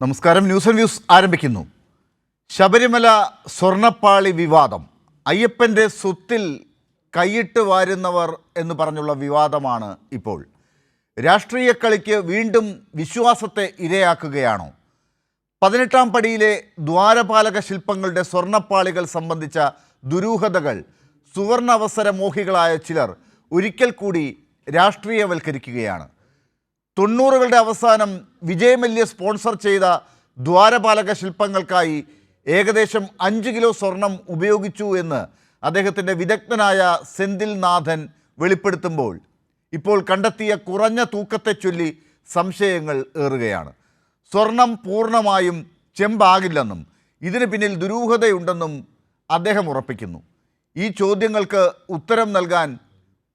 നമസ്കാരം. News and views ആരംഭിക്കുന്നു. ശബരിമല സ്വർണ്ണപ്പാളി വിവാദം, അയ്യപ്പൻ്റെ സ്വത്തിൽ കൈയിട്ട് വാരുന്നവർ എന്ന് പറഞ്ഞുള്ള വിവാദമാണ് ഇപ്പോൾ. രാഷ്ട്രീയ കളിക്ക് വീണ്ടും വിശ്വാസത്തെ ഇരയാക്കുകയാണോ? 18-ാം പടിയിലെ ദ്വാരപാലക ശില്പങ്ങളുടെ സ്വർണ്ണപ്പാളികൾ സംബന്ധിച്ച ദുരൂഹതകൾ സുവർണ അവസര മോഹികളായ ചിലർ ഒരിക്കൽ കൂടി രാഷ്ട്രീയവൽക്കരിക്കുകയാണ്. 90കളുടെ അവസാനം വിജയ് മല്യ സ്പോൺസർ ചെയ്ത ദ്വാരപാലക ശില്പങ്ങൾക്കായി ഏകദേശം 5 കിലോ സ്വർണം ഉപയോഗിച്ചു എന്ന് അദ്ദേഹത്തിൻ്റെ വിദഗ്ധനായ സെന്തിൽ നാഥൻ വെളിപ്പെടുത്തുമ്പോൾ ഇപ്പോൾ കണ്ടെത്തിയ കുറഞ്ഞ തൂക്കത്തെ ചൊല്ലി സംശയങ്ങൾ ഏറുകയാണ്. സ്വർണം പൂർണ്ണമായും ചെമ്പാകില്ലെന്നും ഇതിന് പിന്നിൽ ദുരൂഹതയുണ്ടെന്നും അദ്ദേഹം ഉറപ്പിക്കുന്നു. ഈ ചോദ്യങ്ങൾക്ക് ഉത്തരം നൽകാൻ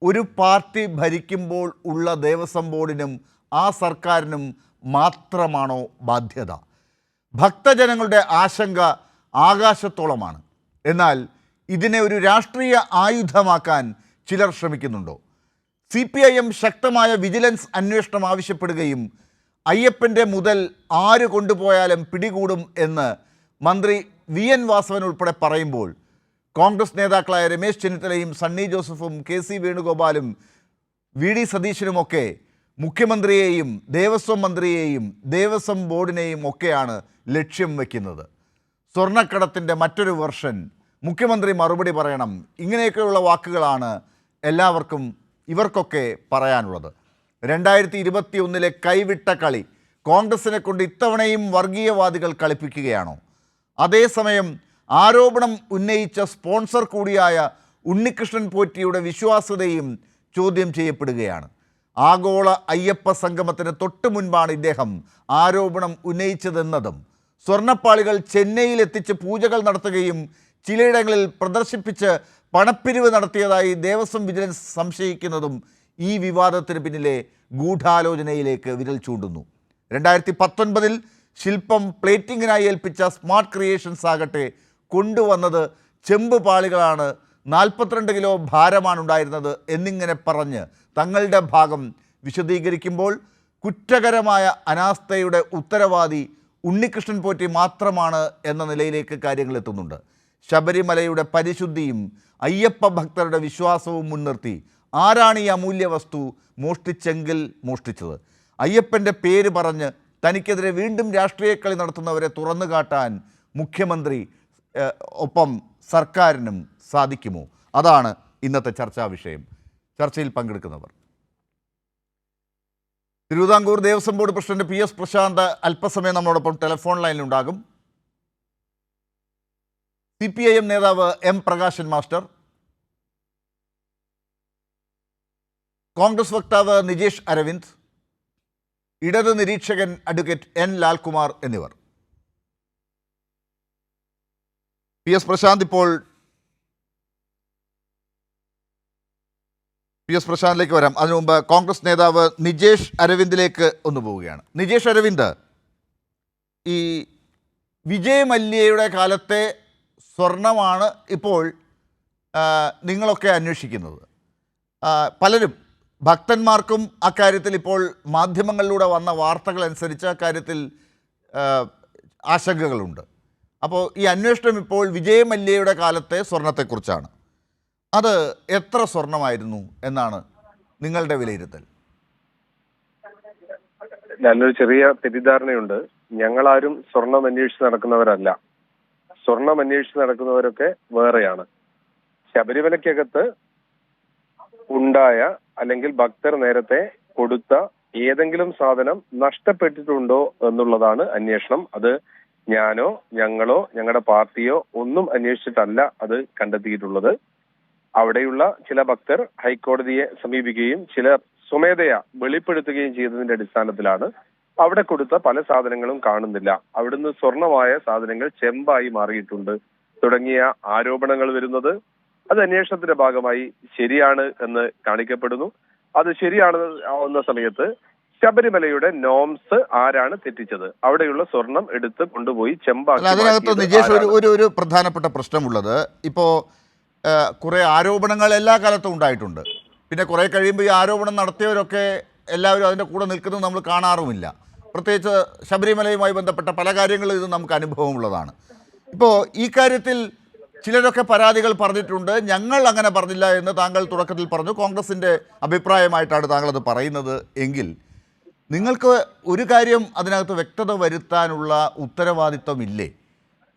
ഒരു പാർട്ടി ഭരിക്കുമ്പോൾ ഉള്ള ദേവസ്വം ബോർഡിനും ആ സർക്കാരിനും മാത്രമാണോ ബാധ്യത? ഭക്തജനങ്ങളുടെ ആശങ്ക ആകാശത്തോളമാണ്. എന്നാൽ ഇതിനെ ഒരു രാഷ്ട്രീയ ആയുധമാക്കാൻ ചിലർ ശ്രമിക്കുന്നുണ്ടോ? CPIM ശക്തമായ വിജിലൻസ് അന്വേഷണം ആവശ്യപ്പെടുകയും അയ്യപ്പൻ്റെ മുതൽ ആര് കൊണ്ടുപോയാലും പിടികൂടും എന്ന് മന്ത്രി VN വാസവൻ ഉൾപ്പെടെ പറയുമ്പോൾ കോൺഗ്രസ് നേതാക്കളായ രമേശ് ചെന്നിത്തലയും സണ്ണി ജോസഫും KC വേണുഗോപാലും VD സതീശനുമൊക്കെ മുഖ്യമന്ത്രിയെയും ദേവസ്വം മന്ത്രിയെയും ദേവസ്വം ബോർഡിനെയും ഒക്കെയാണ് ലക്ഷ്യം വയ്ക്കുന്നത്. സ്വർണ്ണക്കടത്തിൻ്റെ മറ്റൊരു വെർഷൻ, മുഖ്യമന്ത്രി മറുപടി പറയണം, ഇങ്ങനെയൊക്കെയുള്ള വാക്കുകളാണ് എല്ലാവർക്കും ഇവർക്കൊക്കെ പറയാനുള്ളത്. 2021 കൈവിട്ട കളി കോൺഗ്രസിനെ കൊണ്ട് ഇത്തവണയും വർഗീയവാദികൾ കളിപ്പിക്കുകയാണോ? അതേസമയം ആരോപണം ഉന്നയിച്ച സ്പോൺസർ കൂടിയായ ഉണ്ണികൃഷ്ണൻ പോറ്റിയുടെ വിശ്വാസ്യതയും ചോദ്യം ചെയ്യപ്പെടുകയാണ്. ആഗോള അയ്യപ്പ സംഗമത്തിന് തൊട്ടു മുൻപാണ് ഇദ്ദേഹം ആരോപണം ഉന്നയിച്ചതെന്നതും സ്വർണ്ണപ്പാളികൾ ചെന്നൈയിൽ എത്തിച്ച് പൂജകൾ നടത്തുകയും ചിലയിടങ്ങളിൽ പ്രദർശിപ്പിച്ച് പണപ്പിരിവ് നടത്തിയതായി ദേവസ്വം വിജിലൻസ് സംശയിക്കുന്നതും ഈ വിവാദത്തിന് പിന്നിലെ ഗൂഢാലോചനയിലേക്ക് വിരൽ ചൂണ്ടുന്നു. 2019 ശില്പം പ്ലേറ്റിങ്ങിനായി ഏൽപ്പിച്ച സ്മാർട്ട് ക്രിയേഷൻസ് ആകട്ടെ കൊണ്ടുവന്നത് ചെമ്പ് പാളികളാണ്, 42 കിലോ ഭാരമാണ് ഉണ്ടായിരുന്നത് എന്നിങ്ങനെ പറഞ്ഞ് തങ്ങളുടെ ഭാഗം വിശദീകരിക്കുമ്പോൾ കുറ്റകരമായ അനാസ്ഥയുടെ ഉത്തരവാദി ഉണ്ണികൃഷ്ണൻ പോറ്റി മാത്രമാണ് എന്ന നിലയിലേക്ക് കാര്യങ്ങൾ എത്തുന്നുണ്ട്. ശബരിമലയുടെ പരിശുദ്ധിയും അയ്യപ്പ ഭക്തരുടെ വിശ്വാസവും മുൻനിർത്തി ആരാണ് ഈ അമൂല്യ വസ്തു മോഷ്ടിച്ചെങ്കിൽ മോഷ്ടിച്ചത്? അയ്യപ്പൻ്റെ പേര് പറഞ്ഞ് തനിക്കെതിരെ വീണ്ടും രാഷ്ട്രീയ കളി നടത്തുന്നവരെ തുറന്നു കാട്ടാൻ മുഖ്യമന്ത്രി ഒപ്പം സർക്കാരിനും സാധിക്കുമോ? അതാണ് ഇന്നത്തെ ചർച്ചാ വിഷയം. ചർച്ചയിൽ പങ്കെടുക്കുന്നവർ: Thiruvithamkoor Devaswom board president PS Prashanth അല്പസമയം നമ്മളോടൊപ്പം ടെലിഫോൺ ലൈനിലുണ്ടാകും. CPIM നേതാവ് M പ്രകാശൻ മാസ്റ്റർ, കോൺഗ്രസ് വക്താവ് നിജേഷ് അരവിന്ദ്, ഇടത് നിരീക്ഷകൻ അഡ്വക്കേറ്റ് N ലാൽകുമാർ എന്നിവർ. PS പ്രശാന്ത്, ഇപ്പോൾ PS പ്രശാന്തിലേക്ക് വരാം. അതിനു മുമ്പ് കോൺഗ്രസ് നേതാവ് നിജേഷ് അരവിന്ദിലേക്ക് ഒന്ന് പോവുകയാണ്. നിജേഷ് അരവിന്ദ്, ഈ വിജയ് മല്യയുടെ കാലത്തെ സ്വർണമാണ് ഇപ്പോൾ നിങ്ങളൊക്കെ അന്വേഷിക്കുന്നത്. പലരും ഭക്തന്മാർക്കും അക്കാര്യത്തിൽ ഇപ്പോൾ മാധ്യമങ്ങളിലൂടെ വന്ന വാർത്തകൾ അനുസരിച്ച് അക്കാര്യത്തിൽ ആശങ്കകളുണ്ട്. അപ്പോൾ ഈ അന്വേഷണം ഇപ്പോൾ വിജയ് മല്യയുടെ കാലത്തെ സ്വർണത്തെക്കുറിച്ചാണ്. അത് എത്ര സ്വർണമായിരുന്നു എന്നാണ് നിങ്ങളുടെ വിലയിരുത്തൽ? നല്ലൊരു ചെറിയ തെറ്റിദ്ധാരണയുണ്ട്. ഞങ്ങളാരും സ്വർണം അന്വേഷിച്ച് നടക്കുന്നവരല്ല. സ്വർണം അന്വേഷിച്ച് നടക്കുന്നവരൊക്കെ വേറെയാണ്. ശബരിമലയ്ക്കകത്ത് ഉണ്ടായ അല്ലെങ്കിൽ ഭക്തർ നേരത്തെ കൊടുത്ത ഏതെങ്കിലും സാധനം നഷ്ടപ്പെട്ടിട്ടുണ്ടോ എന്നുള്ളതാണ് അന്വേഷണം. അത് ഞാനോ ഞങ്ങളോ ഞങ്ങളുടെ പാർട്ടിയോ ഒന്നും അന്വേഷിച്ചിട്ടല്ല അത് കണ്ടെത്തിയിട്ടുള്ളത്. അവിടെയുള്ള ചില ഭക്തർ ഹൈക്കോടതിയെ സമീപിക്കുകയും ചിലർ സ്വമേധയാ വെളിപ്പെടുത്തുകയും ചെയ്തതിന്റെ അടിസ്ഥാനത്തിലാണ് അവിടെ കൊടുത്ത പല സാധനങ്ങളും കാണുന്നില്ല, അവിടുന്ന് സ്വർണമായ സാധനങ്ങൾ ചെമ്പായി മാറിയിട്ടുണ്ട് തുടങ്ങിയ ആരോപണങ്ങൾ വരുന്നത്. അത് അന്വേഷണത്തിന്റെ ഭാഗമായി ശരിയാണ് എന്ന് കാണിക്കപ്പെടുന്നു. അത് ശരിയാണ് ആവുന്ന സമയത്ത് ശബരിമലയുടെ നോംസ് ആരാണ് തെറ്റിച്ചത്? അവിടെയുള്ള സ്വർണം എടുത്ത് കൊണ്ടുപോയി ചെമ്പാക്കി. അതിനകത്ത് നിജേഷ് ഒരു പ്രധാനപ്പെട്ട പ്രശ്നമുള്ളത്, ഇപ്പോൾ കുറേ ആരോപണങ്ങൾ എല്ലാ കാലത്തും ഉണ്ടായിട്ടുണ്ട്. പിന്നെ കുറേ കഴിയുമ്പോൾ ഈ ആരോപണം നടത്തിയവരൊക്കെ എല്ലാവരും അതിൻ്റെ കൂടെ നിൽക്കുന്നത് നമ്മൾ കാണാറുമില്ല. പ്രത്യേകിച്ച് ശബരിമലയുമായി ബന്ധപ്പെട്ട പല കാര്യങ്ങളും ഇത് നമുക്ക് അനുഭവമുള്ളതാണ്. ഇപ്പോൾ ഈ കാര്യത്തിൽ ചിലരൊക്കെ പരാതികൾ പറഞ്ഞിട്ടുണ്ട്. ഞങ്ങൾ അങ്ങനെ പറഞ്ഞില്ല എന്ന് താങ്കൾ തുടക്കത്തിൽ പറഞ്ഞു. കോൺഗ്രസിൻ്റെ അഭിപ്രായമായിട്ടാണ് താങ്കളത് പറയുന്നത് എങ്കിൽ നിങ്ങൾക്ക് ഒരു കാര്യം അതിനകത്ത് വ്യക്തത വരുത്താനുള്ള ഉത്തരവാദിത്വമില്ലേ?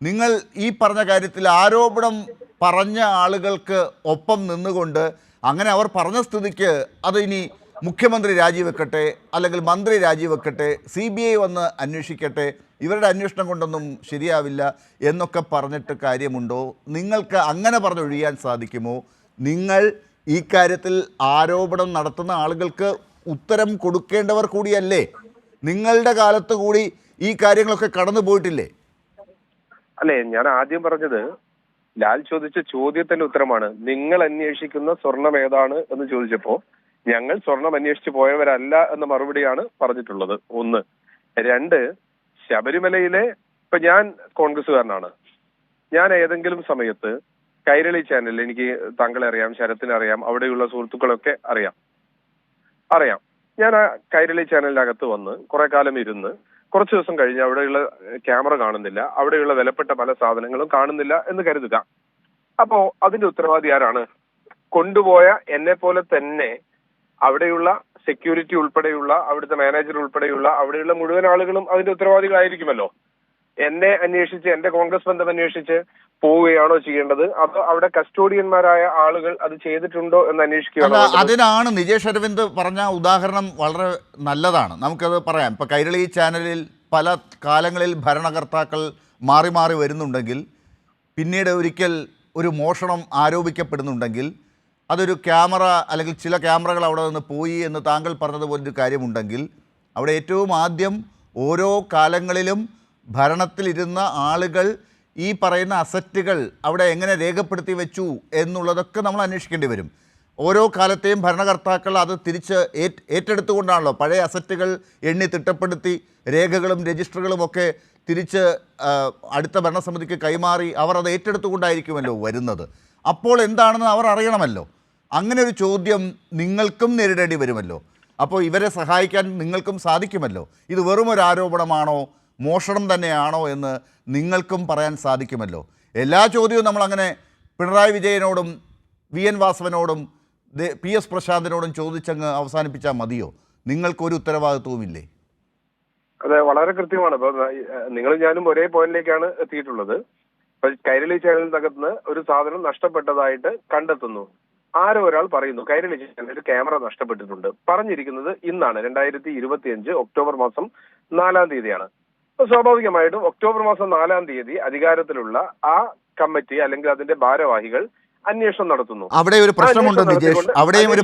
നിങ്ങൾ ഈ പറഞ്ഞ കാര്യത്തിൽ ആരോപണം പറഞ്ഞ ആളുകൾക്ക് ഒപ്പം നിന്നുകൊണ്ട് അങ്ങനെ അവർ പറഞ്ഞ സ്ഥിതിക്ക് അത് ഇനി മുഖ്യമന്ത്രി രാജിവെക്കട്ടെ, അല്ലെങ്കിൽ മന്ത്രി രാജിവെക്കട്ടെ, CBI വന്ന് അന്വേഷിക്കട്ടെ, ഇവരുടെ അന്വേഷണം കൊണ്ടൊന്നും ശരിയാവില്ല എന്നൊക്കെ പറഞ്ഞിട്ട് കാര്യമുണ്ടോ? നിങ്ങൾക്ക് അങ്ങനെ പറഞ്ഞൊഴിയാൻ സാധിക്കുമോ? നിങ്ങൾ ഈ കാര്യത്തിൽ ആരോപണം നടത്തുന്ന ആളുകൾക്ക് ഉത്തരം കൊടുക്കേണ്ടവർ കൂടിയല്ലേ? നിങ്ങളുടെ കാലത്ത് കൂടി ഈ കാര്യങ്ങളൊക്കെ കടന്നു പോയിട്ടില്ലേ? അല്ലേ, ഞാൻ ആദ്യം പറഞ്ഞത് ലാൽ ചോദിച്ച ചോദ്യത്തിന്റെ ഉത്തരമാണ്. നിങ്ങൾ അന്വേഷിക്കുന്ന സ്വർണം ഏതാണ് എന്ന് ചോദിച്ചപ്പോ ഞങ്ങൾ സ്വർണം അന്വേഷിച്ച് പോയവരല്ല എന്ന മറുപടിയാണ് പറഞ്ഞിട്ടുള്ളത്. ഒന്ന്. രണ്ട്, ശബരിമലയിലെ ഇപ്പൊ ഞാൻ കോൺഗ്രസ്സുകാരനാണ്. ഞാൻ ഏതെങ്കിലും സമയത്ത് കൈരളി ചാനലിൽ, എനിക്ക് താങ്കളെ അറിയാം, ശരത്തിനെ അറിയാം, അവിടെയുള്ള സുഹൃത്തുക്കളൊക്കെ അറിയാം. ഞാൻ ആ കൈരളി ചാനലിനകത്ത് വന്ന് കുറെ കാലം ഇരുന്ന് കുറച്ചു ദിവസം കഴിഞ്ഞ് അവിടെയുള്ള ക്യാമറ കാണുന്നില്ല, അവിടെയുള്ള വിലപ്പെട്ട പല സാധനങ്ങളും കാണുന്നില്ല എന്ന് കരുതുക. അപ്പോ അതിന്റെ ഉത്തരവാദി ആരാണ്? കൊണ്ടുപോയ എന്നെ പോലെ തന്നെ അവിടെയുള്ള സെക്യൂരിറ്റി ഉൾപ്പെടെയുള്ള, അവിടുത്തെ മാനേജർ ഉൾപ്പെടെയുള്ള അവിടെയുള്ള മുഴുവൻ ആളുകളും അതിന്റെ ഉത്തരവാദികളായിരിക്കുമല്ലോ. എന്നെ അന്വേഷിച്ച്, എന്റെ കോൺഗ്രസ് ബന്ധം അന്വേഷിച്ച് പോവുകയാണോ ചെയ്യേണ്ടത്, അതോ അവിടെ കസ്റ്റോഡിയന്മാരായ ആളുകൾ അത് ചെയ്തിട്ടുണ്ടോ എന്ന് അന്വേഷിക്കുകയാണോ? അതിനാണ് നിജേഷ് അരവിന്ദ് പറഞ്ഞ ഉദാഹരണം വളരെ നല്ലതാണ്. നമുക്കത് പറയാം. ഇപ്പോൾ കൈരളി ചാനലിൽ പല കാലങ്ങളിൽ ഭരണകർത്താക്കൾ മാറി മാറി വരുന്നുണ്ടെങ്കിൽ, പിന്നീട് ഒരിക്കൽ ഒരു മോഷണം ആരോപിക്കപ്പെടുന്നുണ്ടെങ്കിൽ, അതൊരു ക്യാമറ അല്ലെങ്കിൽ ചില ക്യാമറകൾ അവിടെ നിന്ന് പോയി എന്ന് താങ്കൾ പറഞ്ഞതുപോലൊരു കാര്യമുണ്ടെങ്കിൽ, അവിടെ ഏറ്റവും ആദ്യം ഓരോ കാലങ്ങളിലും ഭരണത്തിലിരുന്ന ആളുകൾ ഈ പറയുന്ന അസറ്റുകൾ അവിടെ എങ്ങനെ രേഖപ്പെടുത്തി വെച്ചു എന്നുള്ളതൊക്കെ നമ്മൾ അന്വേഷിക്കേണ്ടി വരും. ഓരോ കാലത്തെയും ഭരണകർത്താക്കൾ അത് തിരിച്ച് ഏറ്റെടുത്തുകൊണ്ടാണല്ലോ പഴയ അസറ്റുകൾ എണ്ണി തിട്ടപ്പെടുത്തി രേഖകളും രജിസ്റ്ററുകളും ഒക്കെ തിരിച്ച് അടുത്ത ഭരണസമിതിക്ക് കൈമാറി അവർ അത് ഏറ്റെടുത്തുകൊണ്ടായിരിക്കുമല്ലോ വരുന്നത്. അപ്പോൾ എന്താണെന്ന് അവർ അറിയണമല്ലോ. അങ്ങനെ ഒരു ചോദ്യം നിങ്ങൾക്കും നേരിടേണ്ടി വരുമല്ലോ. അപ്പോൾ ഇവരെ സഹായിക്കാൻ നിങ്ങൾക്കും സാധിക്കുമല്ലോ. ഇത് വെറും ഒരു ആരോപണമാണോ, മോഷണം തന്നെയാണോ എന്ന് നിങ്ങൾക്കും പറയാൻ സാധിക്കുമല്ലോ. എല്ലാ ചോദ്യവും നമ്മളങ്ങനെ പിണറായി വിജയനോടും VN വാസവനോടും PS പ്രശാന്തിനോടും ചോദിച്ചങ്ങ് അവസാനിപ്പിച്ചാൽ മതിയോ? നിങ്ങൾക്കൊരു ഉത്തരവാദിത്വവുമില്ലേ? അതെ, വളരെ കൃത്യമാണ്. ഇപ്പൊ നിങ്ങൾ ഞാനും ഒരേ പോയിന്റിലേക്കാണ് എത്തിയിട്ടുള്ളത്. ഇപ്പൊ കൈരളി ചാനലിനകത്ത് ഒരു സാധനം നഷ്ടപ്പെട്ടതായിട്ട് കണ്ടെത്തുന്നു. ആരോ ഒരാൾ പറയുന്നു കൈരളി ചാനലിൽ ഒരു ക്യാമറ നഷ്ടപ്പെട്ടിട്ടുണ്ട്. പറഞ്ഞിരിക്കുന്നത് ഇന്നാണ്, 2025 ഒക്ടോബർ മാസം 4-ാം തീയതിയാണ്. സ്വാഭാവികമായിട്ടും ഒക്ടോബർ മാസം 4-ാം തീയതി അധികാരത്തിലുള്ള ആ കമ്മിറ്റി അല്ലെങ്കിൽ അതിന്റെ ഭാരവാഹികൾ അന്വേഷണം നടത്തുന്നു. അവിടെ ഒരു പ്രശ്നമുണ്ട് നിജേഷ്, അവിടെയും ഒരു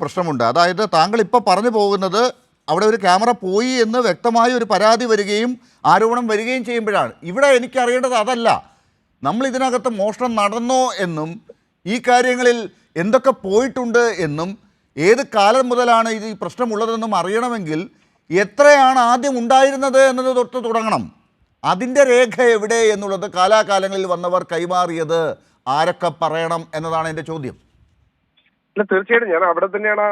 പ്രശ്നമുണ്ട്. അതായത് താങ്കൾ ഇപ്പോൾ പറഞ്ഞു പോകുന്നത് അവിടെ ഒരു ക്യാമറ പോയി എന്ന് വ്യക്തമായ ഒരു പരാതി വരികയും ആരോപണം വരികയും ചെയ്യുമ്പോഴാണ്. ഇവിടെ എനിക്കറിയേണ്ടത് അതല്ല. നമ്മൾ ഇതിനകത്ത് മോഷണം നടന്നോ എന്നും ഈ കാര്യങ്ങളിൽ എന്തൊക്കെ പോയിട്ടുണ്ട് എന്നും ഏത് കാലം മുതലാണ് ഇത് ഈ പ്രശ്നമുള്ളതെന്നും അറിയണമെങ്കിൽ എത്രയാണ് ആദ്യം ഉണ്ടായിരുന്നത് എന്നത് തൊട്ട് തുടങ്ങണം. അതിൻ്റെ രേഖ എവിടെ എന്നുള്ളത് കാലാകാലങ്ങളിൽ വന്നവർ കൈമാറിയത് ആരൊക്കെ പറയണം എന്നതാണ് എൻ്റെ ചോദ്യം. അല്ല, തീർച്ചയായിട്ടും ഞാൻ അവിടെ തന്നെയാണ്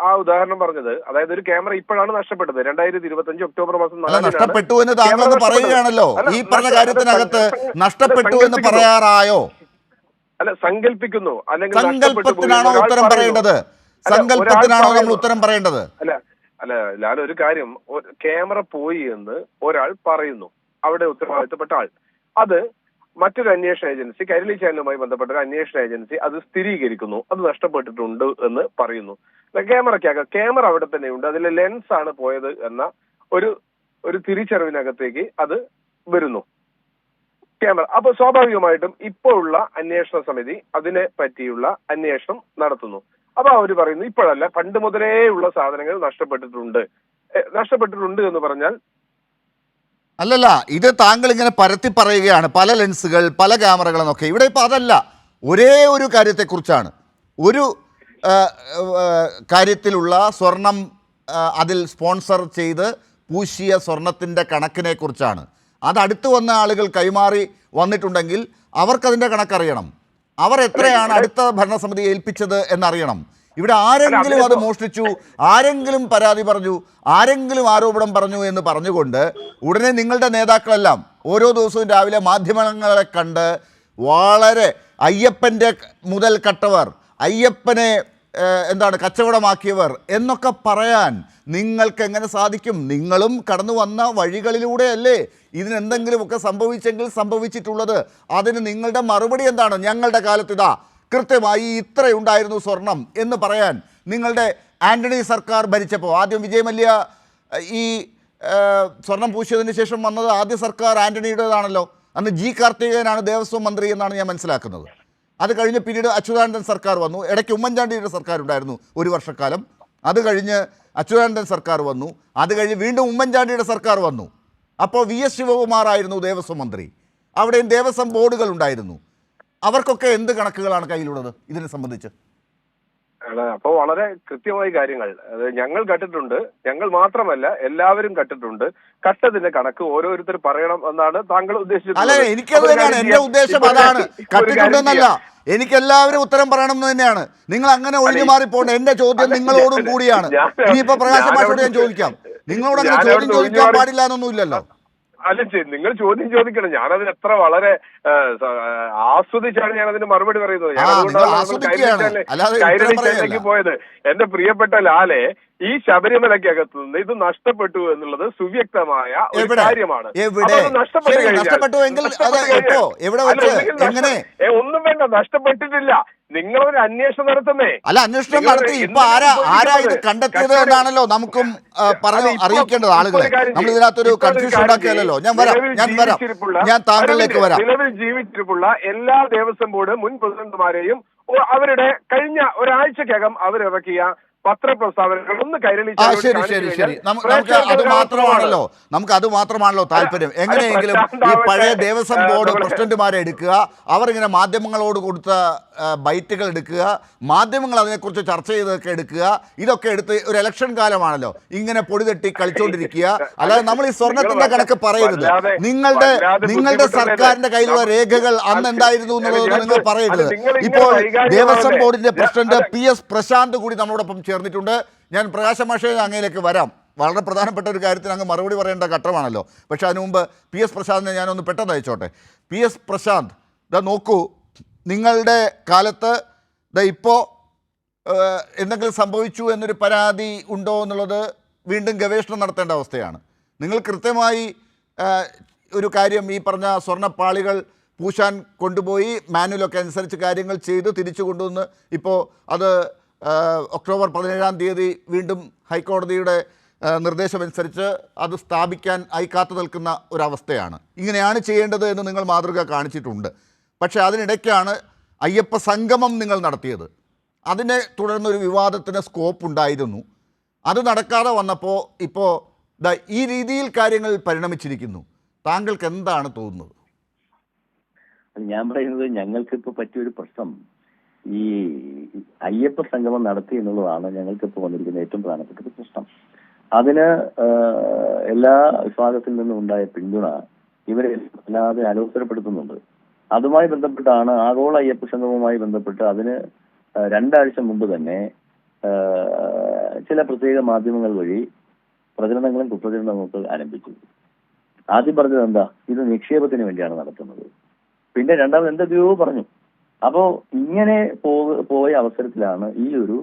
ആ ഉദാഹരണം പറഞ്ഞത്. അതായത് ഒരു ക്യാമറ ഇപ്പോഴാണ് നഷ്ടപ്പെട്ടത്, 2025 ഒക്ടോബർ മാസം 4-ാം നഷ്ടപ്പെട്ടു എന്ന് താങ്കൾ പറയുകയാണല്ലോ. ഈ പറഞ്ഞ കാര്യത്തിനകത്ത് നഷ്ടപ്പെട്ടു എന്ന് പറയാറായോ? അല്ല, സങ്കല്പിക്കുന്നു. അല്ലെങ്കിൽ സങ്കല്പത്തിനാണോ ഉത്തരം പറയേണ്ടത്? സങ്കല്പത്തിനാണോ നമ്മൾ ഉത്തരം പറയേണ്ടത്? അല്ല ലാൽ, ഒരു കാര്യം, ക്യാമറ പോയി എന്ന് ഒരാൾ പറയുന്നു, അവിടെ ഉത്തരവാദിത്തപ്പെട്ട ആൾ. അത് മറ്റൊരു അന്വേഷണ ഏജൻസി, കൈരളി ചാനലുമായി ബന്ധപ്പെട്ട ഒരു അന്വേഷണ ഏജൻസി അത് സ്ഥിരീകരിക്കുന്നു, അത് നഷ്ടപ്പെട്ടിട്ടുണ്ട് എന്ന് പറയുന്നു. ക്യാമറ അവിടെ തന്നെയുണ്ട്, അതിലെ ലെൻസ് ആണ് പോയത് എന്ന ഒരു തിരിച്ചറിവിനകത്തേക്ക് അത് വരുന്നു ക്യാമറ. അപ്പൊ സ്വാഭാവികമായിട്ടും ഇപ്പോൾ ഉള്ള അന്വേഷണ സമിതി അതിനെ പറ്റിയുള്ള അന്വേഷണം നടത്തുന്നു. അപ്പൊ അവര് പറയുന്നു ഇപ്പോഴല്ല, പണ്ട് മുതലേ ഉള്ള സാധനങ്ങൾ നഷ്ടപ്പെട്ടിട്ടുണ്ട് എന്ന് പറഞ്ഞാൽ അല്ലല്ല, ഇത് താങ്കൾ ഇങ്ങനെ പരത്തി പറയുകയാണ്. പല ലെൻസുകൾ, പല ക്യാമറകളെന്നൊക്കെ. ഇവിടെ ഇപ്പോൾ അതല്ല, ഒരേ ഒരു കാര്യത്തെക്കുറിച്ചാണ്. ഒരു കാര്യത്തിലുള്ള സ്വർണം അതിൽ സ്പോൺസർ ചെയ്ത് പൂശിയ സ്വർണത്തിൻ്റെ കണക്കിനെ കുറിച്ചാണ്. അത് അടുത്ത് വന്ന ആളുകൾ കൈമാറി വന്നിട്ടുണ്ടെങ്കിൽ അവർക്കതിൻ്റെ കണക്കറിയണം. അവർ എത്രയാണ് അടുത്ത ഭരണസമിതി ഏൽപ്പിച്ചത് എന്നറിയണം. ഇവിടെ ആരെങ്കിലും അത് മോഷ്ടിച്ചു, ആരെങ്കിലും പരാതി പറഞ്ഞു, ആരെങ്കിലും ആരോപണം പറഞ്ഞു എന്ന് പറഞ്ഞുകൊണ്ട് ഉടനെ നിങ്ങളുടെ നേതാക്കളെല്ലാം ഓരോ ദിവസവും രാവിലെ മാധ്യമങ്ങളെ കണ്ട് വളരെ അയ്യപ്പൻ്റെ മുതൽ കട്ടവർ, അയ്യപ്പനെ എന്താണ് കച്ചവടമാക്കിയവർ എന്നൊക്കെ പറയാൻ നിങ്ങൾക്ക് എങ്ങനെ സാധിക്കും? നിങ്ങളും കടന്നു വന്ന വഴികളിലൂടെയല്ലേ ഇതിനെന്തെങ്കിലുമൊക്കെ സംഭവിച്ചെങ്കിൽ സംഭവിച്ചിട്ടുള്ളത്. അതിന് നിങ്ങളുടെ മറുപടി എന്താണ്? ഞങ്ങളുടെ കാലത്ത് ഇതാ കൃത്യമായി ഇത്രയുണ്ടായിരുന്നു സ്വർണം എന്ന് പറയാൻ നിങ്ങളുടെ ആൻ്റണി സർക്കാർ ഭരിച്ചപ്പോൾ, ആദ്യം വിജയ് മല്യ ഈ സ്വർണം പൂശിയതിന് ശേഷം വന്നത് ആദ്യ സർക്കാർ ആൻ്റണിയുടേതാണല്ലോ. അന്ന് ജി കാർത്തികേയനാണ് ദേവസ്വം മന്ത്രി എന്നാണ് ഞാൻ മനസ്സിലാക്കുന്നത്. അത് കഴിഞ്ഞ് പിന്നീട് അച്യുതാനന്ദൻ സർക്കാർ വന്നു. ഇടയ്ക്ക് ഉമ്മൻചാണ്ടിയുടെ സർക്കാർ ഉണ്ടായിരുന്നു ഒരു വർഷക്കാലം. അത് കഴിഞ്ഞ് അച്യുതാനന്ദൻ സർക്കാർ വന്നു. അത് കഴിഞ്ഞ് വീണ്ടും ഉമ്മൻചാണ്ടിയുടെ സർക്കാർ വന്നു. അപ്പോൾ VS ശിവകുമാർ ആയിരുന്നു ദേവസ്വം മന്ത്രി. അവിടെയും ദേവസ്വം ബോർഡുകൾ ഉണ്ടായിരുന്നു. അവർക്കൊക്കെ എന്ത് കണക്കുകളാണ് കയ്യിലുള്ളത് ഇതിനെ സംബന്ധിച്ച്? അപ്പോൾ വളരെ കൃത്യമായ കാര്യങ്ങൾ അത് ഞങ്ങൾ കണ്ടിട്ടുണ്ട്. ഞങ്ങൾ മാത്രമല്ല, എല്ലാവരും കണ്ടിട്ടുണ്ട്. കട്ടതിന്റെ കണക്ക് ഓരോരുത്തർ പറയണം എന്നാണ് താങ്കൾ ഉദ്ദേശിച്ചത്. അല്ലെ, എനിക്കത് തന്നെയാണ് എന്റെ ഉദ്ദേശം. അതാണ്, കട്ടിട്ടുണ്ടെന്നല്ല, എനിക്കെല്ലാവരും ഉത്തരം പറയണം എന്ന് തന്നെയാണ്. നിങ്ങൾ അങ്ങനെ ഒഴിഞ്ഞു മാറിപ്പോണ്ട്. എന്റെ ചോദ്യം നിങ്ങളോടും കൂടിയാണ്. ഇനിയിപ്പോ പ്രകാശ് മാഷോട് ഞാൻ ചോദിക്കാം, നിങ്ങളോട് അങ്ങനെ ചോദ്യം ചോദിക്കാൻ പാടില്ല എന്നൊന്നുമില്ലല്ലോ. അല്ല, നിങ്ങൾ ചോദ്യം ചോദിക്കണം. ഞാനതിന് എത്ര വളരെ ആസ്വദിച്ചാണ് ഞാൻ അതിന് മറുപടി പറയുന്നത്. കൈരളിക്ക് പോയത് എന്റെ പ്രിയപ്പെട്ട ലാലെ, ഈ ശബരിമലക്കകത്ത് നിന്ന് ഇത് നഷ്ടപ്പെട്ടു എന്നുള്ളത് സുവ്യക്തമായ ഒരു കാര്യമാണ്. ഒന്നും വേണ്ട, നഷ്ടപ്പെട്ടിട്ടില്ല. നിങ്ങളൊരു അന്വേഷണം നടത്തുന്നേ. അല്ല, അന്വേഷണം നടത്തി ഇപ്പൊ ആരാ ഇത് കണ്ടെത്തിയത് എന്നാണല്ലോ നമുക്കും പറഞ്ഞു അറിയിക്കേണ്ടത് ആളുകളെ. നമ്മൾ ഇതിനകത്തൊരു കൺഫ്യൂഷൻ ഉണ്ടാക്കിയല്ലോ. ഞാൻ താങ്കളിലേക്ക് വരാം. നിലവിൽ ജീവിച്ചിരിപ്പുള്ള എല്ലാ ദേവസ്വം ബോർഡ് മുൻ പ്രസിഡന്റുമാരെയും അവരുടെ കഴിഞ്ഞ ഒരാഴ്ചക്കകം അവരിറക്കിയ പത്രപ്രസ്താവനകൾ ഒന്ന് കൈരളി. ശരി, നമുക്ക് അത് മാത്രമാണല്ലോ താല്പര്യം. എങ്ങനെയെങ്കിലും ഈ പഴയ ദേവസ്വം ബോർഡ് പ്രസിഡന്റുമാരെ എടുക്കുക, അവരിങ്ങനെ മാധ്യമങ്ങളോട് കൊടുത്ത ബൈറ്റുകൾ എടുക്കുക, മാധ്യമങ്ങൾ അതിനെക്കുറിച്ച് ചർച്ച ചെയ്തൊക്കെ എടുക്കുക. ഇതൊക്കെ എടുത്ത് ഒരു ഇലക്ഷൻ കാലമാണല്ലോ ഇങ്ങനെ പൊടി തട്ടി കളിച്ചുകൊണ്ടിരിക്കുക. അല്ലാതെ നമ്മൾ ഈ സ്വർണത്തിന്റെ കണക്ക് പറയരുത്. നിങ്ങളുടെ സർക്കാരിന്റെ കയ്യിലുള്ള രേഖകൾ അന്ന് എന്തായിരുന്നു എന്നുള്ളത് നിങ്ങൾ പറയരുത്. ഇപ്പോൾ ദേവസ്വം ബോർഡിന്റെ പ്രസിഡന്റ് PS പ്രശാന്ത് കൂടി നമ്മളോടൊപ്പം ചേർന്നിട്ടുണ്ട്. ഞാൻ പ്രകാശ് മാഷേ അങ്ങയിലേക്ക് വരാം. വളരെ പ്രധാനപ്പെട്ട ഒരു കാര്യത്തിന് അങ്ങ് മറുപടി പറയേണ്ട ഘട്ടമാണല്ലോ. പക്ഷേ അതിനു മുമ്പ് PS പ്രശാന്തിനെ ഞാനൊന്ന് പെട്ടെന്ന് അയച്ചോട്ടെ. PS പ്രശാന്ത്, ഇതാ നോക്കൂ, നിങ്ങളുടെ കാലത്ത് ഇപ്പോൾ എന്തെങ്കിലും സംഭവിച്ചു എന്നൊരു പരാതി ഉണ്ടോ എന്നുള്ളത് വീണ്ടും ഗവേഷണം നടത്തേണ്ട അവസ്ഥയാണ്. നിങ്ങൾ കൃത്യമായി ഒരു കാര്യം, ഈ പറഞ്ഞ സ്വർണ്ണപ്പാളികൾ പൂശാൻ കൊണ്ടുപോയി മാനുവലൊക്കെ അനുസരിച്ച് കാര്യങ്ങൾ ചെയ്ത് തിരിച്ചു കൊണ്ടുവന്ന് ഇപ്പോൾ അത് ഒക്ടോബർ 17-ാം തീയതി വീണ്ടും ഹൈക്കോടതിയുടെ നിർദ്ദേശമനുസരിച്ച് അത് സ്ഥാപിക്കാൻ ആയി കാത്തു നിൽക്കുന്ന ഒരവസ്ഥയാണ്. ഇങ്ങനെയാണ് ചെയ്യേണ്ടത് എന്ന് നിങ്ങൾ മാതൃക കാണിച്ചിട്ടുണ്ട്. പക്ഷേ അതിനിടയ്ക്കാണ് അയ്യപ്പ സംഗമം നിങ്ങൾ നടത്തിയത്. അതിനെ തുടർന്നൊരു വിവാദത്തിന് സ്കോപ്പ് ഉണ്ടായിരുന്നു. അത് നടക്കാതെ വന്നപ്പോൾ ഇപ്പോൾ ഈ രീതിയിൽ കാര്യങ്ങൾ പരിണമിച്ചിരിക്കുന്നു. താങ്കൾക്ക് എന്താണ് തോന്നുന്നത്? ഞാൻ പറയുന്നത്, ഞങ്ങൾക്കിപ്പോൾ പറ്റിയൊരു പ്രശ്നം ഈ അയ്യപ്പ സംഗമം നടത്തി എന്നുള്ളതാണ് ഞങ്ങൾക്കിപ്പോൾ വന്നിരിക്കുന്ന ഏറ്റവും പ്രധാനപ്പെട്ട ഒരു പ്രശ്നം. അതിന് എല്ലാ വിഭാഗത്തിൽ നിന്നും ഉണ്ടായ പിന്തുണ ഇവരെ അല്ലാതെ അലോസരപ്പെടുത്തുന്നുണ്ട്. അതുമായി ബന്ധപ്പെട്ടാണ് ആഗോള അയ്യപ്പ സംഗമവുമായി ബന്ധപ്പെട്ട് അതിന് 2 ആഴ്ച മുമ്പ് തന്നെ ചില പ്രത്യേക മാധ്യമങ്ങൾ വഴി പ്രചരണങ്ങളും കുപ്രചരണങ്ങളും ആരംഭിച്ചു. ആദ്യം പറഞ്ഞത് എന്താ, ഇത് നിക്ഷേപത്തിന് വേണ്ടിയാണ് നടത്തുന്നത്. പിന്നെ രണ്ടാമത് എന്തൊക്കെയോ പറഞ്ഞു. അപ്പോ ഇങ്ങനെ പോയ അവസരത്തിലാണ് ഈ ഒരു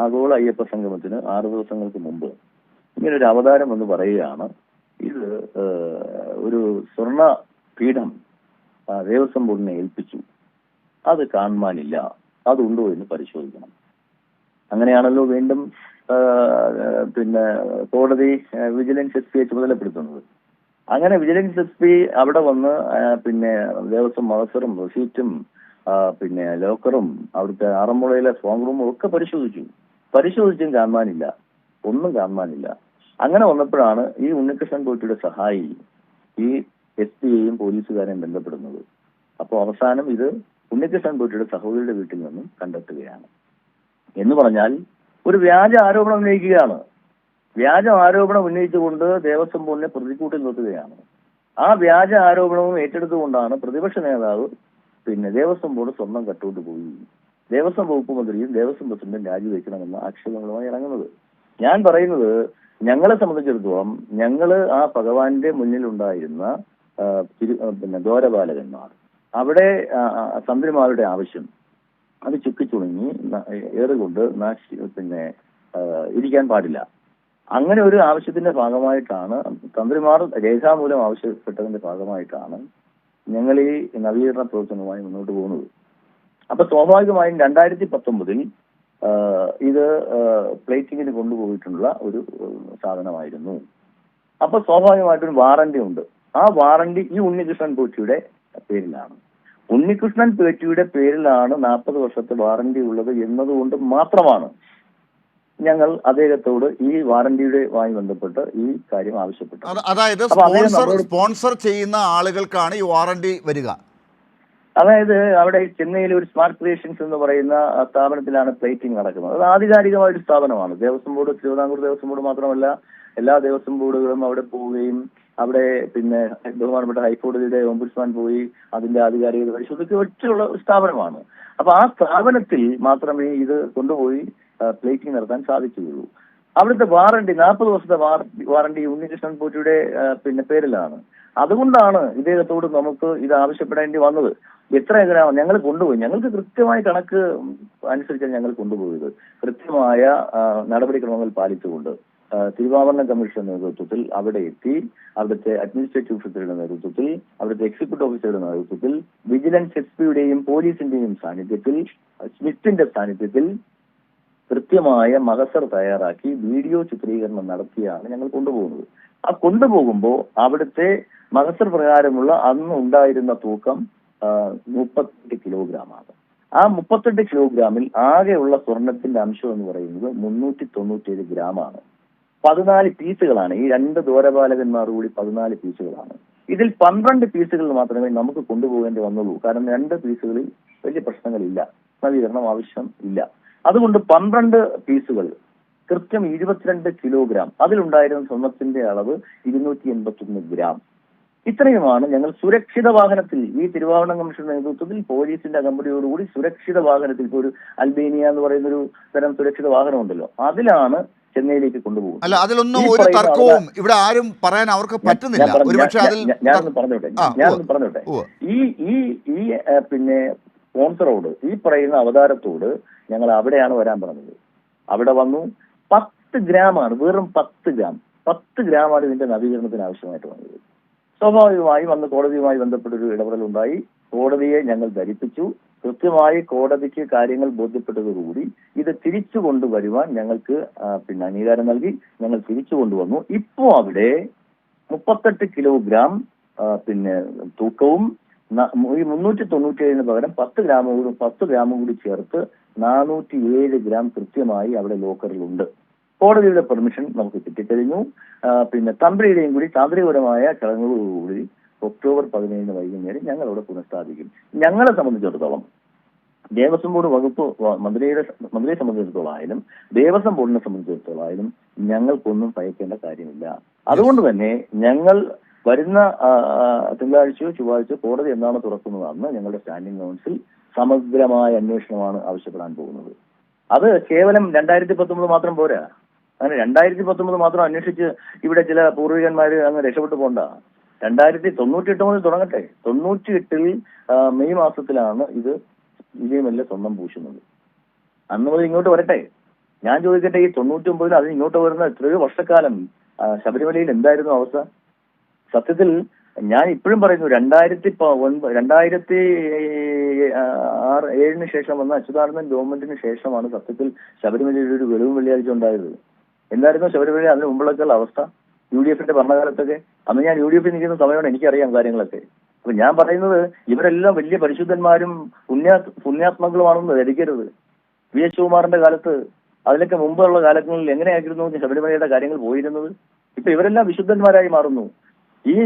ആഗോള അയ്യപ്പ സംഗമത്തിന് 6 ദിവസങ്ങൾക്ക് മുമ്പ് ഇങ്ങനെ ഒരു അവതാരം എന്ന് പറയുകയാണ്, ഇത് ഒരു സ്വർണ്ണ പീഠം ദേവസ്വം ബോർഡിനെ ഏൽപ്പിച്ചു, അത് കാണുവാനില്ല, അതുണ്ടോ എന്ന് പരിശോധിക്കണം. അങ്ങനെയാണല്ലോ വീണ്ടും പിന്നെ കോടതി വിജിലൻസ് SP ചുമതലപ്പെടുത്തുന്നത്. അങ്ങനെ വിജിലൻസ് SP അവിടെ വന്ന് പിന്നെ ദേവസ്വം മഹസറും റെസീറ്റും പിന്നെ ലോക്കറും അവിടുത്തെ ആറന്മുളയിലെ സ്ട്രോങ് റൂമും ഒക്കെ പരിശോധിച്ചും കാണുവാനില്ല, ഒന്നും കാണുവാനില്ല. അങ്ങനെ വന്നപ്പോഴാണ് ഈ ഉണ്ണികൃഷ്ണൻ പോറ്റിയുടെ സഹായി ഈ SP-യെയും പോലീസുകാരെയും ബന്ധപ്പെടുന്നത്. അപ്പോൾ അവസാനം ഇത് ഉണ്ണികൃഷ്ണൻ പോറ്റിയുടെ സഹോദരിയുടെ വീട്ടിൽ നിന്നും കണ്ടെത്തുകയാണ്. എന്ന് പറഞ്ഞാൽ ഒരു വ്യാജ ആരോപണം ഉന്നയിക്കുകയാണ്. വ്യാജ ആരോപണം ഉന്നയിച്ചുകൊണ്ട് ദേവസ്വം ബോർഡിനെ പ്രതിക്കൂട്ടിൽ നിർത്തുകയാണ്. ആ വ്യാജ ആരോപണവും ഏറ്റെടുത്തുകൊണ്ടാണ് പ്രതിപക്ഷ നേതാവ് പിന്നെ ദേവസ്വം ബോർഡ് സ്വർണം കട്ടുകൊണ്ട് പോയി ദേവസ്വം വകുപ്പ് മന്ത്രിയും ദേവസ്വം പ്രസിഡന്റും രാജിവെക്കണമെന്ന ആക്ഷേപങ്ങളുമായി ഇറങ്ങുന്നത്. ഞാൻ പറയുന്നത്, ഞങ്ങളെ സംബന്ധിച്ചിടത്തോളം ഞങ്ങള് ആ ഭഗവാന്റെ മുന്നിലുണ്ടായിരുന്ന പിന്നെ ദ്വാരപാലകന്മാർ, അവിടെ തന്ത്രിമാരുടെ ആവശ്യം അത് ചുക്കിച്ചുണങ്ങി ഏറുകൊണ്ട് പിന്നെ ഇരിക്കാൻ പാടില്ല. അങ്ങനെ ഒരു ആവശ്യത്തിന്റെ ഭാഗമായിട്ടാണ് തന്ത്രിമാർ രേഖാമൂലം ആവശ്യപ്പെട്ടതിന്റെ ഭാഗമായിട്ടാണ് ഞങ്ങൾ ഈ നവീകരണ പ്രവർത്തനവുമായി മുന്നോട്ട് പോകുന്നത്. അപ്പൊ സ്വാഭാവികമായും 2019 ഇത് പ്ലേറ്റിങ്ങിന് കൊണ്ടുപോയിട്ടുള്ള ഒരു സാധനമായിരുന്നു. അപ്പൊ സ്വാഭാവികമായിട്ടൊരു വാറന്റി ഉണ്ട്. ആ വാറന്റി ഈ ഉണ്ണികൃഷ്ണൻ പോറ്റിയുടെ പേരിലാണ്. ഉണ്ണികൃഷ്ണൻ പോറ്റിയുടെ പേരിലാണ് 40 വർഷത്തെ വാറന്റി ഉള്ളത് എന്നതുകൊണ്ട് മാത്രമാണ് ഞങ്ങൾ അദ്ദേഹത്തോട് ഈ വാറന്റിയുമായി ബന്ധപ്പെട്ട് ഈ കാര്യം ആവശ്യപ്പെട്ടത്. അതായത് സ്പോൺസർ ചെയ്യുന്ന ആളുകൾക്കാണ് ഈ വാറന്റി വരിക. അതായത് അവിടെ ചെന്നൈയിലെ ഒരു സ്മാർട്ട് ക്രിയേഷൻസ് എന്ന് പറയുന്ന സ്ഥാപനത്തിലാണ് പ്ലേറ്റിംഗ് നടക്കുന്നത്. അത് ആധികാരികമായ ഒരു സ്ഥാപനമാണ്. ദേവസ്വം ബോർഡ്, തിരുവിതാംകൂർ ദേവസ്വം ബോർഡ് മാത്രമല്ല, എല്ലാ ദേവസ്വം ബോർഡുകളും അവിടെ പോവുകയും അവിടെ പിന്നെ ബഹുമാനപ്പെട്ട ഹൈക്കോടതിയുടെ ഓംബുഡ്സ്മാൻ പോയി അതിന്റെ ആധികാരികത പരിശോധിച്ച് വെച്ചുള്ള ഒരു സ്ഥാപനമാണ്. അപ്പൊ ആ സ്ഥാപനത്തിൽ മാത്രമേ ഇത് കൊണ്ടുപോയി പ്ലേറ്റിംഗ് നടത്താൻ സാധിക്കുകയുള്ളൂ. അവിടുത്തെ വാറണ്ടി 40 വർഷത്തെ വാറണ്ടി ഉണ്ണികൃഷ്ണൻ പോറ്റിയുടെ പിന്നെ പേരിലാണ്. അതുകൊണ്ടാണ് ഇദ്ദേഹത്തോട് നമുക്ക് ഇത് ആവശ്യപ്പെടേണ്ടി വന്നത്. എത്ര ഗ്രാം ഞങ്ങൾ കൊണ്ടുപോയി, ഞങ്ങൾക്ക് കൃത്യമായ കണക്ക് അനുസരിച്ചാണ് ഞങ്ങൾ കൊണ്ടുപോയത്. കൃത്യമായ നടപടിക്രമങ്ങൾ പാലിച്ചുകൊണ്ട് തിരുവാഭരണ കമ്മീഷന്റെ നേതൃത്വത്തിൽ അവിടെ എത്തി, അവിടുത്തെ അഡ്മിനിസ്ട്രേറ്റീവ് ഓഫീസറുടെ നേതൃത്വത്തിൽ, അവിടുത്തെ എക്സിക്യൂട്ടീവ് ഓഫീസറുടെ നേതൃത്വത്തിൽ, വിജിലൻസ് എസ്പിയുടെയും പോലീസിന്റെയും സാന്നിധ്യത്തിൽ, സ്മിത്തിന്റെ സാന്നിധ്യത്തിൽ കൃത്യമായ മഹസർ തയ്യാറാക്കി വീഡിയോ ചിത്രീകരണം നടത്തിയാണ് ഞങ്ങൾ കൊണ്ടുപോകുന്നത്. ആ കൊണ്ടുപോകുമ്പോൾ അവിടുത്തെ മഹസർ പ്രകാരമുള്ള അന്ന് ഉണ്ടായിരുന്ന തൂക്കം 38 കിലോഗ്രാമാണ്. ആ 38 കിലോഗ്രാമിൽ ആകെയുള്ള സ്വർണത്തിന്റെ അംശം എന്ന് പറയുന്നത് 397 ഗ്രാമാണ്. 14 പീസുകളാണ്. ഈ 2 ദ്വാരപാലകന്മാർ കൂടി 14 പീസുകളാണ്. ഇതിൽ 12 പീസുകൾ മാത്രമേ നമുക്ക് കൊണ്ടുപോകേണ്ടി വന്നുള്ളൂ. കാരണം 2 പീസുകളിൽ വലിയ പ്രശ്നങ്ങളില്ല, നവീകരണം ആവശ്യം ഇല്ല. അതുകൊണ്ട് 12 പീസുകൾ കൃത്യം 22 കിലോഗ്രാം, അതിലുണ്ടായിരുന്ന സ്വർണത്തിന്റെ അളവ് 281 ഗ്രാം. ഇത്രയുമാണ് ഞങ്ങൾ സുരക്ഷിത വാഹനത്തിൽ, ഈ തിരുവാഭരണ കമ്മീഷന്റെ നേതൃത്വത്തിൽ പോലീസിന്റെ അകമ്പടിയോടുകൂടി സുരക്ഷിത വാഹനത്തിൽ, ഇപ്പോൾ ഒരു അൽബേനിയ എന്ന് പറയുന്ന ഒരു തരം സുരക്ഷിത വാഹനം ഉണ്ടല്ലോ, അതിലാണ് ചെന്നൈയിലേക്ക് കൊണ്ടുപോകും. അല്ല, അതിലൊന്നും ഒരു തർക്കവും ഇവിടെ ആരും പറയാൻ അവർക്ക് പറ്റുന്നില്ല. ഞാനൊന്ന് പറഞ്ഞോട്ടെ. ഈ പിന്നെ സ്പോൺസറോട്, ഈ പറയുന്ന അവതാരത്തോട് ഞങ്ങൾ അവിടെയാണ് വരാൻ പറഞ്ഞത്. അവിടെ വന്നു. 10 ഗ്രാമാണ്, വെറും 10 ഗ്രാമാണ് ഇതിന്റെ നവീകരണത്തിന് ആവശ്യമായിട്ട് വന്നത്. സ്വാഭാവികമായി വന്ന് കോടതിയുമായി ബന്ധപ്പെട്ടൊരു ഇടപെടലുണ്ടായി. കോടതിയെ ഞങ്ങൾ ധരിപ്പിച്ചു. കൃത്യമായി കോടതിക്ക് കാര്യങ്ങൾ ബോധ്യപ്പെട്ടതോടുകൂടി ഇത് തിരിച്ചു കൊണ്ടുവരുവാൻ ഞങ്ങൾക്ക് പിന്നെ അംഗീകാരം നൽകി. ഞങ്ങൾ തിരിച്ചു കൊണ്ടുവന്നു. ഇപ്പോ അവിടെ 38 കിലോഗ്രാം പിന്നെ തൂക്കവും ഈ 397 പകരം 10 ഗ്രാം കൂടി ചേർത്ത് 407 ഗ്രാം കൃത്യമായി അവിടെ ലോക്കറിലുണ്ട്. കോടതിയുടെ പെർമിഷൻ നമുക്ക് കിട്ടിക്കഴിഞ്ഞു. പിന്നെ തന്ത്രിയുടെയും കൂടി താന്ത്രികപരമായ ചടങ്ങുകളോടുകൂടി ഒക്ടോബർ 17 വൈകുന്നേരം ഞങ്ങൾ അവിടെ പുനഃസ്ഥാപിക്കും. ഞങ്ങളെ സംബന്ധിച്ചിടത്തോളം, ദേവസ്വം ബോർഡ് വകുപ്പ് മന്ത്രിയെ സംബന്ധിച്ചിടത്തോളം ആയാലും ദേവസ്വം ബോർഡിനെ സംബന്ധിച്ചിടത്തോളം ആയാലും ഞങ്ങൾക്കൊന്നും ഭയക്കേണ്ട കാര്യമില്ല. അതുകൊണ്ട് തന്നെ ഞങ്ങൾ വരുന്ന തിങ്കളാഴ്ചയോ ചൊവ്വാഴ്ചയോ കോടതി എന്താണ് തുറക്കുന്നതെന്ന് ഞങ്ങളുടെ സ്റ്റാൻഡിംഗ് കൗൺസിൽ സമഗ്രമായ അന്വേഷണമാണ് ആവശ്യപ്പെടാൻ പോകുന്നത്. അത് കേവലം 2019 മാത്രം പോരാ. അങ്ങനെ 2019 മാത്രം അന്വേഷിച്ച് ഇവിടെ ചില പൂർവികന്മാര് അങ്ങ് രക്ഷപ്പെട്ടു പോണ്ട. 1998 മുതൽ തുടങ്ങട്ടെ. 98 മെയ് മാസത്തിലാണ് ഇത് ഇതേമല്ല സ്വർണം പൂശുന്നത്. അന്ന് മുതൽ ഇങ്ങോട്ട് വരട്ടെ. ഞാൻ ചോദിക്കട്ടെ, ഈ 99 അതിന് ഇങ്ങോട്ട് വരുന്ന എത്രയോ വർഷക്കാലം ശബരിമലയിൽ എന്തായിരുന്നു അവസ്ഥ? സത്യത്തിൽ ഞാൻ ഇപ്പോഴും പറയുന്നു, 2007 ശേഷം വന്ന അച്യുതാനന്ദൻ ഗവൺമെന്റിന് ശേഷമാണ് സത്യത്തിൽ ശബരിമലയുടെ ഒരു വെളിവും വെള്ളിയാഴ്ച ഉണ്ടായത്. എന്തായിരുന്നു ശബരിമല അതിന് മുമ്പുള്ള അവസ്ഥ? UDFന്റെ ഭരണകാലത്തൊക്കെ, അന്ന് ഞാൻ UDF നിൽക്കുന്ന സമയമാണ്, എനിക്കറിയാം കാര്യങ്ങളൊക്കെ. അപ്പൊ ഞാൻ പറയുന്നത്, ഇവരെല്ലാം വലിയ പരിശുദ്ധന്മാരും പുണ്യാത്മകളുമാണെന്ന് ധരിക്കരുത്. VH കുമാറിന്റെ കാലത്ത്, അതിലൊക്കെ മുമ്പുള്ള കാലങ്ങളിൽ എങ്ങനെയായിരുന്നു ശബരിമലയുടെ കാര്യങ്ങൾ പോയിരുന്നത്? ഇപ്പൊ ഇവരെല്ലാം വിശുദ്ധന്മാരായി മാറുന്നു. ഈ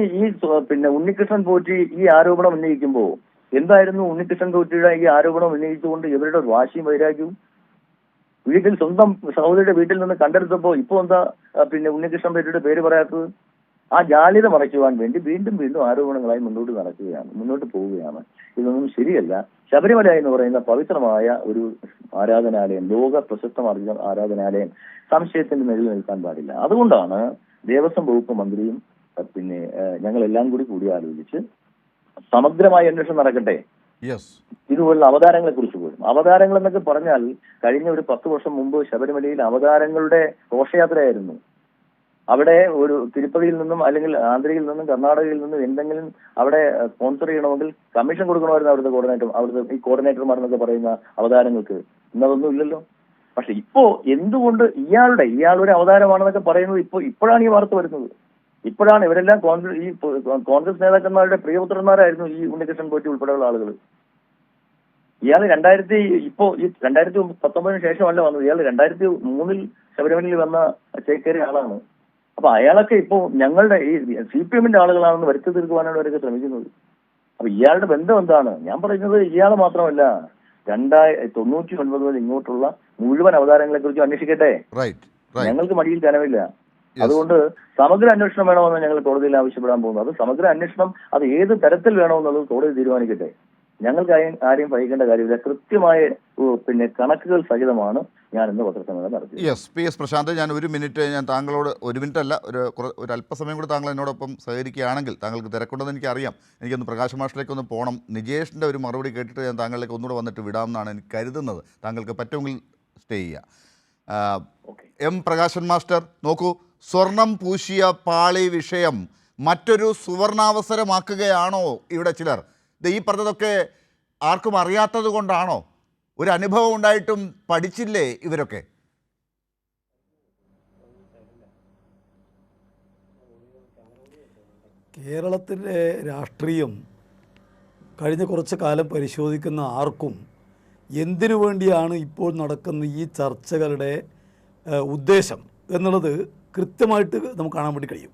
പിന്നെ ഉണ്ണികൃഷ്ണൻ പോറ്റി ഈ ആരോപണം ഉന്നയിക്കുമ്പോൾ എന്തായിരുന്നു ഉണ്ണികൃഷ്ണൻ പോറ്റിയുടെ ഈ ആരോപണം ഉന്നയിച്ചുകൊണ്ട് ഇവരുടെ വാശിയും വൈരാഗ്യവും? വീട്ടിൽ സ്വന്തം സഹോദരിയുടെ വീട്ടിൽ നിന്ന് കണ്ടെടുത്തപ്പോ ഇപ്പൊ എന്താ പിന്നെ ഉണ്ണികൃഷ്ണൻ പോറ്റിയുടെ പേര് പറയാത്തത്? ആ ജാള്യത മറയ്ക്കുവാൻ വേണ്ടി വീണ്ടും വീണ്ടും ആരോപണങ്ങളായി മുന്നോട്ട് പോവുകയാണ്. ഇതൊന്നും ശരിയല്ല. ശബരിമല എന്ന് പറയുന്ന പവിത്രമായ ഒരു ആരാധനാലയം, ലോക പ്രശസ്തമാർന്ന ആരാധനാലയം സംശയത്തിന്റെ നിഴലിൽ നിൽക്കാൻ പാടില്ല. അതുകൊണ്ടാണ് ദേവസ്വം വകുപ്പ് മന്ത്രിയും പിന്നെ ഞങ്ങളെല്ലാം കൂടി ആലോചിച്ച് സമഗ്രമായ അന്വേഷണം നടക്കട്ടെ. ഇതുപോലുള്ള അവതാരങ്ങളെ കുറിച്ച് പോലും, അവതാരങ്ങൾ എന്നൊക്കെ പറഞ്ഞാൽ കഴിഞ്ഞ ഒരു 10 വർഷം മുമ്പ് ശബരിമലയിൽ അവതാരങ്ങളുടെ ഘോഷയാത്രയായിരുന്നു. അവിടെ ഒരു തിരുപ്പതിയിൽ നിന്നും അല്ലെങ്കിൽ ആന്ധ്രയിൽ നിന്നും കർണാടകയിൽ നിന്നും എന്തെങ്കിലും അവിടെ സ്പോൺസർ ചെയ്യണമെങ്കിൽ കമ്മീഷൻ കൊടുക്കണമായിരുന്നു അവിടുത്തെ ഈ കോർഡിനേറ്റർമാർ എന്നൊക്കെ പറയുന്ന അവതാരങ്ങൾക്ക്. ഇന്നതൊന്നും ഇല്ലല്ലോ. പക്ഷെ ഇപ്പോ എന്തുകൊണ്ട് ഇയാളൊരു അവതാരമാണെന്നൊക്കെ പറയുന്നത് ഇപ്പോഴാണ് ഈ വാർത്ത വരുന്നത്. ഇപ്പോഴാണ് ഇവരെല്ലാം കോൺഗ്രസ് നേതാക്കന്മാരുടെ പ്രിയപുത്രന്മാരായിരുന്നു ഈ ഉണ്ണികൃഷ്ണൻ പോറ്റി ഉൾപ്പെടെയുള്ള ആളുകൾ. ഇയാൾ 2019 ശേഷമല്ല വന്നത്. ഇയാൾ 2003 ശബരിമലയിൽ വന്ന ചേക്കേറിയ ആളാണ്. അപ്പൊ അയാളൊക്കെ ഇപ്പോ ഞങ്ങളുടെ ഈ CPM-ന്റെ ആളുകളാണെന്ന് വരുത്തി തീർക്കുവാനാണ് അവരൊക്കെ ശ്രമിക്കുന്നത്. അപ്പൊ ഇയാളുടെ ബന്ധം എന്താണ്? ഞാൻ പറയുന്നത് ഇയാൾ മാത്രമല്ല, 1999 മുതൽ ഇങ്ങോട്ടുള്ള മുഴുവൻ അവതാരങ്ങളെ കുറിച്ച് അന്വേഷിക്കട്ടെ. ഞങ്ങൾക്ക് മടിയിൽ കനവില്ല. അതുകൊണ്ട് സമഗ്ര അന്വേഷണം വേണമെന്ന് ഞങ്ങൾ കോടതിയിൽ ആവശ്യപ്പെടാൻ പോകുന്നു. അത് സമഗ്ര അന്വേഷണം അത് ഏത് തരത്തിൽ വേണമെന്നുള്ളത് കോടതി തീരുമാനിക്കട്ടെ. ഞങ്ങൾക്ക് ആരെയും ഭയക്കേണ്ട കാര്യമില്ല. കൃത്യമായ പിന്നെ കണക്കുകൾ സഹിതമാണ് ഞാൻ ഇന്ന് പത്രസമ്മേളനം നടത്തിയത്. PS പ്രശാന്ത്, ഞാൻ ഒരു മിനിറ്റ് താങ്കളോട്, ഒരു മിനിറ്റ് അല്ല, ഒരു അല്പസമയം കൂടി താങ്കൾ എന്നോടൊപ്പം സഹകരിക്കുകയാണെങ്കിൽ, താങ്കൾക്ക് തിരക്കുണ്ടെന്ന് എനിക്കറിയാം. എനിക്കൊന്ന് പ്രകാശ് മാഷിലേക്കൊന്ന് പോകണം. നിജേഷിൻ്റെ ഒരു മറുപടി കേട്ടിട്ട് ഞാൻ താങ്കളിലേക്ക് ഒന്നുകൂടെ വന്നിട്ട് വിടാമെന്നാണ് എനിക്ക് കരുതുന്നത്. താങ്കൾക്ക് പറ്റുമെങ്കിൽ സ്റ്റേ ചെയ്യുക. പ്രകാശൻ മാസ്റ്റർ, നോക്കൂ, സ്വർണം പൂശിയ പാളി വിഷയം മറ്റൊരു സുവർണാവസരമാക്കുകയാണോ ഇവിടെ ചിലർ? ഈ പറഞ്ഞതൊക്കെ ആർക്കും അറിയാത്തത് കൊണ്ടാണോ? ഒരു അനുഭവം ഉണ്ടായിട്ടും പഠിച്ചില്ലേ ഇവരൊക്കെ? കേരളത്തിലെ രാഷ്ട്രീയം കഴിഞ്ഞ കുറച്ച് കാലം പരിശോധിക്കുന്ന ആർക്കും എന്തിനു വേണ്ടിയാണ് ഇപ്പോൾ നടക്കുന്ന ഈ ചർച്ചകളുടെ ഉദ്ദേശം എന്നുള്ളത് കൃത്യമായിട്ട് നമുക്ക് കാണാൻ വേണ്ടി കഴിയും.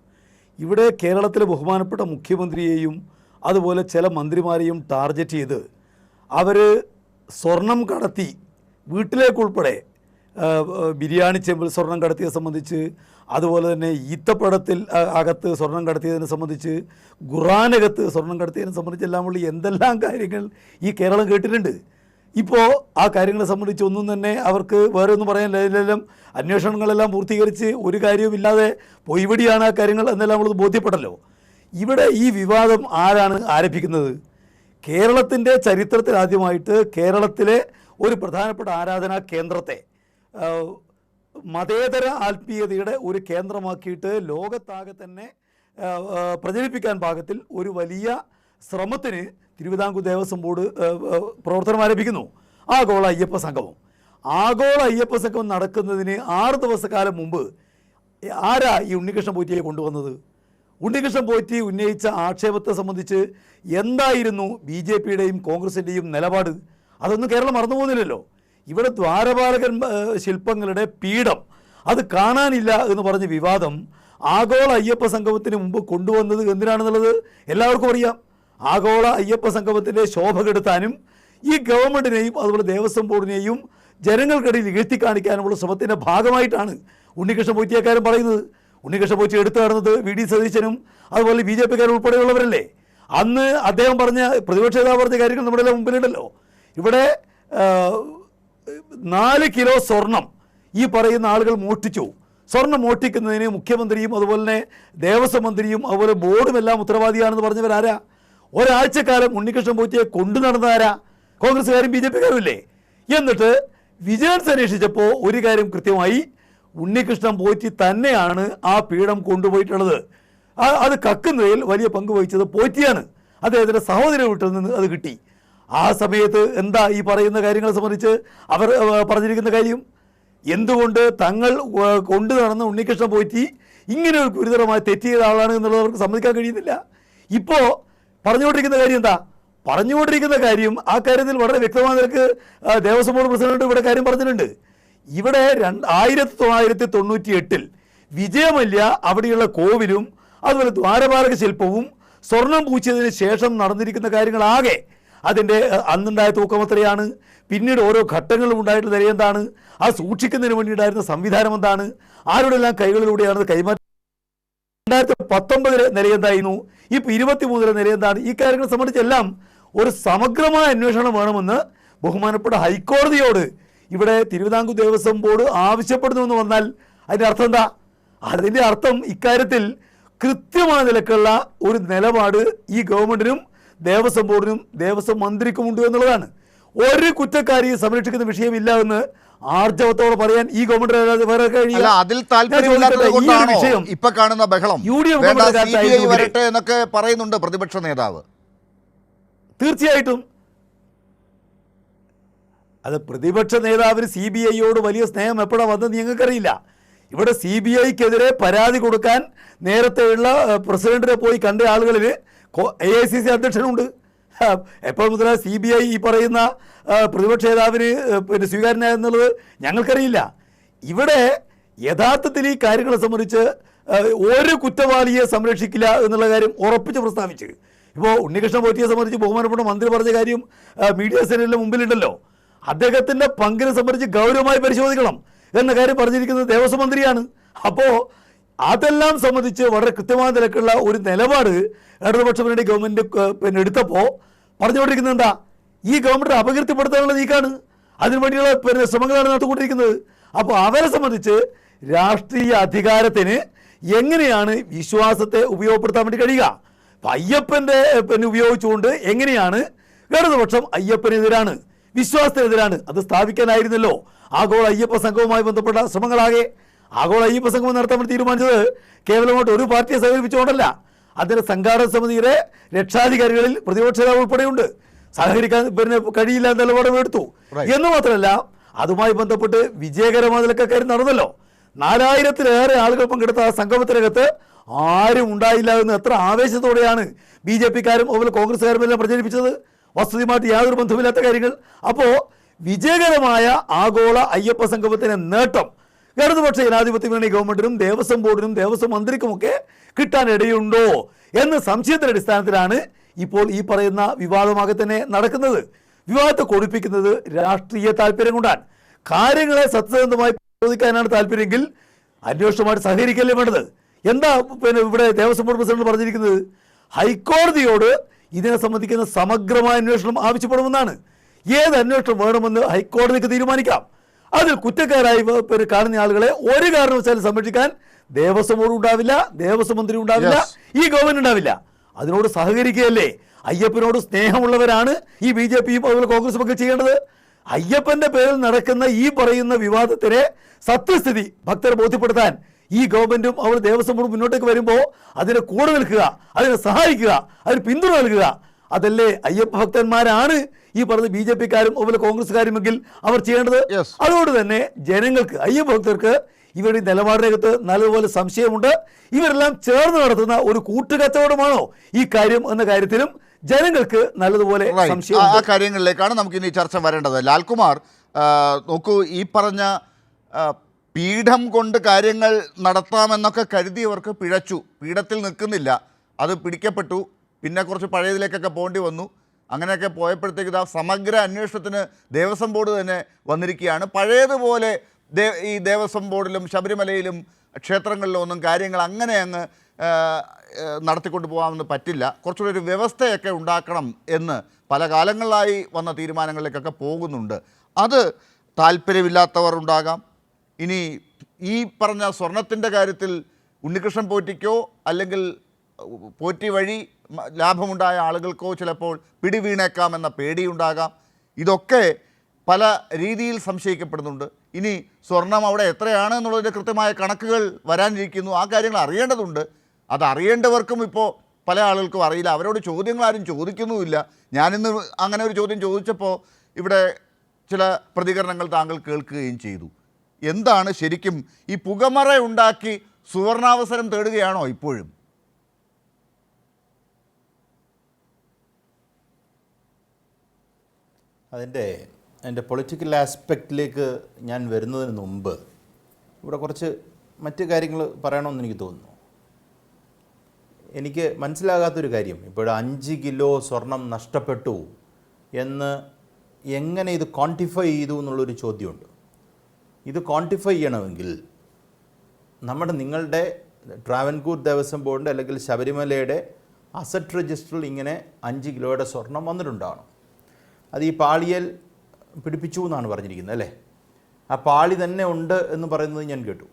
ഇവിടെ കേരളത്തിലെ ബഹുമാനപ്പെട്ട മുഖ്യമന്ത്രിയെയും അതുപോലെ ചില മന്ത്രിമാരെയും ടാർഗറ്റ് ചെയ്ത് അവർ സ്വർണം കടത്തി വീട്ടിലേക്കുൾപ്പെടെ ബിരിയാണി ചെമ്പിൽ സ്വർണം കടത്തിയതെ സംബന്ധിച്ച്, അതുപോലെ തന്നെ ഈത്തപ്പഴത്തിൽ അകത്ത് സ്വർണം കടത്തിയതിനെ സംബന്ധിച്ച്, ഖുറാനകത്ത് സ്വർണം കടത്തിയതിനെ സംബന്ധിച്ചെല്ലാം ഉള്ള എന്തെല്ലാം കാര്യങ്ങൾ ഈ കേരളം കേട്ടിട്ടുണ്ട്. ഇപ്പോൾ ആ കാര്യങ്ങളെ സംബന്ധിച്ച് ഒന്നും തന്നെ അവർക്ക് വേറെ ഒന്നും പറയാനില്ല. അന്വേഷണങ്ങളെല്ലാം പൂർത്തീകരിച്ച് ഒരു കാര്യവുമില്ലാതെ പൊയ്വടിയാണ് ആ കാര്യങ്ങൾ എന്നെല്ലാം ഉള്ളത് ബോധ്യപ്പെട്ടല്ലോ. ഇവിടെ ഈ വിവാദം ആരാണ് ആരംഭിക്കുന്നത്? കേരളത്തിൻ്റെ ചരിത്രത്തിൽ ആദ്യമായിട്ട് കേരളത്തിലെ ഒരു പ്രധാനപ്പെട്ട ആരാധനാ കേന്ദ്രത്തെ മതേതര ആത്മീയതയുടെ ഒരു കേന്ദ്രമാക്കിയിട്ട് ലോകത്താകെ തന്നെ പ്രചരിപ്പിക്കാൻ പാകത്തിൽ ഒരു വലിയ ശ്രമത്തിന് തിരുവിതാംകൂർ ദേവസ്വം ബോർഡ് പ്രവർത്തനം ആരംഭിക്കുന്നു. ആഗോള അയ്യപ്പ സംഗമം. ആഗോള അയ്യപ്പ സംഗമം നടക്കുന്നതിന് 6 ദിവസക്കാലം മുമ്പ് ആരാ ഈ ഉണ്ണികൃഷ്ണൻ പോറ്റിയെ കൊണ്ടുവന്നത്? ഉണ്ണികൃഷ്ണൻ പോറ്റി ഉന്നയിച്ച ആക്ഷേപത്തെ സംബന്ധിച്ച് എന്തായിരുന്നു BJP-യുടെയും കോൺഗ്രസിൻ്റെയും നിലപാട്? അതൊന്നും കേരളം മറന്നു പോകുന്നില്ലല്ലോ. ഇവിടെ ദ്വാരപാലകൻ ശില്പങ്ങളുടെ പീഠം അത് കാണാനില്ല എന്ന് പറഞ്ഞ വിവാദം ആഗോള അയ്യപ്പ സംഗമത്തിന് മുമ്പ് കൊണ്ടുവന്നത് എന്തിനാണെന്നുള്ളത് എല്ലാവർക്കും അറിയാം. ആഗോള അയ്യപ്പ സംഗമത്തിൻ്റെ ശോഭ കെടുത്താനും ഈ ഗവൺമെൻറ്റിനെയും അതുപോലെ ദേവസ്വം ബോർഡിനെയും ജനങ്ങൾക്കിടയിൽ ഇകഴ്ത്തി കാണിക്കാനുമുള്ള ശ്രമത്തിൻ്റെ ഭാഗമായിട്ടാണ് ഉണ്ണികൃഷ്ണൻ പോറ്റിയക്കാരൻ പറയുന്നത്. ഉണ്ണികൃഷ്ണൻ പോറ്റി എടുത്തു നടന്നത് VD സതീശനും അതുപോലെ BJP-കാരും ഉൾപ്പെടെയുള്ളവരല്ലേ. അന്ന് അദ്ദേഹം പറഞ്ഞ, പ്രതിപക്ഷ നേതാവ് പറഞ്ഞ കാര്യങ്ങൾ നമ്മുടെ എല്ലാം മുമ്പിലുണ്ടല്ലോ. ഇവിടെ 4 കിലോ സ്വർണം ഈ പറയുന്ന ആളുകൾ മോഷ്ടിച്ചു. സ്വർണം മോഷ്ടിക്കുന്നതിന് മുഖ്യമന്ത്രിയും അതുപോലെ തന്നെ ദേവസ്വം മന്ത്രിയും അതുപോലെ ബോർഡും എല്ലാം ഉത്തരവാദിയാണെന്ന് പറഞ്ഞവരാരാ? ഒരാഴ്ചക്കാലം ഉണ്ണികൃഷ്ണൻ പോറ്റിയെ കൊണ്ടു നടന്നതാരാ? കോൺഗ്രസ്സുകാരും BJP-കാരും ഇല്ലേ? എന്നിട്ട് വിജിലൻസ് അന്വേഷിച്ചപ്പോൾ ഒരു കാര്യം കൃത്യമായി, ഉണ്ണികൃഷ്ണൻ പോറ്റി തന്നെയാണ് ആ പീഠം കൊണ്ടുപോയിട്ടുള്ളത്. അത് കക്കുന്നതിൽ വലിയ പങ്ക് വഹിച്ചത് പോറ്റിയാണ്. അദ്ദേഹത്തിൻ്റെ സഹോദര വീട്ടിൽ നിന്ന് അത് കിട്ടി. ആ സമയത്ത് എന്താ ഈ പറയുന്ന കാര്യങ്ങളെ സംബന്ധിച്ച് അവർ പറഞ്ഞിരിക്കുന്ന കാര്യം? എന്തുകൊണ്ട് തങ്ങൾ കൊണ്ടു നടന്ന ഉണ്ണികൃഷ്ണൻ പോറ്റി ഇങ്ങനെ ഒരു ഗുരുതരമായി തെറ്റ് ചെയ്ത ആളാണ് എന്നുള്ളത് അവർക്ക് സമ്മതിക്കാൻ കഴിയുന്നില്ല. ഇപ്പോൾ പറഞ്ഞുകൊണ്ടിരിക്കുന്ന കാര്യം എന്താ? പറഞ്ഞുകൊണ്ടിരിക്കുന്ന കാര്യം ആ കാര്യത്തിൽ വളരെ വ്യക്തമായ നിലക്ക് ദേവസ്വം ബോർഡ് പ്രസിഡന്റ് ഇവിടെ കാര്യം പറഞ്ഞിട്ടുണ്ട്. ഇവിടെ 1998 വിജയമല്യ അവിടെയുള്ള കോവിലും അതുപോലെ ദ്വാരപാലക ശില്പവും സ്വർണം പൂച്ചതിന് ശേഷം നടന്നിരിക്കുന്ന കാര്യങ്ങളാകെ അതിൻ്റെ അന്നുണ്ടായ തൂക്കം എത്രയാണ്, പിന്നീട് ഓരോ ഘട്ടങ്ങളിലും ഉണ്ടായിട്ടുള്ള നില എന്താണ്, ആ സൂക്ഷിക്കുന്നതിന് വേണ്ടിയിട്ടായിരുന്ന സംവിധാനം എന്താണ്, ആരുടെ എല്ലാം കൈകളിലൂടെയാണ് കൈമാറ്റം 2019 നില എന്തായിരുന്നു, ഇപ്പോൾ 23 നില എന്താണ്? ഈ കാര്യങ്ങളെ സംബന്ധിച്ചെല്ലാം ഒരു സമഗ്രമായ അന്വേഷണം വേണമെന്ന് ബഹുമാനപ്പെട്ട ഹൈക്കോടതിയോട് ഇവിടെ തിരുവിതാംകൂർ ദേവസ്വം ബോർഡ് ആവശ്യപ്പെടുന്നു എന്ന് വന്നാൽ അതിൻ്റെ അർത്ഥം എന്താ? അതിൻ്റെ അർത്ഥം ഇക്കാര്യത്തിൽ കൃത്യമായ നിലക്കുള്ള ഒരു നിലപാട് ഈ ഗവൺമെൻറ്റിനും ദേവസ്വം ബോർഡിനും ദേവസ്വം മന്ത്രിക്കുമുണ്ട് എന്നുള്ളതാണ്. ഒരു കുറ്റക്കാരിയെ സംരക്ഷിക്കുന്ന വിഷയമില്ല എന്ന് ആർജവത്തോടെ പറയാൻ ഈ ഗവൺമെന്റ് വേറെ കഴിയില്ല. അതിൽ താല്പര്യമില്ലാത്തത് കൊണ്ടാണോ ഇപ്പൊ കാണുന്ന ബഹളം? വരട്ടെ എന്നൊക്കെ പറയുന്നുണ്ട് പ്രതിപക്ഷ നേതാവ്. തീർച്ചയായിട്ടും അത് പ്രതിപക്ഷ നേതാവിന് CBIയോട് വലിയ സ്നേഹം എപ്പോഴാണ് വന്നത് ഞങ്ങൾക്കറിയില്ല. ഇവിടെ CBIക്കെതിരെ പരാതി കൊടുക്കാൻ നേരത്തെയുള്ള പ്രസിഡന്റിനെ പോയി കണ്ട ആളുകളിൽ AICC അധ്യക്ഷനുണ്ട്. എപ്പോൾ മുതൽ CBI ഈ പറയുന്ന പ്രതിപക്ഷ നേതാവിന് പിന്നെ സ്വീകാര്യനായെന്നുള്ളത് ഞങ്ങൾക്കറിയില്ല. ഇവിടെ യഥാർത്ഥത്തിൽ ഈ കാര്യങ്ങളെ സംബന്ധിച്ച് ഒരു കുറ്റവാളിയെ സംരക്ഷിക്കില്ല എന്നുള്ള കാര്യം ഉറപ്പിച്ച് പ്രസ്താവിച്ച് ഇപ്പോൾ ഉണ്ണികൃഷ്ണൻ പോറ്റിയെ സംബന്ധിച്ച് ബഹുമാനപ്പെട്ട മന്ത്രി പറഞ്ഞ കാര്യം മീഡിയ സെന്ററിൻ്റെ മുമ്പിലുണ്ടല്ലോ. അദ്ദേഹത്തിൻ്റെ പങ്കിനെ സംബന്ധിച്ച് ഗൗരവമായി പരിശോധിക്കണം എന്ന കാര്യം പറഞ്ഞിരിക്കുന്നത് ദേവസ്വം മന്ത്രിയാണ്. അപ്പോൾ അതെല്ലാം സംബന്ധിച്ച് വളരെ കൃത്യമായ നിലക്കുള്ള ഒരു നിലപാട് ഇടതുപക്ഷ മുന്നണി ഗവൺമെൻറ് പിന്നെ എടുത്തപ്പോൾ പറഞ്ഞുകൊണ്ടിരിക്കുന്നത് എന്താ? ഈ ഗവൺമെൻറ് അപകീർത്തിപ്പെടുത്താനുള്ള നീക്കാണ്, അതിനുവേണ്ടിയുള്ള പിന്നെ ശ്രമങ്ങളാണ് നടത്തിക്കൊണ്ടിരിക്കുന്നത്. അപ്പോൾ അവരെ സംബന്ധിച്ച് രാഷ്ട്രീയ അധികാരത്തിന് എങ്ങനെയാണ് വിശ്വാസത്തെ ഉപയോഗപ്പെടുത്താൻ വേണ്ടി കഴിയുക? അപ്പം അയ്യപ്പൻ്റെ പിന്നെ ഉപയോഗിച്ചുകൊണ്ട് എങ്ങനെയാണ് ഇടതുപക്ഷം അയ്യപ്പനെതിരാണ്, വിശ്വാസത്തിനെതിരാണ്, അത് സ്ഥാപിക്കാനായിരുന്നല്ലോ ആഗോള അയ്യപ്പ സംഘവുമായി ബന്ധപ്പെട്ട ശ്രമങ്ങളാകെ. ആഗോള അയ്യപ്പ സംഘം നടത്താൻ വേണ്ടി തീരുമാനിച്ചത് കേവലമായിട്ട് ഒരു പാർട്ടിയെ സഹകരിപ്പിച്ചുകൊണ്ടല്ല, അതിൻ്റെ സംഘാടക സമിതിയുടെ രക്ഷാധികാരികളിൽ പ്രതിപക്ഷ നേതാവ് ഉൾപ്പെടെയുണ്ട്. സഹകരിക്കാൻ പിന്നെ കഴിയില്ല എന്ന നിലപാടും എടുത്തു എന്ന് മാത്രമല്ല, അതുമായി ബന്ധപ്പെട്ട് വിജയകരമായ നിലക്കാര്യം നടന്നല്ലോ. 4000-ലേറെ ആളുകൾ പങ്കെടുത്ത ആ സംഗമത്തിനകത്ത് ആരും ഉണ്ടായില്ല എന്ന് എത്ര ആവേശത്തോടെയാണ് BJPക്കാരും അതുപോലെ കോൺഗ്രസ്സുകാരും എല്ലാം പ്രചരിപ്പിച്ചത്. വസ്തുതയുമായിട്ട് യാതൊരു ബന്ധമില്ലാത്ത കാര്യങ്ങൾ. അപ്പോൾ വിജയകരമായ ആഗോള അയ്യപ്പ സംഗമത്തിൻ്റെ നേട്ടം ഇടതുപക്ഷ ജനാധിപത്യ മുന്നണി ഗവൺമെന്റിനും ദേവസ്വം ബോർഡിനും ദേവസ്വം മന്ത്രിക്കുമൊക്കെ കിട്ടാനിടയുണ്ടോ എന്ന സംശയത്തിൻ്റെ അടിസ്ഥാനത്തിലാണ് ഇപ്പോൾ ഈ പറയുന്ന വിവാദമാകെ തന്നെ നടക്കുന്നത്. വിവാദത്തെ കൊടിപ്പിക്കുന്നത് രാഷ്ട്രീയ താല്പര്യം കൊണ്ടാണ്. കാര്യങ്ങളെ സത്യസന്ധമായി പരിശോധിക്കാനാണ് താല്പര്യമെങ്കിൽ അന്വേഷണമായിട്ട് സഹകരിക്കല്ലേ വേണ്ടത്. എന്താ പിന്നെ ഇവിടെ ദേവസ്വം ബോർഡ് പ്രസിഡന്റ് പറഞ്ഞിരിക്കുന്നത്? ഹൈക്കോടതിയോട് ഇതിനെ സംബന്ധിക്കുന്ന സമഗ്രമായ അന്വേഷണം ആവശ്യപ്പെടുമെന്നാണ്. ഏത് അന്വേഷണം വേണമെന്ന് ഹൈക്കോടതിക്ക് തീരുമാനിക്കാം. അതിൽ കുറ്റക്കാരായി പിന്നെ കാണുന്ന ആളുകളെ ഒരു കാരണവശാലും സംരക്ഷിക്കാൻ ദേവസ്വം ബോർഡ് ഉണ്ടാവില്ല, ദേവസ്വം മന്ത്രി ഉണ്ടാവില്ല, ഈ ഗവൺമെന്റ് ഉണ്ടാവില്ല. അതിനോട് സഹകരിക്കുകയല്ലേ. അയ്യപ്പനോട് സ്നേഹമുള്ളവരാണ് ഈ BJPയും അതുപോലെ കോൺഗ്രസും ഒക്കെ ചെയ്യേണ്ടത്. അയ്യപ്പന്റെ പേരിൽ നടക്കുന്ന ഈ പറയുന്ന വിവാദത്തിനെ സത്യസ്ഥിതി ഭക്തരെ ബോധ്യപ്പെടുത്താൻ ഈ ഗവൺമെന്റും അവർ ദേവസ്വം ബോർഡും മുന്നോട്ടേക്ക് വരുമ്പോൾ അതിനെ കൂടെ നിൽക്കുക, അതിനെ സഹായിക്കുക, അതിന് പിന്തുണ നൽകുക. അതല്ലേ അയ്യപ്പ ഭക്തന്മാരാണ് ഈ പറഞ്ഞ BJPക്കാരും അതുപോലെ കോൺഗ്രസ്സുകാരുമെങ്കിൽ അവർ ചെയ്യേണ്ടത്. അതുകൊണ്ട് തന്നെ ജനങ്ങൾക്ക്, അയ്യപ്പ ഭക്തർക്ക് ഇവരുടെ നിലപാടിനകത്ത് നല്ലതുപോലെ സംശയമുണ്ട്. ഇവരെല്ലാം ചേർന്ന് നടത്തുന്ന ഒരു കൂട്ടുകച്ചവടമാണോ ഈ കാര്യം എന്ന കാര്യത്തിലും ജനങ്ങൾക്ക് നല്ലതുപോലെ സംശയം. ആ കാര്യങ്ങളിലേക്കാണ് നമുക്ക് ഇനി ചർച്ച വരേണ്ടത്. ലാൽകുമാർ, നോക്കൂ, ഈ പറഞ്ഞ പീഠം കൊണ്ട് കാര്യങ്ങൾ നടത്താമെന്നൊക്കെ കരുതിയവർക്ക് പിഴച്ചു, പീഠത്തിൽ നിൽക്കുന്നില്ല, അത് പിടിക്കപ്പെട്ടു, പിന്നെ കുറച്ച് പഴയതിലേക്കൊക്കെ പോകേണ്ടി വന്നു. അങ്ങനെയൊക്കെ പോയപ്പോഴത്തേക്ക് ഇതാ സമഗ്ര അന്വേഷണത്തിന് ദേവസ്വം ബോർഡ് തന്നെ വന്നിരിക്കുകയാണ്. പഴയതുപോലെ ഈ ദേവസ്വം ബോർഡിലും ശബരിമലയിലും ക്ഷേത്രങ്ങളിലും ഒന്നും കാര്യങ്ങൾ അങ്ങനെ അങ്ങ് നടത്തിക്കൊണ്ട് പോകാമെന്ന് പറ്റില്ല. കുറച്ചുകൂടി ഒരു വ്യവസ്ഥയൊക്കെ ഉണ്ടാക്കണം എന്ന് പല കാലങ്ങളിലായി വന്ന തീരുമാനങ്ങളിലേക്കൊക്കെ പോകുന്നുണ്ട്. അത് താല്പര്യമില്ലാത്തവർ ഉണ്ടാകാം. ഇനി ഈ പറഞ്ഞ സ്വർണത്തിൻ്റെ കാര്യത്തിൽ ഉണ്ണികൃഷ്ണൻ പോറ്റിക്കോ അല്ലെങ്കിൽ പോറ്റി വഴി ലാഭമുണ്ടായ ആളുകൾക്കോ ചിലപ്പോൾ പിടിവീണേക്കാമെന്ന പേടിയുണ്ടാകാം. ഇതൊക്കെ പല രീതിയിൽ സംശയിക്കപ്പെടുന്നുണ്ട്. ഇനി സ്വർണം അവിടെ എത്രയാണ് എന്നുള്ളതിൻ്റെ കൃത്യമായ കണക്കുകൾ വരാനിരിക്കുന്നു. ആ കാര്യങ്ങൾ അറിയേണ്ടതുണ്ട്. അത് അറിയേണ്ടവർക്കും ഇപ്പോൾ പല ആളുകൾക്കും അറിയില്ല. അവരോട് ചോദ്യങ്ങൾ ആരും ചോദിക്കുന്നുമില്ല. ഞാനിന്ന് അങ്ങനെ ഒരു ചോദ്യം ചോദിച്ചപ്പോൾ ഇവിടെ ചില പ്രതികരണങ്ങൾ താങ്കൾ കേൾക്കുകയും ചെയ്തു. എന്താണ് ശരിക്കും ഈ പുകമറ ഉണ്ടാക്കി സുവർണാവസരം തേടുകയാണോ ഇപ്പോഴും? അതിൻ്റെ പൊളിറ്റിക്കൽ ആസ്പെക്റ്റിലേക്ക് ഞാൻ വരുന്നതിന് മുമ്പ് ഇവിടെ കുറച്ച് മറ്റ് കാര്യങ്ങൾ പറയണമെന്ന് എനിക്ക് തോന്നുന്നു. എനിക്ക് മനസ്സിലാകാത്തൊരു കാര്യം, ഇപ്പോൾ 5 കിലോ സ്വർണം നഷ്ടപ്പെട്ടു എന്ന് എങ്ങനെ ഇത് ക്വാണ്ടിഫൈ ചെയ്തു എന്നുള്ളൊരു ചോദ്യമുണ്ട്. ഇത് ക്വാണ്ടിഫൈ ചെയ്യണമെങ്കിൽ നിങ്ങളുടെ ട്രാവൻകൂർ ദേവസ്വം ബോർഡിൻ്റെ അല്ലെങ്കിൽ ശബരിമലയുടെ അസറ്റ് രജിസ്റ്ററിൽ ഇങ്ങനെ 5 കിലോയുടെ സ്വർണം വന്നിട്ടുണ്ടാവണം. അത് ഈ പാളിയിൽ പിടിപ്പിച്ചു എന്നാണ് പറഞ്ഞിരിക്കുന്നത് അല്ലേ? ആ പാളി തന്നെ ഉണ്ട് എന്ന് പറയുന്നത് ഞാൻ കേട്ടു.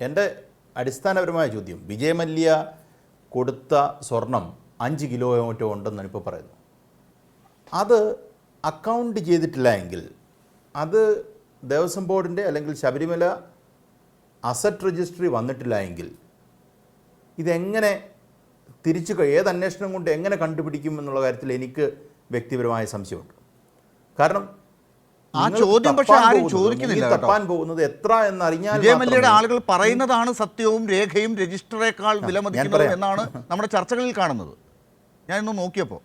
എൻ്റെ അടിസ്ഥാനപരമായ ചോദ്യം, വിജയ് മല്യ കൊടുത്ത സ്വർണം 5 കിലോയോ മറ്റോ ഉണ്ടെന്നാണ് ഇപ്പോൾ പറയുന്നത്. അത് അക്കൗണ്ട് ചെയ്തിട്ടില്ല എങ്കിൽ, അത് ദേവസ്വം ബോർഡിൻ്റെ അല്ലെങ്കിൽ ശബരിമല അസറ്റ് രജിസ്ട്രി വന്നിട്ടില്ല എങ്കിൽ ഇതെങ്ങനെ ഏത് അന്വേഷണം കൊണ്ട് എങ്ങനെ കണ്ടുപിടിക്കും എന്നുള്ള കാര്യത്തിൽ എനിക്ക് വ്യക്തിപരമായ സംശയമുണ്ട്. കാരണം ആ ചോദ്യം പക്ഷേ ആരും ചോദിക്കുന്നില്ല. തപ്പാൻ പോകുന്നത് എത്ര എന്നറിഞ്ഞാൽ വിജയ് മല്യയുടെ ആളുകൾ പറയുന്നതാണ് സത്യവും രേഖയും രജിസ്റ്ററേക്കാൾ വിലമതിക്കുന്നത് എന്നാണ് നമ്മുടെ ചർച്ചകളിൽ കാണുന്നത്. ഞാനിന്ന് നോക്കിയപ്പോൾ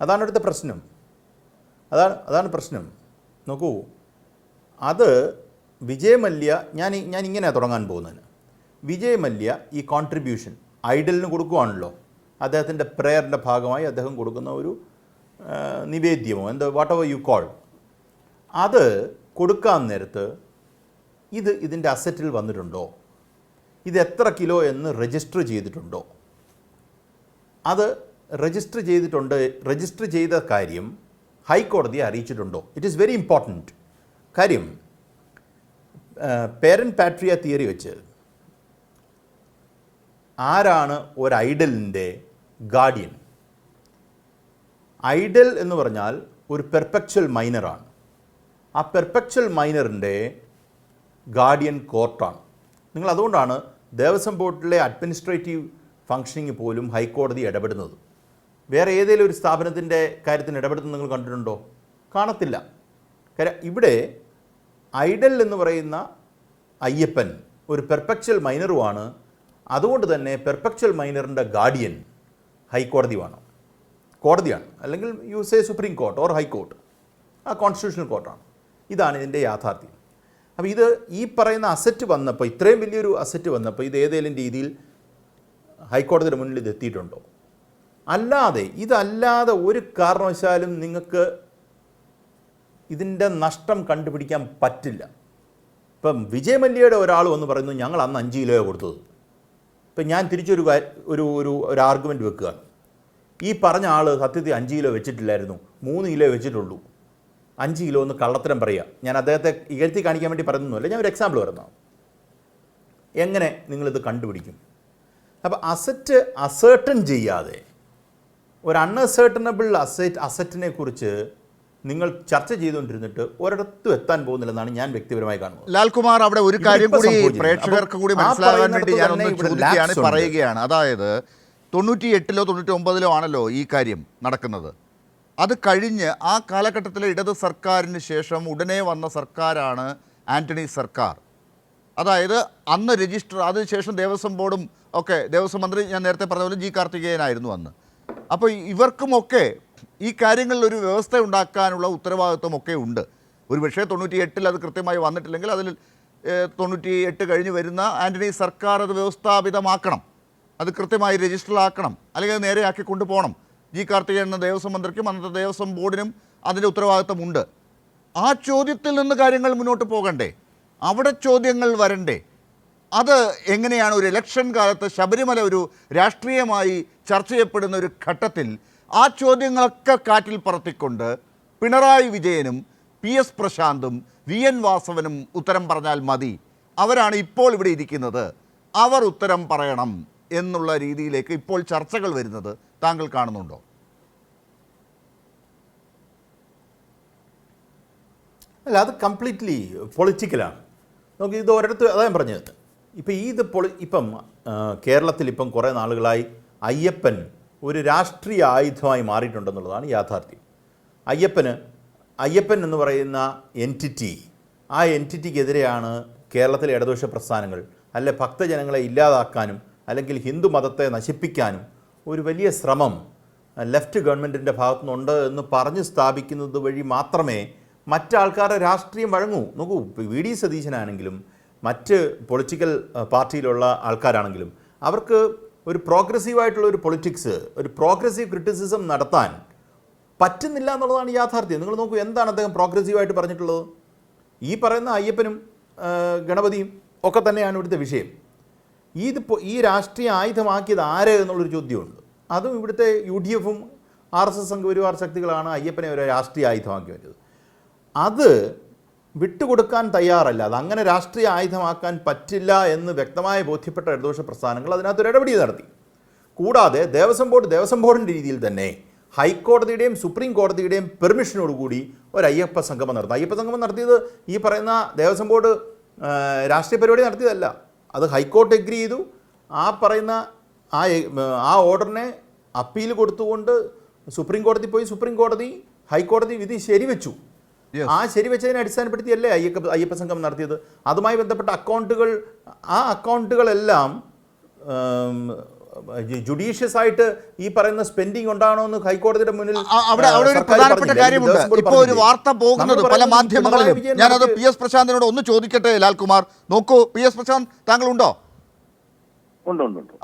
അതാണ് അടുത്ത പ്രശ്നം. അതാണ് പ്രശ്നം. നോക്കൂ, അത് വിജയ് മല്യ ഞാൻ ഇങ്ങനെയാണ് തുടങ്ങാൻ പോകുന്നത്. വിജയ് മല്യ ഈ കോൺട്രിബ്യൂഷൻ ഐഡലിന് കൊടുക്കുകയാണല്ലോ. അദ്ദേഹത്തിൻ്റെ പ്രേയറിൻ്റെ ഭാഗമായി അദ്ദേഹം കൊടുക്കുന്ന ഒരു നിവേദ്യമോ വാട്ട് എവർ യു കോൾ, അത് കൊടുക്കാൻ നേരത്ത് ഇതിൻ്റെ അസറ്റിൽ വന്നിട്ടുണ്ടോ, ഇത് എത്ര കിലോ എന്ന് രജിസ്റ്റർ ചെയ്തിട്ടുണ്ടോ, അത് രജിസ്റ്റർ ചെയ്ത കാര്യം ഹൈക്കോടതിയെ അറിയിച്ചിട്ടുണ്ടോ? It is very important. കാര്യം പേരൻറ്റ് പാട്രിയ തിയറി വെച്ച് ആരാണ് ഒരു ഐഡലിൻ്റെ ഗാർഡിയൻ? ഐഡൽ എന്ന് പറഞ്ഞാൽ ഒരു പെർപെക്ച്വൽ മൈനറാണ്. ആ പെർപെക്ച്വൽ മൈനറിൻ്റെ ഗാർഡിയൻ കോർട്ടാണ്. നിങ്ങൾ അതുകൊണ്ടാണ് ദേവസ്വം ബോർഡിലെ അഡ്മിനിസ്ട്രേറ്റീവ് ഫങ്ഷനിങ് പോലും ഹൈക്കോടതി ഇടപെടുന്നത്. വേറെ ഏതെങ്കിലും ഒരു സ്ഥാപനത്തിൻ്റെ കാര്യത്തിന് ഇടപെടുന്നത് നിങ്ങൾ കണ്ടിട്ടുണ്ടോ? കാണത്തില്ല. കാര്യം ഇവിടെ ഐഡൽ എന്ന് പറയുന്ന അയ്യപ്പൻ ഒരു പെർപെക്ച്വൽ മൈനറുമാണ്. അതുകൊണ്ട് തന്നെ പെർപെക്ച്വൽ മൈനറിൻ്റെ ഗാർഡിയൻ കോടതിയാണ്, അല്ലെങ്കിൽ you say supreme court or high court, ആ കോൺസ്റ്റിറ്റ്യൂഷണൽ കോർട്ടാണ്. ഇതാണ് ഇതിൻ്റെ യാഥാർത്ഥ്യം. അപ്പോൾ ഇത് ഈ പറയുന്ന അസറ്റ് വന്നപ്പോൾ, ഇത്രയും വലിയൊരു അസറ്റ് വന്നപ്പോൾ, ഇത് ഏതെങ്കിലും രീതിയിൽ ഹൈക്കോടതിയുടെ മുന്നിൽ ഇത് എത്തിയിട്ടുണ്ടോ? ഇതല്ലാതെ ഒരു കാരണവശാലും നിങ്ങൾക്ക് ഇതിൻ്റെ നഷ്ടം കണ്ടുപിടിക്കാൻ പറ്റില്ല. ഇപ്പം വിജയ് മല്യയുടെ ഒരാൾ വന്ന് പറയുന്നു ഞങ്ങൾ അന്ന് 5 കിലോയോ കൊടുത്തത്. ഇപ്പം ഞാൻ തിരിച്ചൊരു ഒരു ആർഗ്യുമെൻ്റ് വെക്കുകയാണ്. ഈ പറഞ്ഞ ആൾ സത്യത്തിൽ 5 കിലോ വെച്ചിട്ടില്ലായിരുന്നു, 3 കിലോ വെച്ചിട്ടുള്ളൂ, 5 കിലോ എന്ന് കള്ളത്തരം പറയുക. ഞാൻ അദ്ദേഹത്തെ ഇകഴ്ത്തി കാണിക്കാൻ വേണ്ടി പറയുന്നൊന്നുമല്ല, ഞാൻ ഒരു എക്സാമ്പിൾ പറയുന്നതാണ്. എങ്ങനെ നിങ്ങളിത് കണ്ടുപിടിക്കും? അപ്പോൾ അസറ്റ് അസേർട്ടൺ ചെയ്യാതെ ഒരു അൺഅസേർട്ടനബിൾ അസറ്റിനെ കുറിച്ച് നിങ്ങൾ ചർച്ച ചെയ്തുകൊണ്ടിരുന്നിട്ട് ഒരിടത്തും എത്താൻ പോകുന്നില്ലെന്നാണ് ഞാൻ വ്യക്തിപരമായി കാണുന്നത്. ലാൽകുമാർ, അവിടെ ഒരു കാര്യം കൂടി പ്രേക്ഷകർക്ക് കൂടി മനസ്സിലാകാൻ വേണ്ടി ഞാനൊന്ന് ചോദിക്കുകയാണ്, പറയുകയാണ്. അതായത് 98-ലോ 99-ലോ ആണല്ലോ ഈ കാര്യം നടക്കുന്നത്. അത് കഴിഞ്ഞ് ആ കാലഘട്ടത്തിലെ ഇടത് സർക്കാരിന് ശേഷം ഉടനെ വന്ന സർക്കാരാണ് ആൻ്റണി സർക്കാർ. അതായത് അന്ന് രജിസ്റ്റർ, അതിനുശേഷം ദേവസ്വം ബോർഡും ഒക്കെ, ദേവസ്വം മന്ത്രി ഞാൻ നേരത്തെ പറഞ്ഞ പോലെ ജി കാർത്തികേയനായിരുന്നു അന്ന്. അപ്പോൾ ഇവർക്കുമൊക്കെ ഈ കാര്യങ്ങളിൽ ഒരു വ്യവസ്ഥ ഉണ്ടാക്കാനുള്ള ഉത്തരവാദിത്വമൊക്കെ ഉണ്ട്. ഒരു പക്ഷേ 98-ൽ അത് കൃത്യമായി വന്നിട്ടില്ലെങ്കിൽ അതിൽ 98 കഴിഞ്ഞ് വരുന്ന ആൻ്റണി സർക്കാർ അത് വ്യവസ്ഥാപിതമാക്കണം, അത് കൃത്യമായി രജിസ്റ്ററിലാക്കണം, അല്ലെങ്കിൽ അത് നേരെയാക്കി കൊണ്ടുപോകണം. ജി കാർത്തികേയൻ എന്ന ദേവസ്വം മന്ത്രിക്കും അന്നത്തെ ദേവസ്വം ബോർഡിനും അതിൻ്റെ ഉത്തരവാദിത്വമുണ്ട്. ആ ചോദ്യത്തിൽ നിന്ന് കാര്യങ്ങൾ മുന്നോട്ട് പോകണ്ടേ? അവിടെ ചോദ്യങ്ങൾ വരണ്ടേ? അത് എങ്ങനെയാണ് ഒരു ഇലക്ഷൻ കാലത്ത് ശബരിമല ഒരു രാഷ്ട്രീയമായി ചർച്ച ചെയ്യപ്പെടുന്ന ഒരു ഘട്ടത്തിൽ ആ ചോദ്യങ്ങളൊക്കെ കാറ്റിൽ പറത്തിക്കൊണ്ട് പിണറായി വിജയനും PS പ്രശാന്തും VN വാസവനും ഉത്തരം പറഞ്ഞാൽ മതി, അവരാണ് ഇപ്പോൾ ഇവിടെ ഇരിക്കുന്നത്, അവർ ഉത്തരം പറയണം എന്നുള്ള രീതിയിലേക്ക് ഇപ്പോൾ ചർച്ചകൾ വരുന്നത് താങ്കൾ കാണുന്നുണ്ടോ? അല്ല, അത് കംപ്ലീറ്റ്ലി പൊളിറ്റിക്കലാണ്. നമുക്ക് ഇത് ഒരിടത്ത് അതാണ് പറഞ്ഞത്. ഇപ്പം കേരളത്തിൽ ഇപ്പം കുറേ നാളുകളായി അയ്യപ്പൻ ഒരു രാഷ്ട്രീയ ആയുധമായി മാറിയിട്ടുണ്ടെന്നുള്ളതാണ് യാഥാർത്ഥ്യം. അയ്യപ്പൻ എന്ന് പറയുന്ന എൻറ്റിറ്റി, ആ എൻറ്റിറ്റിക്കെതിരെയാണ് കേരളത്തിലെ ഇടതുപക്ഷ പ്രസ്ഥാനങ്ങൾ അല്ലെ ഭക്തജനങ്ങളെ ഇല്ലാതാക്കാനും അല്ലെങ്കിൽ ഹിന്ദു മതത്തെ നശിപ്പിക്കാനും ഒരു വലിയ ശ്രമം ലെഫ്റ്റ് ഗവൺമെൻറ്റിൻ്റെ ഭാഗത്തുനിന്നുണ്ട് എന്ന് പറഞ്ഞ് സ്ഥാപിക്കുന്നത് വഴി മാത്രമേ മറ്റാൾക്കാരുടെ രാഷ്ട്രീയം വഴങ്ങൂ. നോക്കൂ, VD സതീശനാണെങ്കിലും മറ്റ് പൊളിറ്റിക്കൽ പാർട്ടിയിലുള്ള ആൾക്കാരാണെങ്കിലും അവർക്ക് ഒരു പ്രോഗ്രസീവായിട്ടുള്ള ഒരു പൊളിറ്റിക്സ്, ഒരു പ്രോഗ്രസീവ് ക്രിറ്റിസിസം നടത്താൻ പറ്റുന്നില്ല എന്നുള്ളതാണ് യാഥാർത്ഥ്യം. നിങ്ങൾ നോക്കൂ, എന്താണ് അദ്ദേഹം പ്രോഗ്രസീവായിട്ട് പറഞ്ഞിട്ടുള്ളത്? ഈ പറയുന്ന അയ്യപ്പനും ഗണപതിയും ഒക്കെ തന്നെയാണ് ഇവിടുത്തെ വിഷയം. ഇതിപ്പോൾ ഈ രാഷ്ട്രീയ ആയുധമാക്കിയത് ആര് എന്നുള്ളൊരു ചോദ്യമുണ്ട്. അതും ഇവിടുത്തെ UDF-ഉം RSS സംഘപരിവാർ ശക്തികളാണ് അയ്യപ്പനെ ഒരു രാഷ്ട്രീയ ആയുധമാക്കി വരുന്നത്. അത് വിട്ടുകൊടുക്കാൻ തയ്യാറല്ല. അത് അങ്ങനെ രാഷ്ട്രീയ ആയുധമാക്കാൻ പറ്റില്ല എന്ന് വ്യക്തമായി ബോധ്യപ്പെട്ട ഇടതുപക്ഷ പ്രസ്ഥാനങ്ങൾ അതിനകത്തൊരു ഇടപെടി നടത്തി. കൂടാതെ ദേവസ്വം ബോർഡിൻ്റെ രീതിയിൽ തന്നെ ഹൈക്കോടതിയുടെയും സുപ്രീം കോടതിയുടെയും പെർമിഷനോടുകൂടി ഒരു അയ്യപ്പ സംഗമം നടത്തി. അയ്യപ്പ സംഗമം നടത്തിയത് ഈ പറയുന്ന ദേവസ്വം ബോർഡ് രാഷ്ട്രീയ പരിപാടി നടത്തിയതല്ല. അത് ഹൈക്കോടതി എഗ്രി ചെയ്തു. ആ പറയുന്ന ആ ഓർഡറിനെ അപ്പീൽ കൊടുത്തുകൊണ്ട് സുപ്രീം കോടതി പോയി. സുപ്രീം കോടതി ഹൈക്കോടതി വിധി ശരിവെച്ചു. ആ ശരിവെച്ചതിനെ അടിസ്ഥാനപ്പെടുത്തിയല്ലേ അയ്യപ്പ സംഘം നടത്തിയത്. അതുമായി ബന്ധപ്പെട്ട അക്കൗണ്ടുകളെല്ലാം ജുഡീഷ്യസ് ആയിട്ട് ഈ പറയുന്ന സ്പെൻഡിങ് ഉണ്ടാണോ എന്ന് ഹൈക്കോടതിയുടെ മുന്നിൽ അവിടെ ഒരു പ്രധാനപ്പെട്ട കാര്യമുണ്ട്. ഇപ്പോൾ ഒരു വാർത്ത പോകുന്നത് പല മാധ്യമങ്ങളിലും. ഞാനത് PS പ്രശാന്തിനോട് ഒന്ന് ചോദിക്കട്ടെ ലാൽകുമാർ. നോക്കൂ, PS പ്രശാന്ത് താങ്കളുണ്ടോ?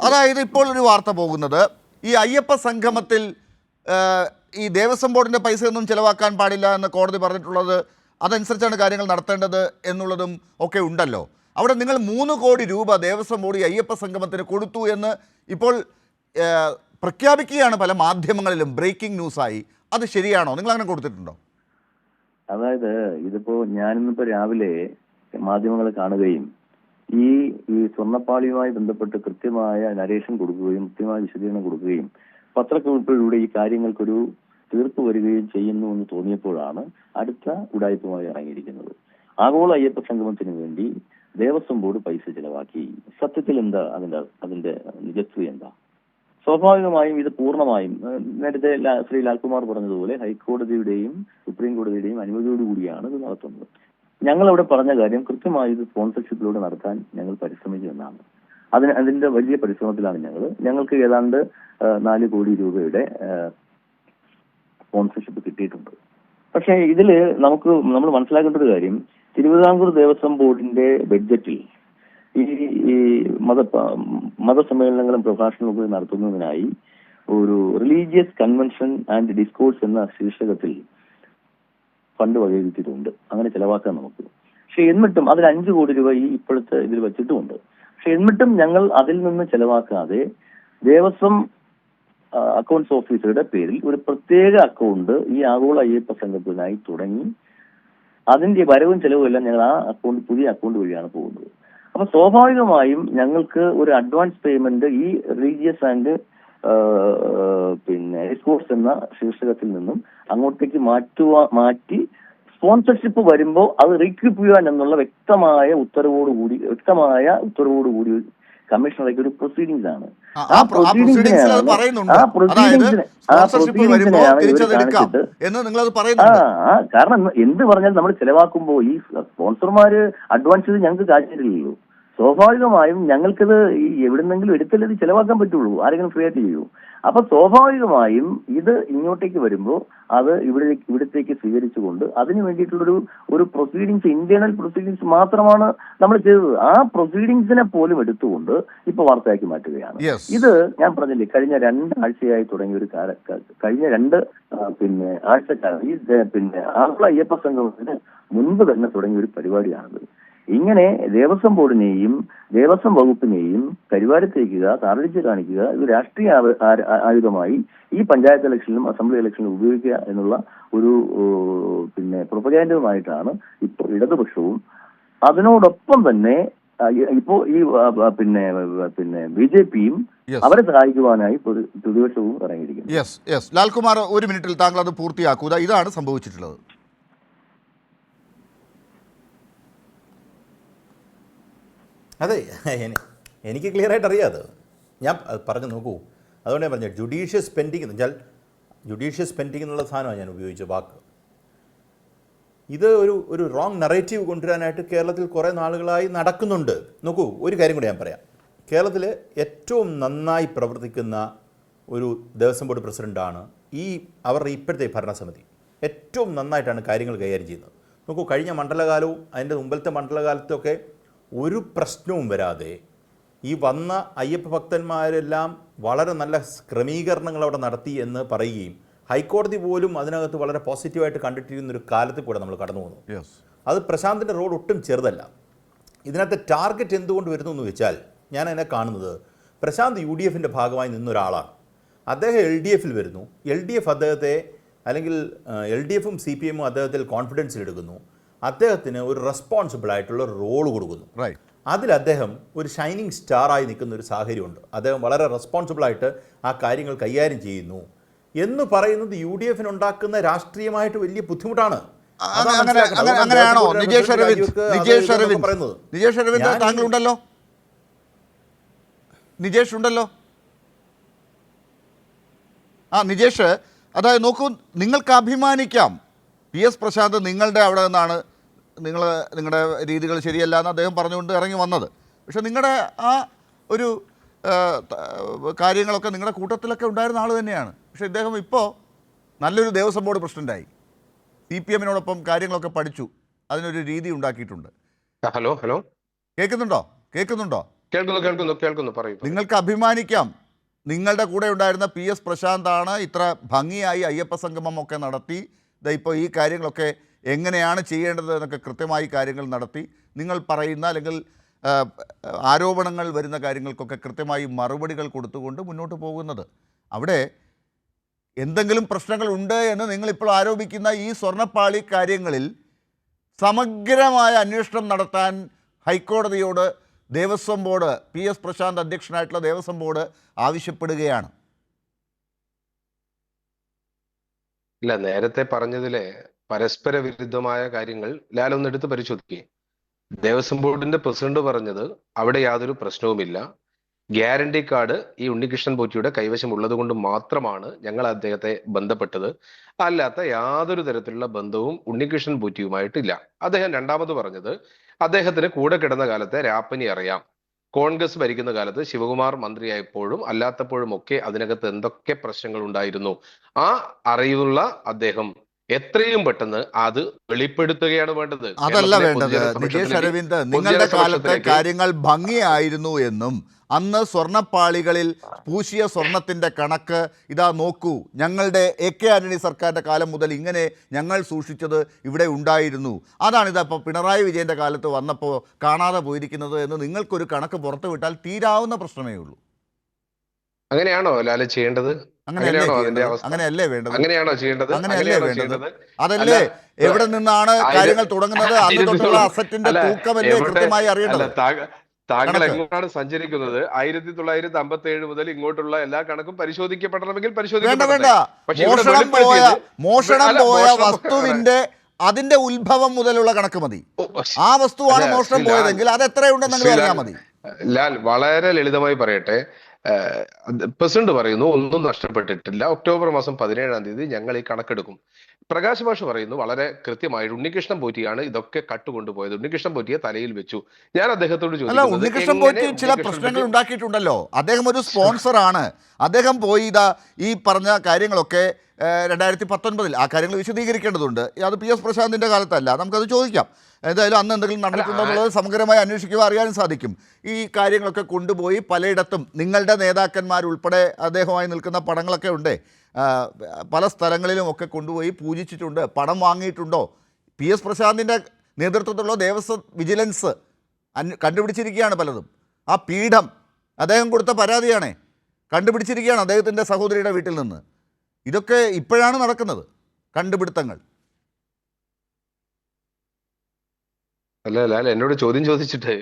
അതായത് ഇപ്പോൾ ഒരു വാർത്ത പോകുന്നത് ഈ അയ്യപ്പ സംഗമത്തിൽ ഈ ദേവസ്വം ബോർഡിൻ്റെ പൈസയൊന്നും ചിലവാക്കാൻ പാടില്ല എന്ന് കോടതി പറഞ്ഞിട്ടുള്ളത്, അതനുസരിച്ചാണ് കാര്യങ്ങൾ നടത്തേണ്ടത് എന്നുള്ളതും ഒക്കെ ഉണ്ടല്ലോ. അവിടെ നിങ്ങൾ 3 കോടി രൂപ ദേവസ്വം ബോർഡ് ഈ അയ്യപ്പ സംഗമത്തിന് കൊടുത്തു എന്ന് ഇപ്പോൾ പ്രഖ്യാപിക്കുകയാണ് പല മാധ്യമങ്ങളിലും, ബ്രേക്കിംഗ് ന്യൂസായി. അത് ശരിയാണോ? നിങ്ങൾ അങ്ങനെ കൊടുത്തിട്ടുണ്ടോ? അതായത് ഇതിപ്പോ ഞാനിന്നിപ്പോ രാവിലെ മാധ്യമങ്ങൾ കാണുകയും ഈ സ്വർണ്ണപ്പാളിയുമായി ബന്ധപ്പെട്ട് കൃത്യമായ നരേഷൻ കൊടുക്കുകയും കൃത്യമായ വിശദീകരണം കൊടുക്കുകയും പത്രക്കുറിപ്പിലൂടെ ഈ കാര്യങ്ങൾക്കൊരു തീർപ്പ് വരികയും ചെയ്യുന്നു എന്ന് തോന്നിയപ്പോഴാണ് അടുത്ത ഉടായ്പുമായി ഇറങ്ങിയിരിക്കുന്നത്. ആഗോള അയ്യപ്പ സംഗമത്തിന് വേണ്ടി ദേവസ്വം ബോർഡ് പൈസ ചിലവാക്കി. സത്യത്തിൽ എന്താ അതിന്റെ നിജത്വം എന്താ? സ്വാഭാവികമായും ഇത് പൂർണ്ണമായും നേരത്തെ ശ്രീ ലാൽകുമാർ പറഞ്ഞതുപോലെ ഹൈക്കോടതിയുടെയും സുപ്രീം കോടതിയുടെയും അനുമതിയോടുകൂടിയാണ് ഇത് നടത്തുന്നത്. ഞങ്ങളവിടെ പറഞ്ഞ കാര്യം കൃത്യമായി ഇത് സ്പോൺസർഷിപ്പിലൂടെ നടത്താൻ ഞങ്ങൾ പരിശ്രമിച്ചു എന്നാണ്. അതിന്റെ വലിയ പരിശ്രമത്തിലാണ് ഞങ്ങൾക്ക് ഏതാണ്ട് 4 കോടി രൂപയുടെ സ്പോൺസർഷിപ്പ് കിട്ടിയിട്ടുണ്ട്. പക്ഷേ ഇതില് നമ്മൾ മനസ്സിലാക്കേണ്ട ഒരു കാര്യം, തിരുവിതാംകൂർ ദേവസ്വം ബോർഡിന്റെ ബഡ്ജറ്റിൽ ഈ മതസമ്മേളനങ്ങളും പ്രഭാഷണങ്ങളും നടത്തുന്നതിനായി ഒരു റിലീജിയസ് കൺവെൻഷൻ ആൻഡ് ഡിസ്കോഴ്സ് എന്ന ശീർഷകത്തിൽ ഫണ്ട് വകയിരുത്തിയിട്ടുണ്ട്. അങ്ങനെ ചെലവാക്കാൻ നമുക്ക്. പക്ഷെ എന്നിട്ടും അതിൽ 5 കോടി രൂപ ഈ ഇപ്പോഴത്തെ ഇതിൽ വെച്ചിട്ടുമുണ്ട്. പക്ഷെ എന്നിട്ടും ഞങ്ങൾ അതിൽ നിന്ന് ചെലവാക്കാതെ ദേവസ്വം അക്കൗണ്ട്സ് ഓഫീസറുടെ പേരിൽ ഒരു പ്രത്യേക അക്കൗണ്ട് ഈ ആഗോള അയ്യപ്പ സംഘത്തിനായി തുടങ്ങി അതിന്റെ വരവും ചെലവും എല്ലാം ഞങ്ങൾ ആ പുതിയ അക്കൗണ്ട് വഴിയാണ് പോകുന്നത്. അപ്പൊ സ്വാഭാവികമായും ഞങ്ങൾക്ക് ഒരു അഡ്വാൻസ് പേയ്മെന്റ് ഈ റിലീജിയസ് ആൻഡ് ഡിസ്കോഴ്സ് എന്ന ശീർഷകത്തിൽ നിന്നും അങ്ങോട്ടേക്ക് മാറ്റി സ്പോൺസർഷിപ്പ് വരുമ്പോൾ അത് റീക്യൂപ്പ് ചെയ്യാൻ എന്നുള്ള വ്യക്തമായ ഉത്തരവോടുകൂടി കമ്മീഷണറേക്ക് ഒരു പ്രൊസീഡിങ്സ് ആണ്. ആ പ്രൊസീഡിങ്സിനെയാണ് കാരണം എന്ത് പറഞ്ഞാൽ നമ്മൾ ചെലവാക്കുമ്പോൾ ഈ സ്പോൺസർമാര് അഡ്വാൻസ് ചെയ്ത് ഞങ്ങൾക്ക് കാശില്ലല്ലോ. സ്വാഭാവികമായും ഞങ്ങൾക്കിത് ഈ എവിടെന്നെങ്കിലും എടുത്തല്ലേ ഇത് ചെലവാക്കാൻ പറ്റുള്ളൂ, ആരെങ്കിലും ഫ്രീ ആയിട്ട് ചെയ്യൂ. അപ്പൊ സ്വാഭാവികമായും ഇത് ഇങ്ങോട്ടേക്ക് വരുമ്പോൾ അത് ഇവിടത്തേക്ക് സ്വീകരിച്ചുകൊണ്ട് അതിന് വേണ്ടിയിട്ടുള്ളൊരു പ്രൊസീഡിങ്സ്, ഇന്റേണൽ പ്രൊസീഡിങ്സ് മാത്രമാണ് നമ്മൾ ചെയ്തത്. ആ പ്രൊസീഡിങ്സിനെ പോലും എടുത്തുകൊണ്ട് ഇപ്പൊ വാർത്തയാക്കി മാറ്റുകയാണ്. ഇത് ഞാൻ പറഞ്ഞില്ലേ, കഴിഞ്ഞ 2 ആഴ്ചയായി തുടങ്ങിയ ഒരു കഴിഞ്ഞ 2 ആഴ്ചക്കാലം ഈ ആഗോള അയ്യപ്പ സംഗമത്തിന് മുൻപ് തന്നെ തുടങ്ങിയ ഒരു പരിപാടിയാണിത്. ഇങ്ങനെ ദേവസ്വം ബോർഡിനെയും ദേവസ്വം വകുപ്പിനെയും കരിവാരത്തേക്കുക, താറടിച്ച് കാണിക്കുക, ഇത് രാഷ്ട്രീയ ആയുധമായി ഈ പഞ്ചായത്ത് ഇലക്ഷനിലും അസംബ്ലി ഇലക്ഷനിലും ഉപയോഗിക്കുക എന്നുള്ള ഒരു പ്രൊപ്പഗാൻഡുമായിട്ടാണ് ഇപ്പോൾ ഇടതുപക്ഷവും അതിനോടൊപ്പം തന്നെ ഇപ്പോ ഈ BJPയും അവരെ സഹായിക്കുവാനായി പ്രതിപക്ഷവും ഇറങ്ങിയിരിക്കുന്നു. ലാൽകുമാർ, 1 മിനിറ്റിൽ താങ്കൾ അത് പൂർത്തിയാക്കുക. ഇതാണ് സംഭവിച്ചിട്ടുള്ളത്. അതെ, എനിക്ക് ക്ലിയറായിട്ട് അറിയാതെ ഞാൻ പറഞ്ഞു നോക്കൂ. അതുകൊണ്ട് ഞാൻ പറഞ്ഞു ജുഡീഷ്യസ് സ്പെൻഡിങ് എന്ന് വെച്ചാൽ ജുഡീഷ്യസ് സ്പെൻഡിങ് എന്നുള്ള സാധനമാണ് ഞാൻ ഉപയോഗിച്ച വാക്ക്. ഇത് ഒരു റോങ് നറേറ്റീവ് കൊണ്ടുവരാനായിട്ട് കേരളത്തിൽ കുറേ നാളുകളായി നടക്കുന്നുണ്ട്. നോക്കൂ, ഒരു കാര്യം കൂടി ഞാൻ പറയാം. കേരളത്തിൽ ഏറ്റവും നന്നായി പ്രവർത്തിക്കുന്ന ഒരു ദേവസ്വം ബോർഡ് പ്രസിഡൻ്റാണ് അവരുടെ ഇപ്പോഴത്തെ ഭരണസമിതി. ഏറ്റവും നന്നായിട്ടാണ് കാര്യങ്ങൾ കൈകാര്യം ചെയ്യുന്നത്. നോക്കൂ, കഴിഞ്ഞ മണ്ഡലകാലവും അതിൻ്റെ മുമ്പത്തെ മണ്ഡലകാലത്തൊക്കെ ഒരു പ്രശ്നവും വരാതെ ഈ വന്ന അയ്യപ്പ ഭക്തന്മാരെല്ലാം വളരെ നല്ല ക്രമീകരണങ്ങൾ അവിടെ നടത്തി എന്ന് പറയുകയും ഹൈക്കോടതി പോലും അതിനകത്ത് വളരെ പോസിറ്റീവായിട്ട് കണ്ടിട്ടിരുന്നൊരു കാലത്തിൽ കൂടെ നമ്മൾ കടന്നു പോകുന്നു. അത് പ്രശാന്തിൻ്റെ റോൾ ഒട്ടും ചെറുതല്ല. ഇതിനകത്ത് ടാർഗറ്റ് എന്തുകൊണ്ട് വരുന്നു എന്ന് വെച്ചാൽ ഞാൻ അതിനെ കാണുന്നത് പ്രശാന്ത് UDFിൻ്റെ ഭാഗമായി നിന്നൊരാളാണ്. അദ്ദേഹം LDFിൽ വരുന്നു. LDF അദ്ദേഹത്തെ അല്ലെങ്കിൽ LDFും CPMും അദ്ദേഹത്തിൽ കോൺഫിഡൻസിൽ എടുക്കുന്നു. അദ്ദേഹത്തിന് ഒരു റെസ്പോൺസിബിൾ ആയിട്ടുള്ള റോൾ കൊടുക്കുന്നു. അതിൽ അദ്ദേഹം ഒരു ഷൈനിങ് സ്റ്റാറായി നിൽക്കുന്ന ഒരു സാഹചര്യമുണ്ട്. അദ്ദേഹം വളരെ റെസ്പോൺസിബിളായിട്ട് ആ കാര്യങ്ങൾ കൈകാര്യം ചെയ്യുന്നു എന്ന് പറയുന്നത് UDFിനുണ്ടാക്കുന്ന രാഷ്ട്രീയമായിട്ട് വലിയ ബുദ്ധിമുട്ടാണ്. അങ്ങനെയാണോ നിജേഷ് അരവിന്ദ് താങ്കളുണ്ടല്ലോ, നിജേഷ് ഉണ്ടല്ലോ. നിജേഷ്, അതായത് നോക്കൂ, നിങ്ങൾക്ക് അഭിമാനിക്കാം PS പ്രശാന്ത് നിങ്ങളുടെ അവിടെ നിന്നാണ് നിങ്ങളുടെ രീതികൾ ശരിയല്ല എന്ന് അദ്ദേഹം പറഞ്ഞുകൊണ്ട് ഇറങ്ങി വന്നത്. പക്ഷെ നിങ്ങളുടെ ആ ഒരു കാര്യങ്ങളൊക്കെ നിങ്ങളുടെ കൂട്ടത്തിലൊക്കെ ഉണ്ടായിരുന്ന ആൾ തന്നെയാണ്. പക്ഷേ ഇദ്ദേഹം ഇപ്പോൾ നല്ലൊരു ദേവസ്വം ബോർഡ് പ്രസിഡൻ്റായി, CPMനോടൊപ്പം കാര്യങ്ങളൊക്കെ പഠിച്ചു, അതിനൊരു രീതി ഉണ്ടാക്കിയിട്ടുണ്ട്. ഹലോ ഹലോ കേൾക്കുന്നുണ്ടോ? കേൾക്കുന്നു പറയൂ. നിങ്ങൾക്ക് അഭിമാനിക്കാം, നിങ്ങളുടെ കൂടെ ഉണ്ടായിരുന്ന PS പ്രശാന്താണ് ഇത്ര ഭംഗിയായി അയ്യപ്പ സംഗമം ഒക്കെ നടത്തി, ഇപ്പോൾ ഈ കാര്യങ്ങളൊക്കെ എങ്ങനെയാണ് ചെയ്യേണ്ടത് എന്നൊക്കെ കൃത്യമായി കാര്യങ്ങൾ നടത്തി, നിങ്ങൾ പറയുന്ന അല്ലെങ്കിൽ ആരോപണങ്ങൾ വരുന്ന കാര്യങ്ങൾക്കൊക്കെ കൃത്യമായി മറുപടികൾ കൊടുത്തുകൊണ്ട് മുന്നോട്ട് പോകുന്നത്. അവിടെ എന്തെങ്കിലും പ്രശ്നങ്ങൾ ഉണ്ട് എന്ന് നിങ്ങളിപ്പോൾ ആരോപിക്കുന്ന ഈ സ്വർണ്ണപ്പാളി കാര്യങ്ങളിൽ സമഗ്രമായ അന്വേഷണം നടത്താൻ ഹൈക്കോടതിയോട് ദേവസ്വം ബോർഡ്, PS പ്രശാന്ത് അധ്യക്ഷനായിട്ടുള്ള ദേവസ്വം ബോർഡ് ആവശ്യപ്പെടുകയാണ്. ഇല്ല, നേരത്തെ പറഞ്ഞതിലെ പരസ്പര വിരുദ്ധമായ കാര്യങ്ങൾ ലാലൊന്നെടുത്ത് പരിശോധിക്കുക. ദേവസ്വം ബോർഡിന്റെ പ്രസിഡന്റ് പറഞ്ഞത് അവിടെ യാതൊരു പ്രശ്നവുമില്ല, ഗ്യാരണ്ടി കാർഡ് ഈ ഉണ്ണികൃഷ്ണൻ പോറ്റിയുടെ കൈവശം ഉള്ളത് കൊണ്ട് മാത്രമാണ് ഞങ്ങൾ അദ്ദേഹത്തെ ബന്ധപ്പെട്ടത്, അല്ലാത്ത യാതൊരു തരത്തിലുള്ള ബന്ധവും ഉണ്ണികൃഷ്ണൻ പോറ്റിയുമായിട്ടില്ല. അദ്ദേഹം രണ്ടാമത് പറഞ്ഞത് അദ്ദേഹത്തിന് കൂടെ കിടന്ന കാലത്തെ രാപ്പനി അറിയാം, കോൺഗ്രസ് ഭരിക്കുന്ന കാലത്ത് ശിവകുമാർ മന്ത്രിയായപ്പോഴും അല്ലാത്തപ്പോഴും ഒക്കെ അതിനകത്ത് എന്തൊക്കെ പ്രശ്നങ്ങൾ ഉണ്ടായിരുന്നു, ആ അറിവുള്ള അദ്ദേഹം എത്രയും പെട്ടെന്ന് അത് വെളിപ്പെടുത്തുകയാണ് വേണ്ടത്. അതല്ല വേണ്ടത് നിജേഷ് അരവിന്ദ്, നിങ്ങളുടെ കാലത്തെ കാര്യങ്ങൾ ഭംഗിയായിരുന്നു എന്നും അന്ന് സ്വർണ്ണപ്പാളികളിൽ പൂശിയ സ്വർണത്തിൻ്റെ കണക്ക് ഇതാ നോക്കൂ, ഞങ്ങളുടെ AK ആന്റണി സർക്കാരിൻ്റെ കാലം മുതൽ ഇങ്ങനെ ഞങ്ങൾ സൂക്ഷിച്ചത് ഇവിടെ ഉണ്ടായിരുന്നു, അതാണിതപ്പോൾ പിണറായി വിജയൻ്റെ കാലത്ത് വന്നപ്പോൾ കാണാതെ പോയിരിക്കുന്നത് എന്ന് നിങ്ങൾക്കൊരു കണക്ക് പുറത്തു വിട്ടാൽ തീരാവുന്ന പ്രശ്നമേ ഉള്ളൂ. അങ്ങനെയാണോ ലാല ചെയ്യേണ്ടത്? അങ്ങനെയല്ലേ വേണ്ടത്? അങ്ങനെയാണോ ചെയ്യേണ്ടത്? അങ്ങനെയല്ലേ വേണ്ടത്? അതല്ലേ എവിടെ നിന്നാണ് കാര്യങ്ങൾ തുടങ്ങുന്നത്, അന്ന് തൊട്ടുള്ള അസറ്റിന്റെ തൂക്കമല്ലേ കൃത്യമായി അറിയേണ്ടത്. താങ്കൾ എങ്ങോട്ടാണ് സഞ്ചരിക്കുന്നത്? 1957 മുതൽ ഇങ്ങോട്ടുള്ള എല്ലാ കണക്കും പരിശോധിക്കപ്പെടണമെങ്കിൽ മോഷണം പോയ വസ്തുവിന്റെ അതിന്റെ ഉത്ഭവം മുതലുള്ള കണക്ക് മതി. ആ വസ്തുവാണ് മോഷണം പോയതെങ്കിൽ അത് എത്രയുണ്ടെന്ന് നിങ്ങൾ അറിയാൻ മതി. ലാൽ, വളരെ ലളിതമായി പറയട്ടെ, പ്രസിഡന്റ് പറയുന്നു ഒന്നും നഷ്ടപ്പെട്ടിട്ടില്ല, ഒക്ടോബർ മാസം 17-ാം തീയതി ഞങ്ങൾ ഈ കണക്കെടുക്കും. പ്രകാശ് മാഷ് പറയുന്നു വളരെ കൃത്യമായിട്ട് ഉണ്ണികൃഷ്ണൻ പോറ്റിയാണ് ഇതൊക്കെ കട്ടുകൊണ്ടുപോയത്, ഉണ്ണികൃഷ്ണൻ പോറ്റിയെ തലയിൽ വെച്ചു. ഞാൻ അദ്ദേഹത്തോട് ചോദിച്ചു, ഉണ്ണികൃഷ്ണൻ പോറ്റി ചില പ്രശ്നങ്ങൾ ഉണ്ടാക്കിയിട്ടുണ്ടല്ലോ, അദ്ദേഹം ഒരു സ്പോൺസറാണ്, അദ്ദേഹം പോയി ഈ പറഞ്ഞ കാര്യങ്ങളൊക്കെ 2019 ആ കാര്യങ്ങൾ വിശദീകരിക്കേണ്ടതുണ്ട്. അത് PS പ്രശാന്തിൻ്റെ കാലത്തല്ല, നമുക്കത് ചോദിക്കാം. എന്തായാലും അന്ന് എന്തെങ്കിലും നടന്നിട്ടുണ്ടോ എന്നുള്ളത് സമഗ്രമായി അന്വേഷിക്കുക, അറിയാനും സാധിക്കും. ഈ കാര്യങ്ങളൊക്കെ കൊണ്ടുപോയി പലയിടത്തും നിങ്ങളുടെ നേതാക്കന്മാരുൾപ്പെടെ അദ്ദേഹവുമായി നിൽക്കുന്ന പടങ്ങളൊക്കെ ഉണ്ട്, പല സ്ഥലങ്ങളിലും ഒക്കെ കൊണ്ടുപോയി പൂജിച്ചിട്ടുണ്ട്. പണം വാങ്ങിയിട്ടുണ്ടോ? PS പ്രശാന്തിൻ്റെ നേതൃത്വത്തിലുള്ള ദേവസ്വം വിജിലൻസ് കണ്ടുപിടിച്ചിരിക്കുകയാണ് പലതും. ആ പീഠം അദ്ദേഹം കൊടുത്ത പരാതിയാണ്, കണ്ടുപിടിച്ചിരിക്കുകയാണ് അദ്ദേഹത്തിൻ്റെ സഹോദരിയുടെ വീട്ടിൽ നിന്ന്. ഇതൊക്കെ ഇപ്പോഴാണ് നടക്കുന്നത് കണ്ടുപിടുത്തങ്ങൾ. അല്ല, എന്നോട് ചോദ്യം ചോദിച്ചിട്ട്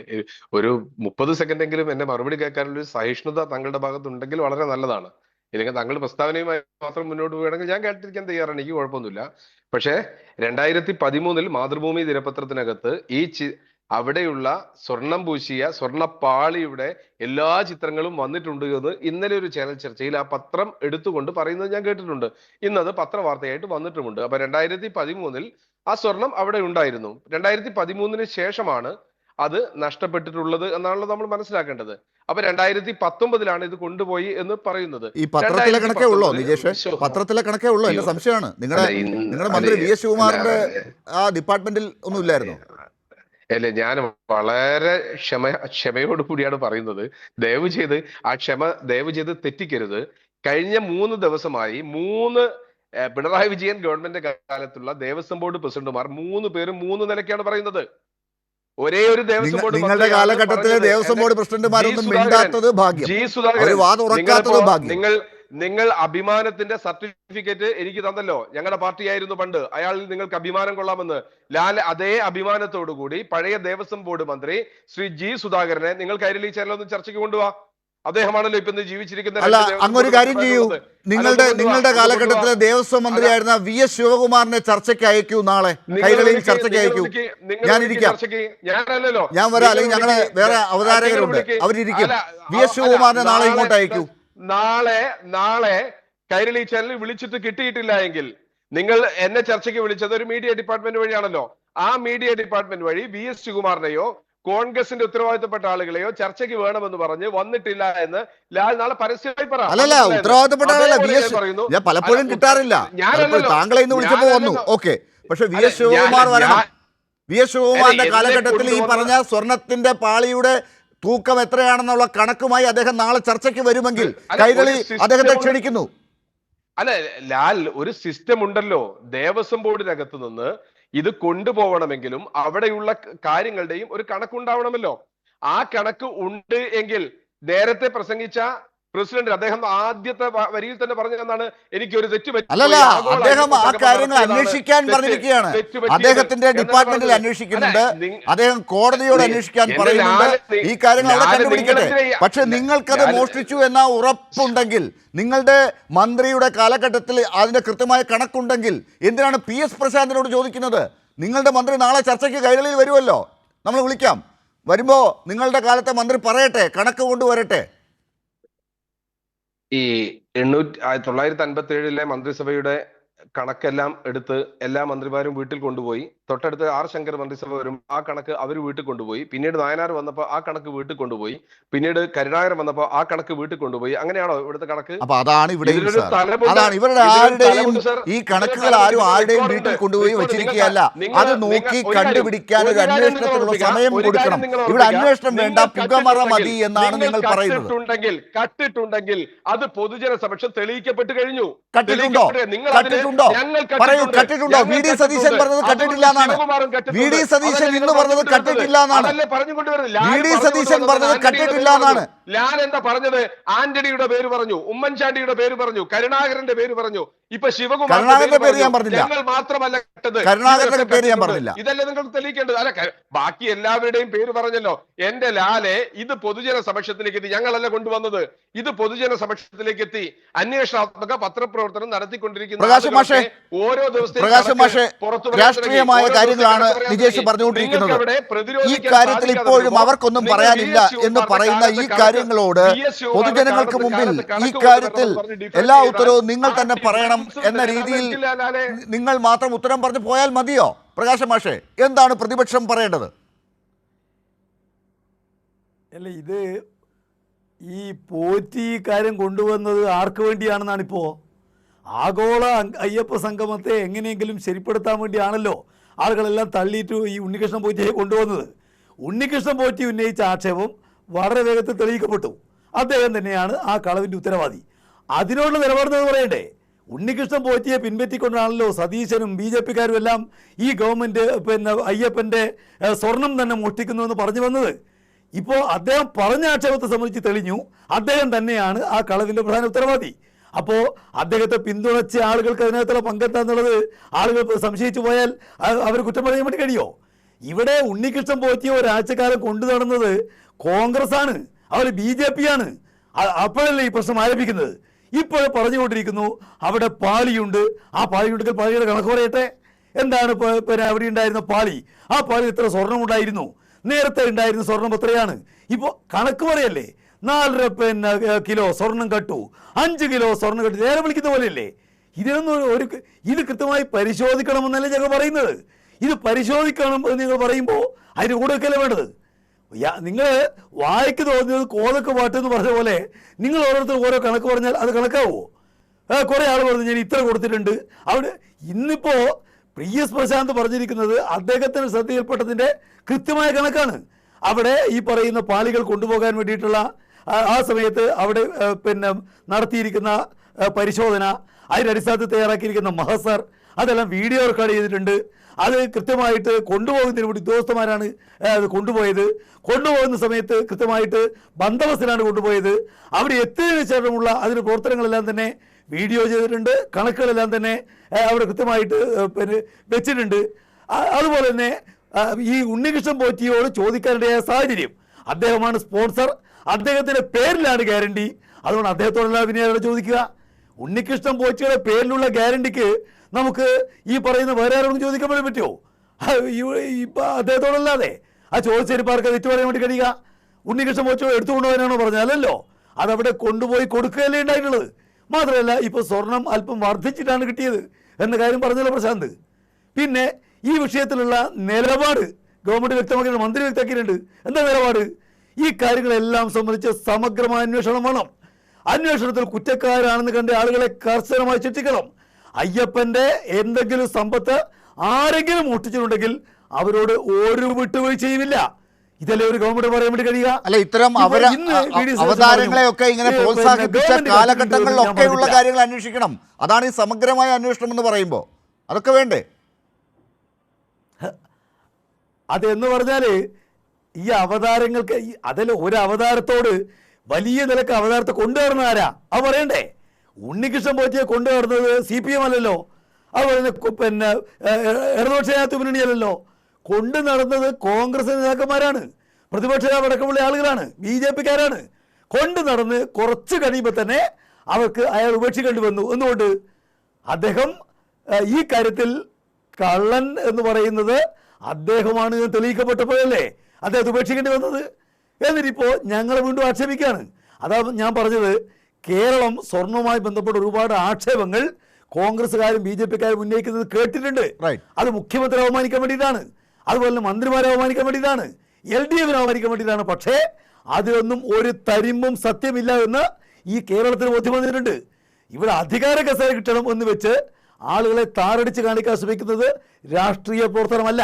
ഒരു 30 സെക്കൻഡെങ്കിലും എന്നെ മറുപടി കേൾക്കാനുള്ള സഹിഷ്ണുത താങ്കളുടെ ഭാഗത്തുണ്ടെങ്കിൽ വളരെ നല്ലതാണ്. ഇല്ലെങ്കിൽ താങ്കളുടെ പ്രസ്താവനയുമായി മാത്രം മുന്നോട്ട് പോവുകയാണെങ്കിൽ ഞാൻ കേട്ടിരിക്കാൻ തയ്യാറാണ്, എനിക്ക് കുഴപ്പമൊന്നുമില്ല. പക്ഷേ 2013 മാതൃഭൂമി ദിനപത്രത്തിനകത്ത് അവിടെയുള്ള സ്വർണം പൂശിയ സ്വർണ്ണപ്പാളിയുടെ എല്ലാ ചിത്രങ്ങളും വന്നിട്ടുണ്ട് എന്ന് ഇന്നലെ ഒരു ചാനൽ ചർച്ചയിൽ ആ പത്രം എടുത്തുകൊണ്ട് പറയുന്നത് ഞാൻ കേട്ടിട്ടുണ്ട്. ഇന്നത് പത്രവാർത്തയായിട്ട് വന്നിട്ടുമുണ്ട്. അപ്പൊ 2013 ആ സ്വർണം അവിടെ ഉണ്ടായിരുന്നു. 2013 ശേഷമാണ് അത് നഷ്ടപ്പെട്ടിട്ടുള്ളത് എന്നാണല്ലോ നമ്മൾ മനസ്സിലാക്കേണ്ടത്. അപ്പൊ 2019 ഇത് കൊണ്ടുപോയി എന്ന് പറയുന്നത് ഈ പത്രത്തിലെ കണക്കേ ഉള്ളൂ നിജേഷ്, പത്രത്തിലെ കണക്കേ ഉള്ളൂ. എന്റെ സംശയമാണ്, നിങ്ങളുടെ മന്ത്രി VS ശിവകുമാറിന്റെ ആ ഡിപ്പാർട്ട്മെന്റിൽ ഒന്നും ഇല്ലായിരുന്നു? അല്ലെ, ഞാൻ വളരെ ക്ഷമയോട് കൂടിയാണ് പറയുന്നത്. ദയവ് ചെയ്ത് തെറ്റിക്കരുത്. കഴിഞ്ഞ 3 ദിവസമായി 3 പിണറായി വിജയൻ ഗവൺമെന്റ് കാലത്തുള്ള ദേവസ്വം ബോർഡ് പ്രസിഡന്റുമാർ 3 പേരും 3 നിലയ്ക്കാണ് പറയുന്നത്. ഒരേ ഒരു ദേവസ്വം ബോർഡ് നിങ്ങളുടെ കാലഘട്ടത്തിലെ ദേവസ്വം ബോർഡ് പ്രസിഡന്റുമാരൊന്നും മിണ്ടാത്തത് ഭാഗ്യം, അവർ വാതുറക്കാത്തത് ഭാഗ്യം. നിങ്ങൾ അഭിമാനത്തിന്റെ സർട്ടിഫിക്കറ്റ് എനിക്ക് തന്നല്ലോ. ഞങ്ങളുടെ പാർട്ടിയായിരുന്നു പണ്ട്, അയാളിൽ നിങ്ങൾക്ക് അഭിമാനം കൊള്ളാമെന്ന്. അതേ അഭിമാനത്തോടു കൂടി പഴയ ദേവസ്വം ബോർഡ് മന്ത്രി ശ്രീ ജി സുധാകരനെ നിങ്ങൾ കൈരളി ചാനലൊന്ന് ചർച്ചയ്ക്ക് കൊണ്ടുപോവാ. അദ്ദേഹമാണല്ലോ ഇപ്പൊ ജീവിച്ചിരിക്കുന്ന. അല്ല, അങ്ങൊരു കാര്യം ചെയ്യൂ, നിങ്ങളുടെ കാലഘട്ടത്തിലെ ദേവസ്വം മന്ത്രിയായിരുന്ന VS ശിവകുമാറിനെ ചർച്ചയ്ക്ക് അയക്കൂ, നാളെ കൈരളിയിൽ ചർച്ചയ്ക്ക് അയക്കൂ. ഞാനിരിക്കാം, ഞാനല്ലോ, ഞാൻ വരാം, അല്ലെങ്കിൽ ഞങ്ങള് വേറെ അവതാരകരുണ്ട്, അവരിയ്ക്കും. VS ശിവകുമാറിനെ നാളെ ഇങ്ങോട്ട് അയക്കൂ. നാളെ കൈരളി ചാനലിൽ വിളിച്ചിട്ട് കിട്ടിയിട്ടില്ല എങ്കിൽ നിങ്ങൾ എന്നെ ചർച്ചയ്ക്ക് വിളിച്ചത് ഒരു മീഡിയ ഡിപ്പാർട്ട്മെന്റ് വഴിയാണല്ലോ. ആ മീഡിയ ഡിപ്പാർട്ട്മെന്റ് വഴി VS ശിവകുമാറിനെയോ കോൺഗ്രസിന്റെ ഉത്തരവാദിത്തപ്പെട്ട ആളുകളെയോ ചർച്ചയ്ക്ക് വേണമെന്ന് പറഞ്ഞ് വന്നിട്ടില്ല എന്ന് ലാൽ നാളെ പരസ്യമായി പറ. അല്ലല്ല, ഉത്തരവാദിത്തപ്പെട്ട ആളല്ല ഞാൻ പലപ്പോഴും കിട്ടാറില്ല. താങ്കളെ ഇന്ന് വിളിച്ചപ്പോ വന്നു, ഓക്കെ. പക്ഷെ VS ശിവകുമാർ വരണം. VS ശിവകുമാറിന്റെ കാലഘട്ടത്തിൽ ഈ പറഞ്ഞ സ്വർണത്തിന്റെ പാളിയുടെ തൂക്കം എത്രയാണെന്നുള്ള കണക്കുമായി അദ്ദേഹം നാളെ ചർച്ചയ്ക്ക് വരുമെങ്കിൽ കൈരളി അദ്ദേഹത്തെ ക്ഷണിക്കുന്നു. അല്ല ലാൽ, ഒരു സിസ്റ്റം ഉണ്ടല്ലോ ദേവസ്വം ബോർഡിനകത്ത് നിന്ന്. ഇത് കൊണ്ടുപോകണമെങ്കിലും അവിടെയുള്ള കാര്യങ്ങളുടെയും ഒരു കണക്കുണ്ടാവണമല്ലോ. ആ കണക്ക് ഉണ്ട് എങ്കിൽ നേരത്തെ പ്രസംഗിച്ച പ്രസിഡന്റ് അദ്ദേഹം ആദ്യത്തെ വരിയിൽ തന്നെ പറഞ്ഞതെന്നാണ്, എനിക്കൊരു തെറ്റ് പറ്റി. അല്ലല്ല, അദ്ദേഹം ആ കാര്യങ്ങൾ അന്വേഷിക്കാൻ പറഞ്ഞിരിക്കുകയാണ്. അദ്ദേഹത്തിന്റെ ഡിപ്പാർട്ട്മെന്റിൽ അന്വേഷിക്കുന്നുണ്ട്, അദ്ദേഹം കോടതിയോട് അന്വേഷിക്കാൻ പറയുന്നുണ്ട്. ഈ കാര്യങ്ങൾ അവിടെ കണ്ടുപിടിക്കട്ടെ. പക്ഷെ നിങ്ങൾക്കത് മോഷ്ടിച്ചു എന്ന ഉറപ്പുണ്ടെങ്കിൽ, നിങ്ങളുടെ മന്ത്രിയുടെ കാലഘട്ടത്തിൽ അതിന്റെ കൃത്യമായ കണക്കുണ്ടെങ്കിൽ എന്തിനാണ് PS പ്രശാന്തിനോട് ചോദിക്കുന്നത്? നിങ്ങളുടെ മന്ത്രി നാളെ ചർച്ചയ്ക്ക് കൈരളിയിൽ വരുമല്ലോ, നമ്മൾ വിളിക്കാം. വരുമ്പോൾ നിങ്ങളുടെ കാലത്തെ മന്ത്രി പറയട്ടെ, കണക്ക് കൊണ്ടുവരട്ടെ. ഈ 1957 മന്ത്രിസഭയുടെ കണക്കെല്ലാം എടുത്ത് എല്ലാ മന്ത്രിമാരും വീട്ടിൽ കൊണ്ടുപോയി. തൊട്ടടുത്ത് R ശങ്കർ മന്ത്രിസഭ വരും, ആ കണക്ക് അവർ വീട്ടിൽ കൊണ്ടുപോയി. പിന്നീട് നായനാർ വന്നപ്പോൾ ആ കണക്ക് വീട്ടിൽ കൊണ്ടുപോയി. പിന്നീട് കരുണാകരൻ വന്നപ്പോൾ ആ കണക്ക് വീട്ടിൽ കൊണ്ടുപോയി. അങ്ങനെയാണോ ഇവിടുത്തെ കണക്ക്? അപ്പൊ അതാണ് ഇവിടെ, അതാണ് ഇവരുടെ ആരുടെയും ഈ കണക്കുകൾ ആരുടെയും വീട്ടിൽ കൊണ്ടുപോയി വെച്ചിരിക്കുകയല്ല. അത് നോക്കി കണ്ടുപിടിക്കാൻ ഒരു അന്വേഷണത്തിനുള്ള സമയം കൊടുക്കണം. ഇവിടെ അന്വേഷണം വേണ്ട, പുകമറ മതി എന്നാണ് നിങ്ങൾ പറയുന്നത്. കട്ടിട്ടുണ്ടെങ്കിൽ അത് പൊതുജന സമക്ഷം തെളിയിക്കപ്പെട്ട് കഴിഞ്ഞു. കട്ടിട്ടുണ്ടോ? പറയൂ, കട്ടിട്ടുണ്ടോ? VD സതീശൻ പറഞ്ഞത് കട്ടിട്ടില്ല എന്നാണ്. VD സതീശൻ ഇന്ന് പറഞ്ഞത് കട്ടിട്ടില്ല എന്നാണ്. VD സതീശൻ പറഞ്ഞത് കട്ടിട്ടില്ല എന്നാണ്. ലാൽ എന്താ പറഞ്ഞത്? ആന്റണിയുടെ പേര് പറഞ്ഞു, ഉമ്മൻചാണ്ടിയുടെ പേര് പറഞ്ഞു, കരുണാകരന്റെ പേര് പറഞ്ഞു. ഇപ്പൊ കരുണാകരന്റെ പേര് ഞാൻ പറഞ്ഞില്ല. ഞങ്ങൾ മാത്രമല്ല കേട്ടത്, കരുണാകരന്റെ പേര് ഞാൻ പറഞ്ഞില്ല. ഇതല്ലേ നിങ്ങൾക്ക് തെളിയിക്കേണ്ടത്? അല്ല, ബാക്കി എല്ലാവരുടെയും പേര് പറഞ്ഞല്ലോ. എന്റെ ലാലെ, ഇത് പൊതുജന സമക്ഷത്തിലേക്ക് എത്തി. ഞങ്ങളല്ല കൊണ്ടുവന്നത്, ഇത് പൊതുജന സമക്ഷത്തിലേക്ക് എത്തി. അന്വേഷണാത്മക പത്രപ്രവർത്തനം നടത്തിക്കൊണ്ടിരിക്കുന്ന ഓരോ ദിവസത്തെയും രാഷ്ട്രീയമായ കാര്യങ്ങളാണ് നിജേഷ് പറഞ്ഞുകൊണ്ടിരിക്കുന്നത്. ഈ കാര്യത്തിൽ ഇപ്പോഴും അവർക്കൊന്നും പറയാനില്ല എന്ന് പറയുന്ന ഈ കാര്യങ്ങളോട് പൊതുജനങ്ങൾക്ക് മുമ്പിൽ ഈ കാര്യത്തിൽ എല്ലാ ഉത്തരവും നിങ്ങൾ തന്നെ പറയണം എന്ന രീതിയിൽ നിങ്ങൾ മാത്രം ഉത്തരം പറഞ്ഞു പോയാൽ മതിയോ? പ്രകാശ് മാഷേ, എന്താണ് പ്രതിപക്ഷം പറയേണ്ടത്? അല്ല, ഇത് ഈ പോറ്റി കാര്യം കൊണ്ടുവന്നത് ആർക്ക് വേണ്ടിയാണെന്നാണ് ഇപ്പോൾ ആഗോള അയ്യപ്പ സംഗമത്തെ എങ്ങനെയെങ്കിലും ശരിപ്പെടുത്താൻ വേണ്ടിയാണല്ലോ ആളുകളെല്ലാം തള്ളിയിട്ട് ഈ ഉണ്ണികൃഷ്ണൻ പോറ്റിയെ കൊണ്ടുവന്നത്. ഉണ്ണികൃഷ്ണൻ പോറ്റി ഉന്നയിച്ച ആക്ഷേപം വളരെ വേഗത്തിൽ തെളിയിക്കപ്പെട്ടു. അദ്ദേഹം തന്നെയാണ് ആ കളവിൻ്റെ ഉത്തരവാദി. അതിനോടുള്ള നിലപാടെന്ന് പറയണ്ടേ? ഉണ്ണികൃഷ്ണൻ പോറ്റിയെ പിൻപറ്റിക്കൊണ്ടാണല്ലോ സതീശനും BJP-കാരും എല്ലാം ഈ ഗവൺമെൻറ് അയ്യപ്പൻ്റെ സ്വർണം തന്നെ മോഷ്ടിക്കുന്നുവെന്ന് പറഞ്ഞു വന്നത്. ഇപ്പോൾ അദ്ദേഹം പറഞ്ഞ ആക്ഷേപത്തെ സംബന്ധിച്ച് തെളിഞ്ഞു, അദ്ദേഹം തന്നെയാണ് ആ കളവിൻ്റെ പ്രധാന ഉത്തരവാദി. അപ്പോൾ അദ്ദേഹത്തെ പിന്തുണച്ച ആളുകൾക്ക് അതിനകത്തുള്ള പങ്കെത്താന്നുള്ളത് ആളുകൾ സംശയിച്ചു പോയാൽ അവർ കുറ്റം പറയാൻ വേണ്ടി കഴിയോ? ഇവിടെ ഉണ്ണികൃഷ്ണൻ പോറ്റിയെ ഒരാഴ്ചക്കാലം കൊണ്ടു നടന്നത് കോൺഗ്രസ് ആണ്, അവർ BJP-ആണ്. അപ്പോഴല്ലേ ഈ പ്രശ്നം ആരംഭിക്കുന്നത്. ഇപ്പോൾ പറഞ്ഞുകൊണ്ടിരിക്കുന്നു അവിടെ പാളിയുണ്ട്, ആ പാളിയുണ്ടെങ്കിൽ പാളിയുടെ കണക്ക് പറയട്ടെ. എന്താണ് പിന്നെ അവിടെ ഉണ്ടായിരുന്ന പാളി? ആ പാളി എത്ര സ്വർണം ഉണ്ടായിരുന്നു? നേരത്തെ ഉണ്ടായിരുന്ന സ്വർണം എത്രയാണ്? ഇപ്പോൾ കണക്ക് പറയല്ലേ. 4 കിലോ സ്വർണം കട്ടു, 5 കിലോ സ്വർണം കട്ടു, നേരെ വിളിക്കുന്ന പോലെയല്ലേ? ഇതിനൊന്നും ഇത് കൃത്യമായി പരിശോധിക്കണമെന്നല്ലേ ഞങ്ങൾ പറയുന്നത്. ഇത് പരിശോധിക്കണം എന്ന് നിങ്ങൾ പറയുമ്പോൾ അതിന് കൂടെ വെക്കല്ലേ വേണ്ടത്? നിങ്ങൾ വായിക്ക് തോന്നിയത് കോതക്ക് പാട്ടെന്ന് പറഞ്ഞ പോലെ നിങ്ങൾ ഓരോരുത്തർ ഓരോ കണക്ക് പറഞ്ഞാൽ അത് കണക്കാവുമോ? കുറേ ആൾ പറഞ്ഞു ഞാൻ ഇത്ര കൊടുത്തിട്ടുണ്ട്. അവിടെ ഇന്നിപ്പോൾ PS പ്രശാന്ത് പറഞ്ഞിരിക്കുന്നത് അദ്ദേഹത്തിന് ശ്രദ്ധയിൽപ്പെട്ടതിൻ്റെ കൃത്യമായ കണക്കാണ്. അവിടെ ഈ പറയുന്ന പാളികൾ കൊണ്ടുപോകാൻ വേണ്ടിയിട്ടുള്ള ആ സമയത്ത് അവിടെ നടത്തിയിരിക്കുന്ന പരിശോധന, അതിൻ്റെ അടിസ്ഥാനത്തിൽ തയ്യാറാക്കിയിരിക്കുന്ന മഹസർ, അതെല്ലാം വീഡിയോ റെക്കോർഡ് ചെയ്തിട്ടുണ്ട്. അത് കൃത്യമായിട്ട് കൊണ്ടുപോകുന്നതിന് വേണ്ടി ഉദ്യോഗസ്ഥന്മാരാണ് അത് കൊണ്ടുപോകുന്ന സമയത്ത് കൃത്യമായിട്ട് ബന്ദോബസ്തിലാണ് കൊണ്ടുപോയത്. അവിടെ എത്തിയതിനു ശേഷമുള്ള അതിന് പ്രവർത്തനങ്ങളെല്ലാം തന്നെ വീഡിയോ ചെയ്തിട്ടുണ്ട്, കണക്കുകളെല്ലാം തന്നെ അവിടെ കൃത്യമായിട്ട് പിന്നെ വെച്ചിട്ടുണ്ട്. അതുപോലെ തന്നെ ഈ ഉണ്ണികൃഷ്ണൻ പോറ്റിയോട് ചോദിക്കാനിടയായ സാഹചര്യം, അദ്ദേഹമാണ് സ്പോൺസർ, അദ്ദേഹത്തിൻ്റെ പേരിലാണ് ഗ്യാരണ്ടി, അതുകൊണ്ട് അദ്ദേഹത്തോടല്ല പിന്നെ അവിടെ ചോദിക്കുക. ഉണ്ണികൃഷ്ണൻ പോറ്റിയുടെ പേരിലുള്ള ഗ്യാരണ്ടിക്ക് നമുക്ക് ഈ പറയുന്ന വേറെ ആരോടും ചോദിക്കാൻ വേണ്ടി പറ്റുമോ? അദ്ദേഹത്തോടല്ലാതെ ആ ചോദിച്ചേരിപ്പാർക്ക് തെറ്റു പറയാൻ വേണ്ടി കഴിയുക? ഉണ്ണികൃഷ്ണൻ പോറ്റിയോട് എടുത്തുകൊണ്ടുപോകാനാണോ പറഞ്ഞാലല്ലോ, അതവിടെ കൊണ്ടുപോയി കൊടുക്കുകയല്ലേ ഉണ്ടായിട്ടുള്ളത്. മാത്രമല്ല ഇപ്പോൾ സ്വർണം അല്പം വർദ്ധിച്ചിട്ടാണ് കിട്ടിയത് എന്ന കാര്യം പറഞ്ഞല്ലോ പ്രശാന്ത്. പിന്നെ ഈ വിഷയത്തിലുള്ള നിലപാട് ഗവൺമെൻറ് വ്യക്തമാക്കിയിട്ടുണ്ട്, മന്ത്രി വ്യക്തമാക്കിയിട്ടുണ്ട്. എന്താ നിലപാട്? ഈ കാര്യങ്ങളെല്ലാം സംബന്ധിച്ച് സമഗ്രമായ അന്വേഷണം വേണം. അന്വേഷണത്തിൽ കുറ്റക്കാരാണെന്ന് കണ്ട ആളുകളെ കർശനമായി ശിക്ഷിക്കണം. അയ്യപ്പൻ്റെ എന്തെങ്കിലും സമ്പത്ത് ആരെങ്കിലും മോഷ്ടിച്ചിട്ടുണ്ടെങ്കിൽ അവരോട് ഒരു വിട്ടുവീഴ്ചയുമില്ല. ഇതല്ലേ ഒരു ഗവൺമെന്റ് പറയാൻ വേണ്ടി കഴിയുക? അല്ല, ഇത്തരം അവതാരങ്ങളെയൊക്കെ ഇങ്ങനെ പ്രോത്സാഹിപ്പിച്ച കാലഘട്ടങ്ങളിലൊക്കെയുള്ള കാര്യങ്ങൾ അന്വേഷിക്കണം. അതാണ് ഈ സമഗ്രമായ അന്വേഷണം എന്ന് പറയുമ്പോൾ. അതൊക്കെ വേണ്ടേ? അതെന്ന് പറഞ്ഞാൽ ഈ അവതാരങ്ങൾക്ക് അതിൽ ഒരു അവതാരത്തോട് വലിയ നിലക്ക് അവതാരത്തെ കൊണ്ടുവരുന്ന ആരാ അത് പറയണ്ടേ? ഉണ്ണികൃഷ്ണൻ പോറ്റിയെ കൊണ്ടുവരുന്നത് CPM അല്ലല്ലോ, അതുപോലെ പിന്നെ ഇടതുപക്ഷ ജനാധിപത്യ മുന്നണിയല്ലല്ലോ. കൊണ്ടു നടന്നത് കോൺഗ്രസ് നേതാക്കന്മാരാണ്, പ്രതിപക്ഷ അടക്കമുള്ള ആളുകളാണ്, BJPക്കാരാണ്. കൊണ്ടു നടന്ന് കുറച്ച് കഴിയുമ്പോൾ തന്നെ അവർക്ക് അയാൾ ഉപേക്ഷിക്കേണ്ടി വന്നു. എന്തുകൊണ്ട്? അദ്ദേഹം ഈ കാര്യത്തിൽ കള്ളൻ എന്ന് പറയുന്നത് അദ്ദേഹമാണ് തെളിയിക്കപ്പെട്ടപ്പോഴല്ലേ അദ്ദേഹത്തെ ഉപേക്ഷിക്കേണ്ടി വന്നത്. എന്നിട്ടിപ്പോൾ ഞങ്ങളെ വീണ്ടും ആക്ഷേപിക്കുകയാണ്. അതാ ഞാൻ പറഞ്ഞത്, കേരളം സ്വർണവുമായി ബന്ധപ്പെട്ട ഒരുപാട് ആക്ഷേപങ്ങൾ കോൺഗ്രസ്സുകാരും BJPക്കാരും ഉന്നയിക്കുന്നത് കേട്ടിട്ടുണ്ട്. അത് മുഖ്യമന്ത്രി അവമാനിക്കാൻ വേണ്ടിയിട്ടാണ്, അതുപോലെ തന്നെ മന്ത്രിമാരെ അവമാനിക്കാൻ വേണ്ടിയിട്ടാണ്, LDFിനെ അവമാനിക്കാൻ വേണ്ടിയിട്ടാണ്. പക്ഷേ അതിലൊന്നും ഒരു തരിമ്പും സത്യമില്ല എന്ന് ഈ കേരളത്തിന് ബോധ്യം വന്നിട്ടുണ്ട്. ഇവിടെ അധികാര കസേര കിട്ടണം എന്ന് വെച്ച് ആളുകളെ താറടിച്ച് കാണിക്കാൻ ശ്രമിക്കുന്നത് രാഷ്ട്രീയ പ്രവർത്തനമല്ല.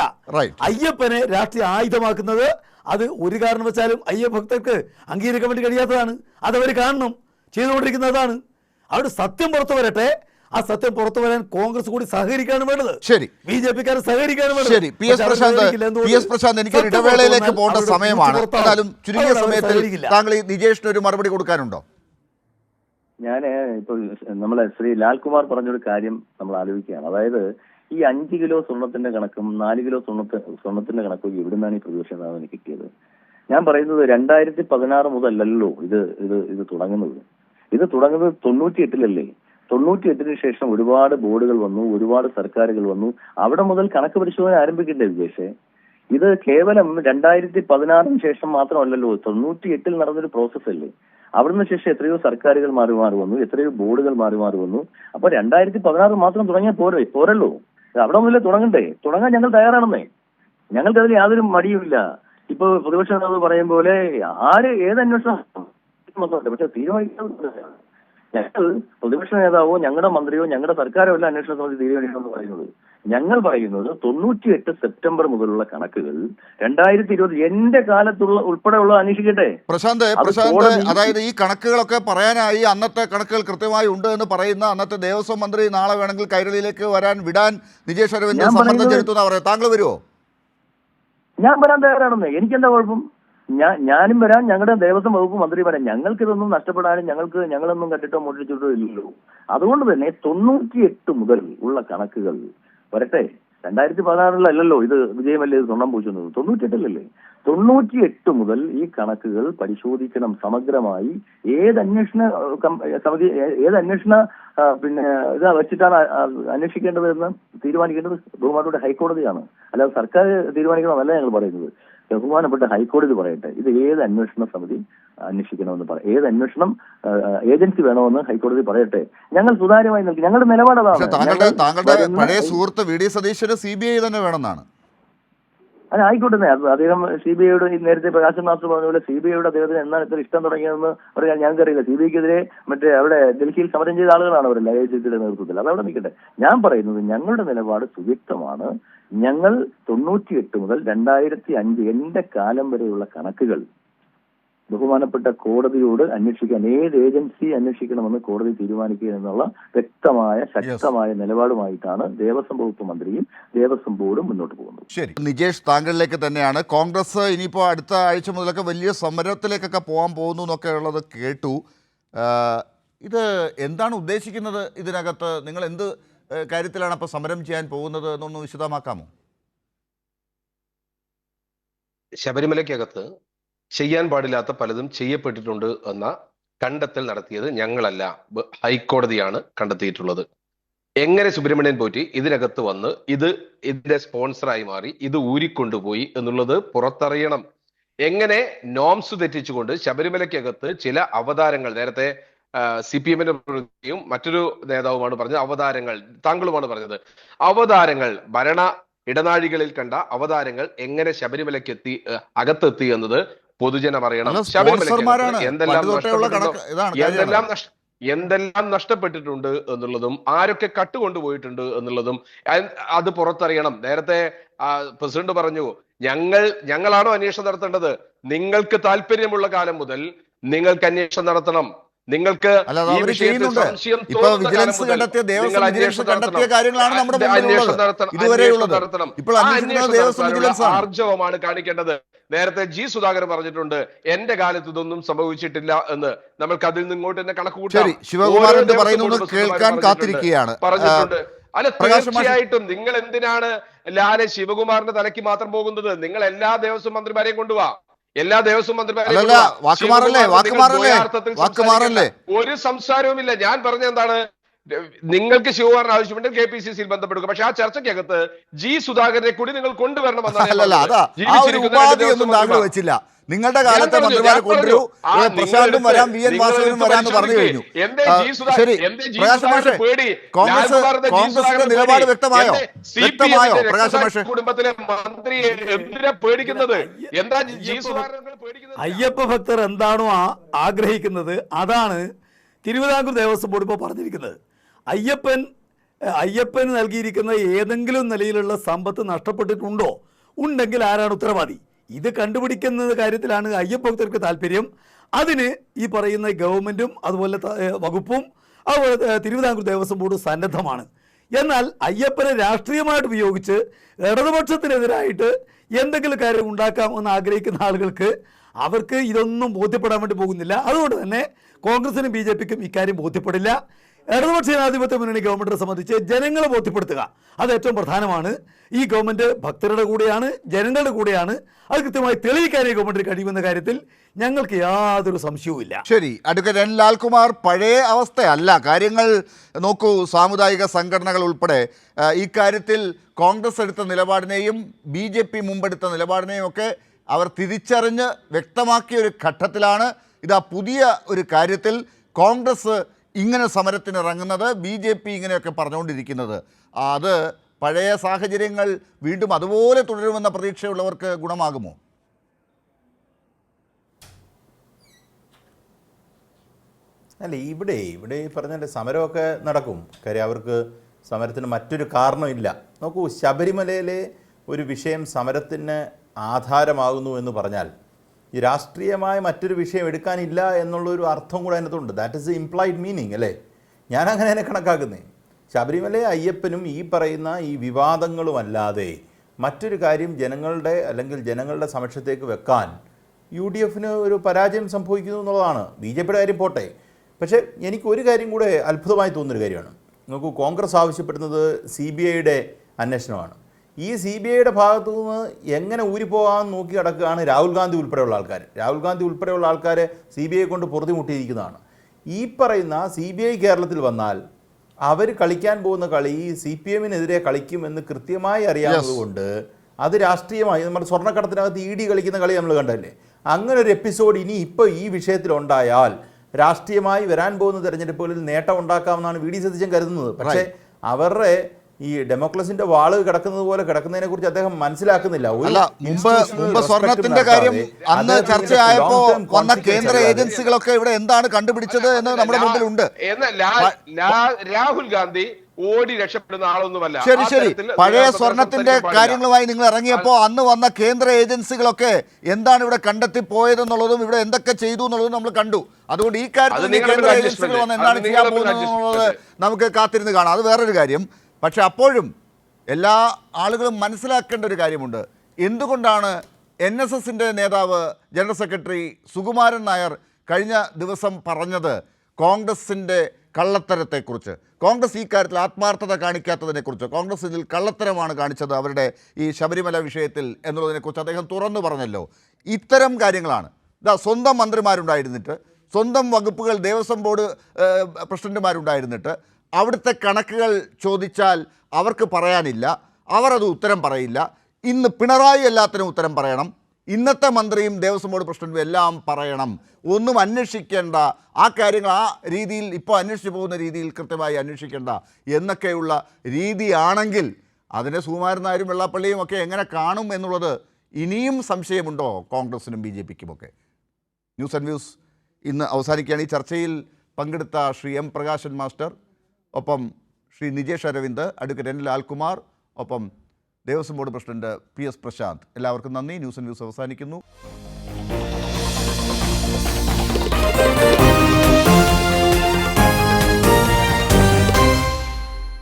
അയ്യപ്പനെ രാഷ്ട്രീയ ആയുധമാക്കുന്നത് അത് ഒരു കാരണവശാലും അയ്യപ്പ ഭക്തർക്ക് അംഗീകരിക്കാൻ വേണ്ടി കഴിയാത്തതാണ്. അതവർ കാണണം, ചെയ്തുകൊണ്ടിരിക്കുന്നതാണ്. അവിടെ സത്യം പുറത്തു വരട്ടെ. ആ സത്യം പുറത്തു വരാൻ കോൺഗ്രസ് കൂടി സഹകരിക്കാണ് വേണ്ടത്. ശരി, BJPക്കാർ സഹകരിക്കാണ് വേണ്ടത്. ശരി, PS പ്രശാന്ത്, എനിക്ക് ഇടവേളയിലേക്ക് പോകേണ്ട സമയമാണ്. എന്നാലും ചുരുങ്ങിയ സമയത്തിൽ താങ്കൾ ഈ നിജേഷിന് ഒരു മറുപടി കൊടുക്കാനുണ്ടോ? ഞാൻ ഇപ്പോൾ നമ്മളെ ശ്രീ ലാൽകുമാർ പറഞ്ഞൊരു കാര്യം നമ്മൾ ആലോചിക്കുകയാണ്. അതായത് ഈ 5 കിലോ സ്വർണത്തിന്റെ കണക്കും 4 കിലോ സ്വർണത്തിന്റെ കണക്കും എവിടെ നിന്നാണ് ഈ പ്രതിപക്ഷ നേതാവിന് കിട്ടിയത്? ഞാൻ പറയുന്നത് 2016 മുതലല്ലോ ഇത് തുടങ്ങുന്നത്. ഇത് തുടങ്ങുന്നത് 98-ലല്ലേ? 98-ന് ശേഷം ഒരുപാട് ബോർഡുകൾ വന്നു, ഒരുപാട് സർക്കാരുകൾ വന്നു. അവിടെ മുതൽ കണക്ക് പരിശോധന ആരംഭിക്കണ്ടേ വിജേഷേ? ഇത് കേവലം 2016-ന് ശേഷം മാത്രമല്ലല്ലോ, 98-ൽ നടന്നൊരു പ്രോസസ് അല്ലേ? അവിടുന്ന് ശേഷം എത്രയോ സർക്കാരുകൾ മാറി വന്നു, എത്രയോ ബോർഡുകൾ മാറി വന്നു. അപ്പൊ 2016 മാത്രം തുടങ്ങിയാൽ പോരല്ലോ, അവിടെ മുതലേ തുടങ്ങണ്ടേ? തുടങ്ങാൻ ഞങ്ങൾ തയ്യാറാണെന്നേ. ഞങ്ങൾക്കതിൽ യാതൊരു മടിയുമില്ല. ഇപ്പൊ പ്രതിപക്ഷ നേതാവ് പറയും പോലെ ഏത് അന്വേഷണം പക്ഷെ തീരുമാനിക്കുന്നത് ഞങ്ങൾ പ്രതിപക്ഷ നേതാവോ ഞങ്ങളുടെ മന്ത്രിയോ ഞങ്ങളുടെ സർക്കാരോ അല്ല അന്വേഷണ സമിതി തീരുമാനിക്കണമെന്ന് പറയുന്നത്. ഞങ്ങൾ പറയുന്നത് 98 സെപ്റ്റംബർ മുതലുള്ള കണക്കുകൾ 2020 എന്റെ കാലത്തുള്ള ഉൾപ്പെടെയുള്ള അന്വേഷിക്കട്ടെ. പ്രശാന്ത്, അതായത് ഈ കണക്കുകളൊക്കെ പറയാനായി അന്നത്തെ കണക്കുകൾ കൃത്യമായി ഉണ്ട് എന്ന് പറയുന്ന അന്നത്തെ ദേവസ്വം മന്ത്രി നാളെ വേണമെങ്കിൽ കൈരളിയിലേക്ക് വിടാൻ നിജേഷ് അരവിന്ദ് സമ്മർദ്ദം ചെലുത്തുന്ന പറയാം. താങ്കൾ വരുമോ? ഞാൻ വരാൻ തയ്യാറാണെന്ന്. എനിക്കെന്താ കുഴപ്പം? ഞാനും വരാൻ, ഞങ്ങളുടെ ദേവസ്വം വകുപ്പ് മന്ത്രി വരാൻ. ഞങ്ങൾക്കിതൊന്നും നഷ്ടപ്പെടാനും ഞങ്ങളൊന്നും കണ്ടിട്ടോ മോഷ്ടിച്ചിട്ടോ ഇല്ലല്ലോ. അതുകൊണ്ട് തന്നെ 98 മുതൽ ഉള്ള കണക്കുകൾ വരട്ടെ. 2016-ലല്ലോ ഇത് വിജയമല്ലേ ഇത് സ്വർണം പൂച്ചുന്നത്, 98-ലല്ലേ? 98 മുതൽ ഈ കണക്കുകൾ പരിശോധിക്കണം സമഗ്രമായി. ഏത് അന്വേഷണ പിന്നെ ഇത് വെച്ചിട്ടാണ് അന്വേഷിക്കേണ്ടത് എന്ന് തീരുമാനിക്കേണ്ടത് ബഹുമാനപ്പെട്ട ഹൈക്കോടതിയാണ്. അല്ലാതെ സർക്കാർ തീരുമാനിക്കണമെന്നല്ല ഞങ്ങൾ പറയുന്നത്. ബഹുമാനപ്പെട്ട ഹൈക്കോടതി പറയട്ടെ ഇത് ഏത് അന്വേഷണ സമിതി അന്വേഷിക്കണമെന്ന് ഏത് അന്വേഷണം ഏജൻസി വേണമെന്ന് ഹൈക്കോടതി പറയട്ടെ. ഞങ്ങൾ സുതാര്യമായി നിൽക്കും. ഞങ്ങളുടെ നിലപാടതാണ്. താങ്കളുടെ പഴയ സുഹൃത്ത് VD സതീശന് CBI തന്നെ വേണമെന്നാണ്. അത് ആയിക്കോട്ടെ. അദ്ദേഹം CBIയോട് നേരത്തെ പ്രകാശൻ മാസ്റ്റർ പറഞ്ഞ പോലെ CBIയോട് അദ്ദേഹത്തിന് എന്താണ് ഇത്ര ഇഷ്ടം തുടങ്ങിയതെന്ന് പറയാൻ ഞങ്ങൾക്കറിയില്ല. CBIക്കെതിരെ അവിടെ ഡൽഹിയിൽ സമരം ചെയ്ത ആളുകളാണ് അവരല്ല AICCയുടെ നേതൃത്വത്തിൽ. അതവിടെ നിൽക്കട്ടെ. ഞാൻ പറയുന്നത് ഞങ്ങളുടെ നിലപാട് സുവ്യക്തമാണ്. ഞങ്ങൾ 98 മുതൽ 2005 എന്റെ കാലം വരെയുള്ള കണക്കുകൾ ബഹുമാനപ്പെട്ട കോടതിയോട് അന്വേഷിക്കാൻ ഏത് ഏജൻസി അന്വേഷിക്കണമെന്ന് കോടതി തീരുമാനിക്കുക എന്നുള്ള വ്യക്തമായ ശക്തമായ നിലപാടുമായിട്ടാണ് ദേവസ്വം വകുപ്പ് മന്ത്രിയും ദേവസ്വം ബോർഡും മുന്നോട്ട് പോകുന്നത്. ശരി, നിജേഷ്, താങ്കളിലേക്ക് തന്നെയാണ്. കോൺഗ്രസ് ഇനിയിപ്പോൾ അടുത്ത ആഴ്ച മുതലൊക്കെ വലിയ സമരത്തിലേക്കൊക്കെ പോകാൻ പോകുന്നു എന്നൊക്കെ ഉള്ളത് കേട്ടു. ഇത് എന്താണ് ഉദ്ദേശിക്കുന്നത്? ഇതിനകത്ത് നിങ്ങൾ എന്ത് കാര്യത്തിലാണ് അപ്പോൾ സമരം ചെയ്യാൻ പോകുന്നത് എന്നൊന്ന് വിശദമാക്കാമോ? ശബരിമലയ്ക്കകത്ത് ചെയ്യാൻ പാടില്ലാത്ത പലതും ചെയ്യപ്പെട്ടിട്ടുണ്ട് എന്ന കണ്ടെത്തൽ നടത്തിയത് ഞങ്ങളല്ല, ഹൈക്കോടതിയാണ് കണ്ടെത്തിയിട്ടുള്ളത്. എങ്ങനെ സുബ്രഹ്മണ്യൻ പോറ്റി ഇതിനകത്ത് വന്ന് ഇതിന്റെ സ്പോൺസറായി മാറി ഇത് ഊരിക്കൊണ്ടുപോയി എന്നുള്ളത് പുറത്തറിയണം. എങ്ങനെ നോംസ് തെറ്റിച്ചുകൊണ്ട് ശബരിമലയ്ക്കകത്ത് ചില അവതാരങ്ങൾ, നേരത്തെ CPM-ന്റെ പ്രതിയും മറ്റൊരു നേതാവുമാണ് പറഞ്ഞത് അവതാരങ്ങൾ, താങ്കളുമാണ് പറഞ്ഞത് അവതാരങ്ങൾ, ഭരണ ഇടനാഴികളിൽ കണ്ട അവതാരങ്ങൾ എങ്ങനെ ശബരിമലയ്ക്ക് അകത്തെത്തി എന്നത് പൊതുജനം അറിയണം. ശബരിമലയ്ക്ക് എന്തെല്ലാം നഷ്ടപ്പെട്ടിട്ടുണ്ട് എന്നുള്ളതും ആരൊക്കെ കട്ടുകൊണ്ടുപോയിട്ടുണ്ട് എന്നുള്ളതും അത് പുറത്തറിയണം. നേരത്തെ പ്രസിഡന്റ് പറഞ്ഞു, ഞങ്ങളാണോ അന്വേഷണം നടത്തേണ്ടത്? നിങ്ങൾക്ക് താല്പര്യമുള്ള കാലം മുതൽ നിങ്ങൾക്ക് അന്വേഷണം നടത്തണം. നിങ്ങൾക്ക് ഈ വിഷയത്തിൽ സംശയം തോന്നുന്ന കാലം മുതൽ നിങ്ങൾ അന്വേഷണം നടത്തണം. ആർജവമാണ് കാണിക്കേണ്ടത്. നേരത്തെ സുധാകരൻ പറഞ്ഞിട്ടുണ്ട്, എന്റെ കാലത്ത് ഇതൊന്നും സംഭവിച്ചിട്ടില്ല എന്ന്. നമ്മൾക്ക് അതിൽ നിന്നിങ്ങോട്ട് തന്നെ കണക്ക് കൂട്ടാം. പറഞ്ഞിട്ടുണ്ട്. അല്ല, തീർച്ചയായിട്ടും നിങ്ങൾ എന്തിനാണ് ലാലെ ശിവകുമാറിന്റെ തലയ്ക്ക് മാത്രം പോകുന്നത്? നിങ്ങൾ എല്ലാ ദേവസ്വം മന്ത്രിമാരെയും കൊണ്ടുപോവാ. എല്ലാ ദേവസ്വം മന്ത്രിമാരെയും ഒരു സംസാരവുമില്ല. ഞാൻ പറഞ്ഞ എന്താണ്, നിങ്ങൾക്ക് ശിവകുമാറിന് ആവശ്യമുണ്ടെങ്കിൽ KPCC-യിൽ ബന്ധപ്പെടുക. പക്ഷെ ആ ചർച്ചയ്ക്കകത്ത് സുധാകരനെ കൂടി നിങ്ങൾ കൊണ്ടുവരണമെന്നാണ്. നിങ്ങളുടെ കാലത്തെ മന്ത്രിമാരെ കൊണ്ടുവരൂ, പ്രശാന്തും വരാം, VN വാസുവിനും വരാമെന്ന് പറഞ്ഞു കഴിഞ്ഞു. ശരി, കോൺഗ്രസിന്റെ നിലപാട് വ്യക്തമായോ? പ്രകാശ് മാഷ്, കുടുംബത്തിലെ മന്ത്രിയെ എന്തിനാ പേടിക്കുന്നത്? എന്താ അയ്യപ്പ ഭക്തർ എന്താണോ ആഗ്രഹിക്കുന്നത് അതാണ് തിരുവിതാംകൂർ ദേവസ്വം ബോർഡ് ഇപ്പോൾ പറഞ്ഞിരിക്കുന്നത്. അയ്യപ്പന് നൽകിയിരിക്കുന്ന ഏതെങ്കിലും നിലയിലുള്ള സമ്പത്ത് നഷ്ടപ്പെട്ടിട്ടുണ്ടോ? ഉണ്ടെങ്കിൽ ആരാണ് ഉത്തരവാദി? ഇത് കണ്ടുപിടിക്കുന്ന കാര്യത്തിലാണ് അയ്യപ്പ ഭക്തർക്ക് താല്പര്യം. അതിന് ഈ പറയുന്ന ഗവൺമെൻറ്റും അതുപോലെ വകുപ്പും അതുപോലെ തിരുവിതാംകൂർ ദേവസ്വം ബോർഡ് സന്നദ്ധമാണ്. എന്നാൽ അയ്യപ്പനെ രാഷ്ട്രീയമായിട്ട് ഉപയോഗിച്ച് ഇടതുപക്ഷത്തിനെതിരായിട്ട് എന്തെങ്കിലും കാര്യം ഉണ്ടാക്കാമെന്ന് ആഗ്രഹിക്കുന്ന ആളുകൾക്ക് അവർക്ക് ഇതൊന്നും ബോധ്യപ്പെടാൻ വേണ്ടി പോകുന്നില്ല. അതുകൊണ്ട് തന്നെ കോൺഗ്രസിനും BJP-ക്കും ഇക്കാര്യം ബോധ്യപ്പെടില്ല. ഇടതുപക്ഷ ജനാധിപത്യ മുന്നണി ഗവൺമെൻറ്റിനെ സംബന്ധിച്ച് ജനങ്ങളെ ബോധ്യപ്പെടുത്തുക, അത് ഏറ്റവും പ്രധാനമാണ്. ഈ ഗവൺമെൻറ് ഭക്തരുടെ കൂടെയാണ്, ജനങ്ങളുടെ കൂടെയാണ്. അത് കൃത്യമായി തെളിയിക്കാനേ ഗവൺമെൻറ്റിന് കഴിയുമെന്ന കാര്യത്തിൽ ഞങ്ങൾക്ക് യാതൊരു സംശയവുമില്ല. ശരി, അഡ്വക്കേറ്റ് N. ലാൽകുമാർ, പഴയ അവസ്ഥയല്ല കാര്യങ്ങൾ. നോക്കൂ, സാമുദായിക സംഘടനകൾ ഉൾപ്പെടെ ഈ കാര്യത്തിൽ കോൺഗ്രസ് എടുത്ത നിലപാടിനെയും BJP മുമ്പെടുത്ത നിലപാടിനെയും ഒക്കെ അവർ തിരിച്ചറിഞ്ഞ് വ്യക്തമാക്കിയ ഒരു ഘട്ടത്തിലാണ് ഇതാ പുതിയ ഒരു കാര്യത്തിൽ കോൺഗ്രസ് ഇങ്ങനെ സമരത്തിനിറങ്ങുന്നത്, BJP ഇങ്ങനെയൊക്കെ പറഞ്ഞുകൊണ്ടിരിക്കുന്നത്. അത് പഴയ സാഹചര്യങ്ങൾ വീണ്ടും അതുപോലെ തുടരുമെന്ന പ്രതീക്ഷയുള്ളവർക്ക് ഗുണമാകുമോ? അല്ല, ഇവിടെ പറഞ്ഞാൽ സമരമൊക്കെ നടക്കും. കാര്യം അവർക്ക് സമരത്തിന് മറ്റൊരു കാരണമില്ല. നോക്കൂ, ശബരിമലയിലെ ഒരു വിഷയം സമരത്തിന് ആധാരമാകുന്നു എന്ന് പറഞ്ഞാൽ ഈ രാഷ്ട്രീയമായ മറ്റൊരു വിഷയം എടുക്കാനില്ല എന്നുള്ളൊരു അർത്ഥം കൂടെ അതിനകത്തുണ്ട്. ദാറ്റ് ഈസ് ഇംപ്ലൈഡ് മീനിങ് അല്ലേ? ഞാനങ്ങനെ തന്നെ കണക്കാക്കുന്നത്. ശബരിമല അയ്യപ്പനും ഈ പറയുന്ന ഈ വിവാദങ്ങളുമല്ലാതെ മറ്റൊരു കാര്യം ജനങ്ങളുടെ സമക്ഷത്തേക്ക് വെക്കാൻ UDF-ന് ഒരു പരാജയം സംഭവിക്കുന്നു എന്നുള്ളതാണ്. BJP-യുടെ കാര്യം പോട്ടെ. പക്ഷേ എനിക്കൊരു കാര്യം കൂടെ അത്ഭുതമായി തോന്നുന്നൊരു കാര്യമാണ്. നോക്കൂ, കോൺഗ്രസ് ആവശ്യപ്പെടുന്നത് CBI-യുടെ അന്വേഷണമാണ്. ഈ CBI-യുടെ ഭാഗത്തു നിന്ന് എങ്ങനെ ഊരിപ്പോകാമെന്ന് നോക്കി കിടക്കുകയാണ് രാഹുൽ ഗാന്ധി ഉൾപ്പെടെയുള്ള ആൾക്കാർ. CBI കൊണ്ട് പൊറുതിമുട്ടിയിരിക്കുന്നതാണ്. ഈ പറയുന്ന CBI കേരളത്തിൽ വന്നാൽ അവർ കളിക്കാൻ പോകുന്ന കളി CPM-നെതിരെ കളിക്കുമെന്ന് കൃത്യമായി അറിയാവുന്നതുകൊണ്ട് അത് രാഷ്ട്രീയമായി നമ്മുടെ സ്വർണ്ണക്കടത്തിനകത്ത് ED കളിക്കുന്ന കളി നമ്മൾ കണ്ടല്ലേ. അങ്ങനെ ഒരു എപ്പിസോഡ് ഇപ്പോൾ ഈ വിഷയത്തിലുണ്ടായാൽ രാഷ്ട്രീയമായി വരാൻ പോകുന്ന തെരഞ്ഞെടുപ്പുകളിൽ നേട്ടം ഉണ്ടാക്കാമെന്നാണ് VD സതീശൻ കരുതുന്നത്. പക്ഷേ അവരുടെ ഈ ഡെമോക്രസിന്റെ വാള് കിടക്കുന്നത് പോലെ കിടക്കുന്നതിനെ കുറിച്ച് അദ്ദേഹം മനസ്സിലാക്കുന്നില്ല. മുമ്പ് സ്വർണത്തിന്റെ കാര്യം അന്ന് ചർച്ചയായപ്പോ വന്ന കേന്ദ്ര ഏജൻസികളൊക്കെ ഇവിടെ എന്താണ് കണ്ടുപിടിച്ചത് എന്ന് നമ്മുടെ മുമ്പിലുണ്ട്. രാഹുൽ ഗാന്ധി ഓടി രക്ഷപ്പെടുന്ന ആളൊന്നുമല്ല. ശരി ആ ശരി തരത്തിൽ പഴയ നിയമസഭയിൽ സ്വർണത്തിന്റെ സംസാരിക്കാൻ പാടില്ല. കാര്യങ്ങളുമായി നിങ്ങൾ ഇറങ്ങിയപ്പോൾ അന്ന് വന്ന കേന്ദ്ര ഏജൻസികളൊക്കെ എന്താണ് ഇവിടെ കണ്ടെത്തി പോയതെന്നുള്ളതും ഇവിടെ എന്തൊക്കെ ചെയ്തു എന്നുള്ളതും നമ്മൾ കണ്ടു. അതുകൊണ്ട് ഈ കാര്യത്തിൽ അത് നിങ്ങളുടെ കേന്ദ്ര adjustment. ഏജൻസികൾ വന്ന് എന്താണ് അത് ചെയ്യാൻ നിങ്ങളുടെ പോകുന്നത് എന്നുള്ളത് adjustment. നമുക്ക് കാത്തിരുന്ന് കാണാം. അത് വേറൊരു കാര്യം. പക്ഷെ അപ്പോഴും എല്ലാ ആളുകളും മനസ്സിലാക്കേണ്ട ഒരു കാര്യമുണ്ട്. എന്തുകൊണ്ടാണ് NSSന്റെ നേതാവ് ജനറൽ സെക്രട്ടറി സുകുമാരൻ നായർ കഴിഞ്ഞ ദിവസം പറഞ്ഞത് കോൺഗ്രസിൻ്റെ കള്ളത്തരത്തെക്കുറിച്ച്, കോൺഗ്രസ് ഈ കാര്യത്തിൽ ആത്മാർത്ഥത കാണിക്കാത്തതിനെക്കുറിച്ച്, കോൺഗ്രസ് ഇതിൽ കള്ളത്തരമാണ് കാണിച്ചത് അവരുടെ ഈ ശബരിമല വിഷയത്തിൽ എന്നുള്ളതിനെക്കുറിച്ച് അദ്ദേഹം തുറന്നു പറഞ്ഞല്ലോ. ഇത്തരം കാര്യങ്ങളാണ്. സ്വന്തം മന്ത്രിമാരുണ്ടായിരുന്നിട്ട്, സ്വന്തം വകുപ്പുകൾ ദേവസ്വം ബോർഡ് പ്രസിഡന്റുമാരുണ്ടായിരുന്നിട്ട് അവിടുത്തെ കണക്കുകൾ ചോദിച്ചാൽ അവർക്ക് പറയാനില്ല, അവർ അത് ഉത്തരം പറയില്ല. ഇന്ന് പിണറായി എല്ലാത്തിനും ഉത്തരം പറയണം, ഇന്നത്തെ മന്ത്രിയും ദേവസ്വം ബോർഡ് പ്രസിഡന്റും എല്ലാം പറയണം. ഒന്നും അന്വേഷിക്കേണ്ട, ആ കാര്യങ്ങൾ ആ രീതിയിൽ ഇപ്പോൾ അന്വേഷിച്ച് പോകുന്ന രീതിയിൽ കൃത്യമായി അന്വേഷിക്കേണ്ട എന്നൊക്കെയുള്ള രീതിയാണെങ്കിൽ അതിനെ സുകുമാരൻ നായരും വെള്ളാപ്പള്ളിയും ഒക്കെ എങ്ങനെ കാണും എന്നുള്ളത് ഇനിയും സംശയമുണ്ടോ കോൺഗ്രസിനും BJPക്കും ഒക്കെ? ന്യൂസ് ആൻഡ് വ്യൂസ് ഇന്ന് അവസാനിക്കുകയാണ്. ഈ ചർച്ചയിൽ പങ്കെടുത്ത ശ്രീ M പ്രകാശൻ മാസ്റ്റർ, ഒപ്പം ശ്രീ നിജേഷ് അരവിന്ദ്, അഡ്വക്കേറ്റ് N ലാൽകുമാർ, ഒപ്പം Devaswom board president PS Prashanth, എല്ലാവർക്കും നന്ദി. ന്യൂസ് ആൻഡ് വ്യൂസ് അവസാനിക്കുന്നു.